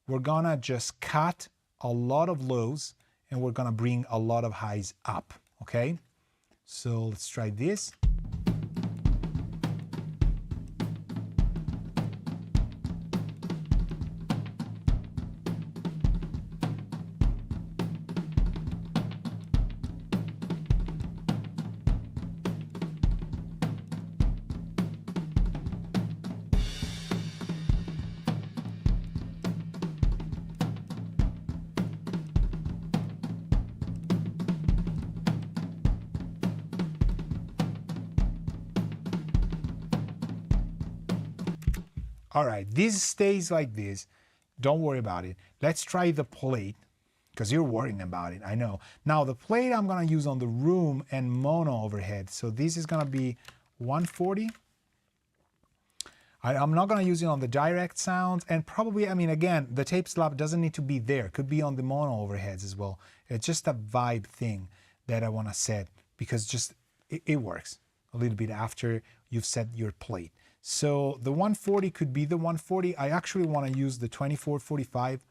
We're gonna just cut a lot of lows and we're gonna bring a lot of highs up, okay? So let's try this. All right, this stays like this. Don't worry about it. Let's try the plate, because you're worrying about it, I know. Now the plate I'm gonna use on the room and mono overhead. So this is gonna be 140. I'm not gonna use it on the direct sounds, and probably, I mean, again, the tape slap doesn't need to be there. Could be on the mono overheads as well. It's just a vibe thing that I wanna set, because it works a little bit after you've set your plate. So the 140 could be the 140. I actually want to use the 2445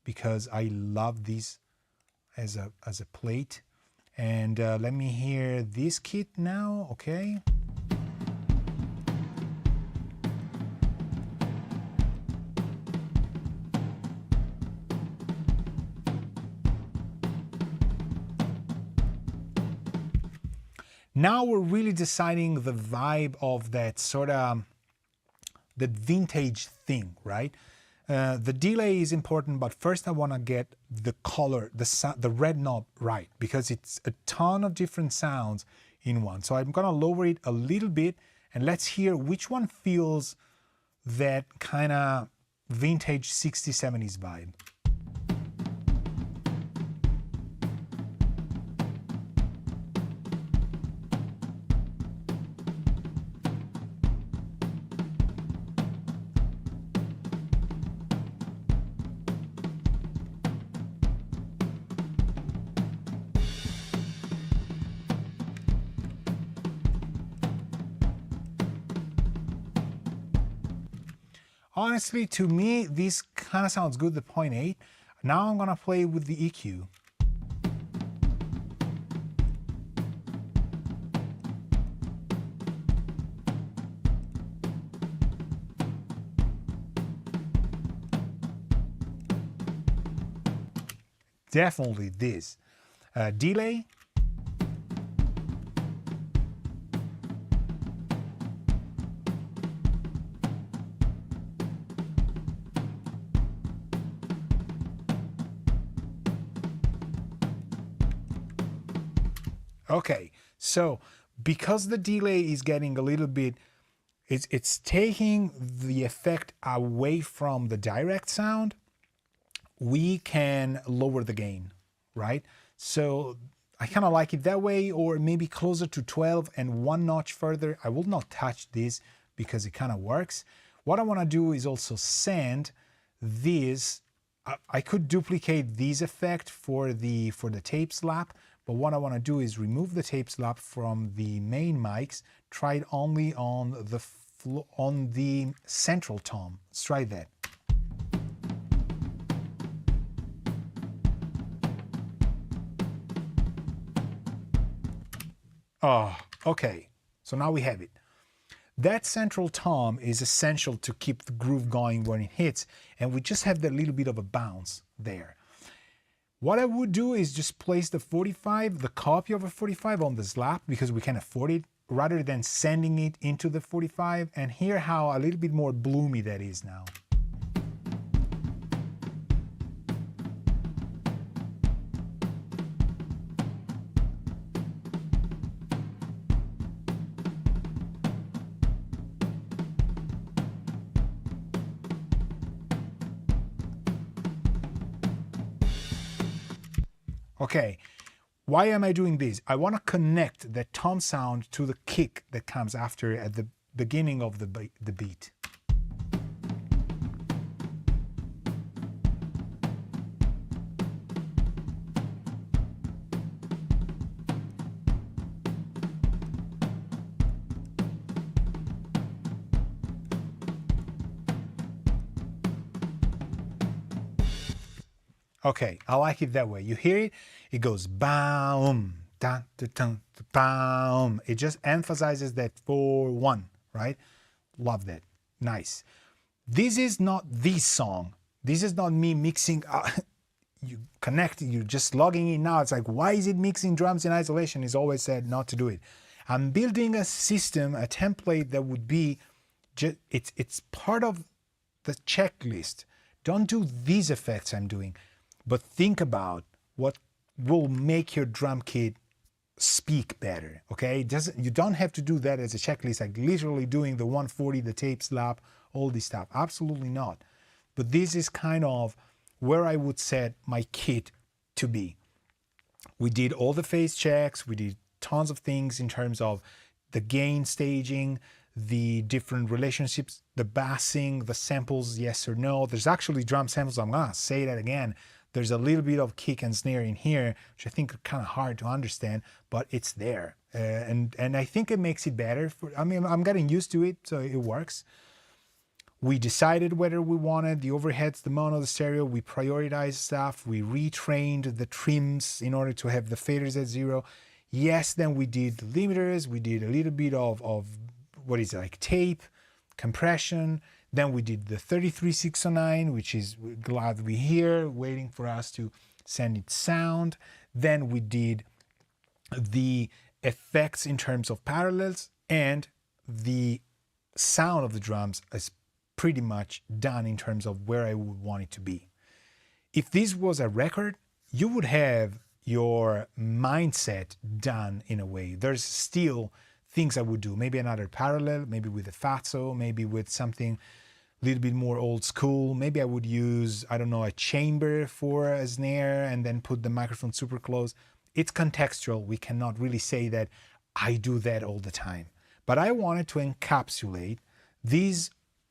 because I love these as a plate. And let me hear this kit now, okay? Now we're really deciding the vibe of that sort of the vintage thing, right? The delay is important, but first I want to get the color, the red knob right, because it's a ton of different sounds in one. So I'm going to lower it a little bit, and let's hear which one feels that kind of vintage 60s, 70s vibe. Honestly, to me, this kind of sounds good, the 0.8. Now I'm gonna play with the EQ. Definitely this. delay. Okay, so because the delay is getting a little bit, it's taking the effect away from the direct sound, we can lower the gain, right? So I kind of like it that way, or maybe closer to 12 and one notch further. I will not touch this because it kind of works. What I want to do is also send this. I could duplicate this effect for the tape slap, but what I want to do is remove the tape slap from the main mics, try it only on the central tom. Let's try that. Oh, okay. So now we have it. That central tom is essential to keep the groove going when it hits, and we just have that little bit of a bounce there. What I would do is just place the 45, the copy of a 45 on the slap because we can afford it, rather than sending it into the 45, and hear how a little bit more bloomy that is now. Okay, why am I doing this? I want to connect the tom sound to the kick that comes after at the beginning of the beat. Okay, I like it that way. You hear it, it goes boom, dun, dun, dun, boom. It just emphasizes that 4-1, right? Love that. Nice. This is not this song. This is not me mixing. You connect, you're just logging in now. It's like, why is it mixing drums in isolation? It's always said not to do it. I'm building a system, a template that would be, it's part of the checklist. Don't do these effects I'm doing, but think about what will make your drum kit speak better, okay? You don't have to do that as a checklist, like literally doing the 140, the tape slap, all this stuff. Absolutely not. But this is kind of where I would set my kit to be. We did all the phase checks, we did tons of things in terms of the gain staging, the different relationships, the bassing, the samples, yes or no. There's actually drum samples, I'm gonna say that again. There's a little bit of kick and snare in here, which I think are kind of hard to understand, but it's there. And I think it makes it better. I mean, I'm getting used to it, so it works. We decided whether we wanted the overheads, the mono, the stereo. We prioritized stuff. We retrained the trims in order to have the faders at 0. Yes, then we did the limiters. We did a little bit of what is it, like tape, compression. Then we did the 33609, which is glad we're here, waiting for us to send it sound. Then we did the effects in terms of parallels, and the sound of the drums is pretty much done in terms of where I would want it to be. If this was a record, you would have your mindset done in a way. There's still things I would do, maybe another parallel, maybe with a fatso, maybe with something a little bit more old school. Maybe I would use, I don't know, a chamber for a snare and then put the microphone super close. It's contextual. We cannot really say that I do that all the time. But I wanted to encapsulate this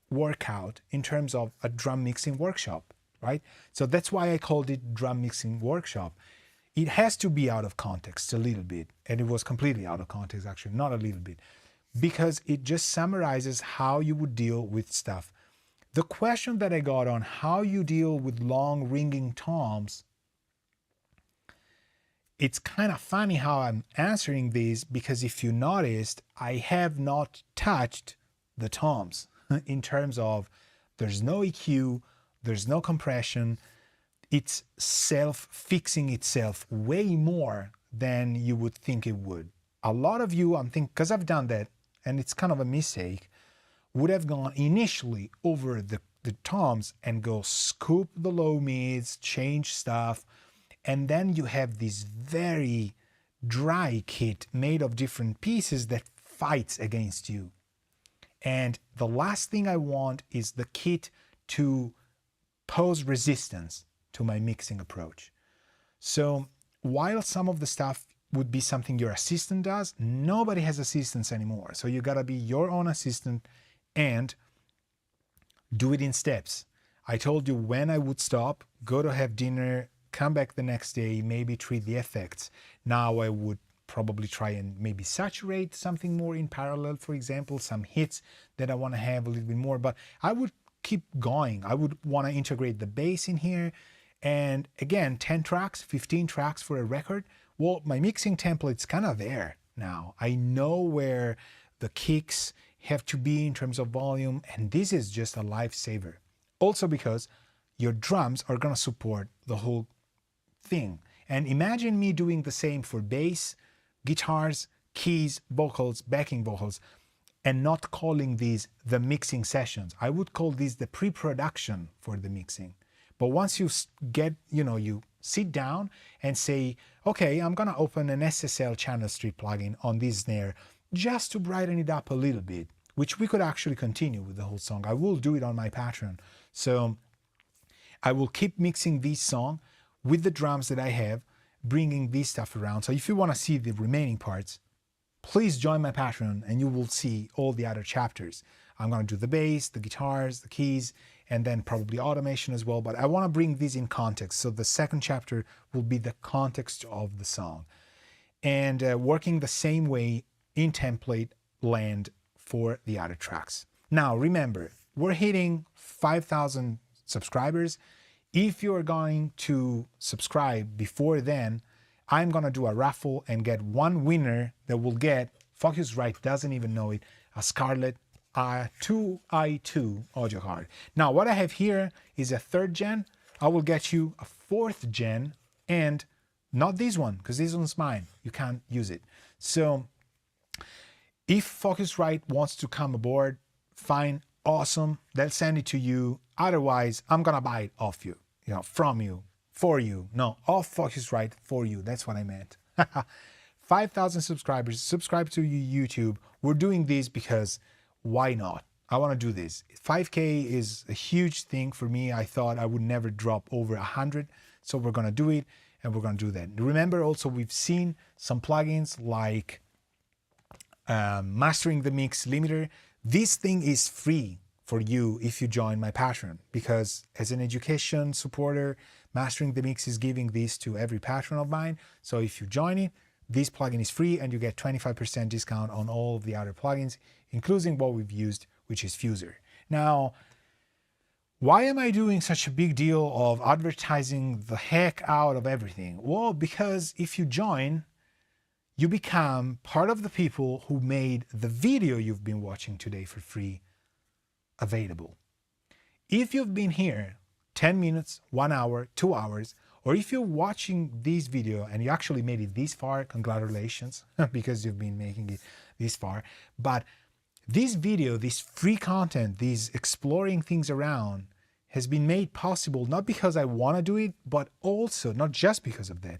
workout in terms of a drum mixing workshop, right? So that's why I called it drum mixing workshop. It has to be out of context a little bit, and it was completely out of context, actually, not a little bit, because it just summarizes how you would deal with stuff. The question that I got on how you deal with long ringing toms, it's kind of funny how I'm answering these, because if you noticed, I have not touched the toms in terms of there's no EQ, there's no compression. it's self-fixing itself way more than you would think it would. A lot of you, I'm thinking, because I've done that, and it's kind of a mistake, would have gone initially over the toms and go scoop the low mids, change stuff, and then you have this very dry kit made of different pieces that fights against you. And the last thing I want is the kit to pose resistance to my mixing approach. So while some of the stuff would be something your assistant does, nobody has assistants anymore. So you gotta be your own assistant and do it in steps. I told you when I would stop, go to have dinner, come back the next day, maybe treat the effects. Now I would probably try and maybe saturate something more in parallel, for example, some hits that I want to have a little bit more, but I would keep going. I would want to integrate the bass in here. And again, 10 tracks, 15 tracks for a record. Well, my mixing template's kind of there now. I know where the kicks have to be in terms of volume, and this is just a lifesaver. Also because your drums are going to support the whole thing. And imagine me doing the same for bass, guitars, keys, vocals, backing vocals, and not calling these the mixing sessions. I would call these the pre-production for the mixing. But once you get, you sit down and say, okay, I'm gonna open an SSL channel strip plugin on this snare just to brighten it up a little bit, which we could actually continue with the whole song. I will do it on my Patreon. So I will keep mixing this song with the drums that I have, bringing this stuff around. So if you want to see the remaining parts, please join my Patreon and you will see all the other chapters. I'm going to do the bass, the guitars, the keys, and then probably automation as well. But I want to bring this in context. So the second chapter will be the context of the song. And working the same way in template land for the other tracks. Now, remember, we're hitting 5,000 subscribers. If you're going to subscribe before then, I'm going to do a raffle and get one winner that will get, Focusrite doesn't even know it, a Scarlett 2i2 audio card. Now, what I have here is a 3rd gen. I will get you a 4th gen and not this one, because this one's mine. You can't use it. So if Focusrite wants to come aboard, fine, awesome. They'll send it to you. Otherwise, I'm going to buy it off you, from you, for you. No, off Focusrite for you. That's what I meant. 5,000 subscribers. Subscribe to YouTube. We're doing this because why not? I want to do this. 5K is a huge thing for me. I thought I would never drop over 100. So we're going to do it and we're going to do that. Remember also, we've seen some plugins like Mastering the Mix Limiter. This thing is free for you if you join my Patreon, because as an education supporter, Mastering the Mix is giving this to every patron of mine. So if you join it, this plugin is free and you get 25% discount on all of the other plugins, including what we've used, which is Fuser. Now, why am I doing such a big deal of advertising the heck out of everything? Well, because if you join, you become part of the people who made the video you've been watching today for free available. If you've been here 10 minutes, 1 hour, 2 hours, or if you're watching this video and you actually made it this far, congratulations, because you've been making it this far. But this video, this free content, this exploring things around has been made possible not because I want to do it, but also not just because of that,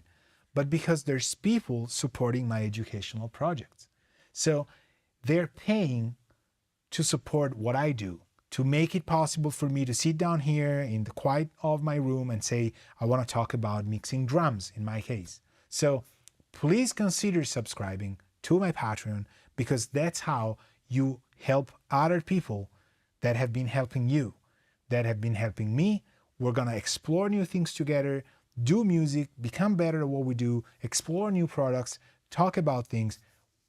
but because there's people supporting my educational projects. So they're paying to support what I do, to make it possible for me to sit down here in the quiet of my room and say, I want to talk about mixing drums in my case. So please consider subscribing to my Patreon, because that's how you help other people that have been helping you, that have been helping me. We're going to explore new things together, do music, become better at what we do, explore new products, talk about things.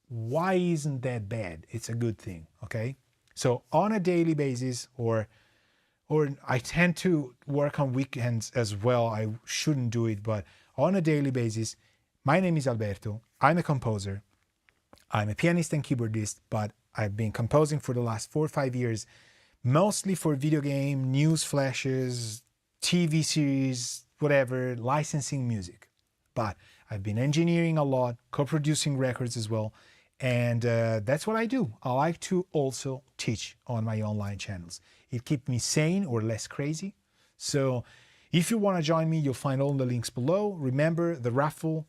Why isn't that bad? It's a good thing, okay? So on a daily basis, or I tend to work on weekends as well. I shouldn't do it, but on a daily basis, my name is Alberto. I'm a composer. I'm a pianist and keyboardist, but I've been composing for the last 4 or 5 years, mostly for video game, news flashes, TV series, whatever, licensing music. But I've been engineering a lot, co-producing records as well. And that's what I do. I like to also teach on my online channels. It keeps me sane or less crazy. So if you want to join me, you'll find all the links below. Remember the raffle.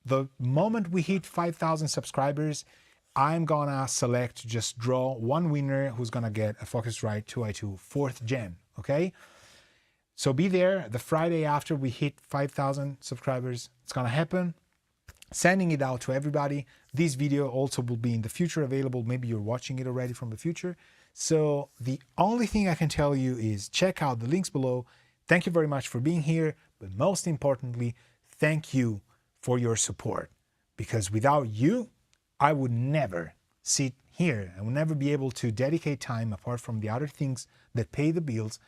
The moment we hit 5,000 subscribers, I'm gonna select, just draw one winner who's gonna get a Focusrite 2i2 4th gen, okay? So be there the Friday after we hit 5,000 subscribers. It's gonna happen. Sending it out to everybody. This video also will be in the future available. Maybe you're watching it already from the future. So the only thing I can tell you is check out the links below. Thank you very much for being here. But most importantly, thank you for your support. Because without you, I would never sit here. I would never be able to dedicate time, apart from the other things that pay the bills,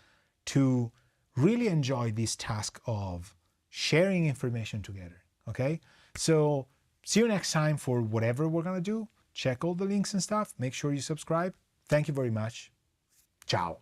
to really enjoy this task of sharing information together. Okay? So see you next time for whatever we're gonna do. Check all the links and stuff. Make sure you subscribe. Thank you very much. Ciao.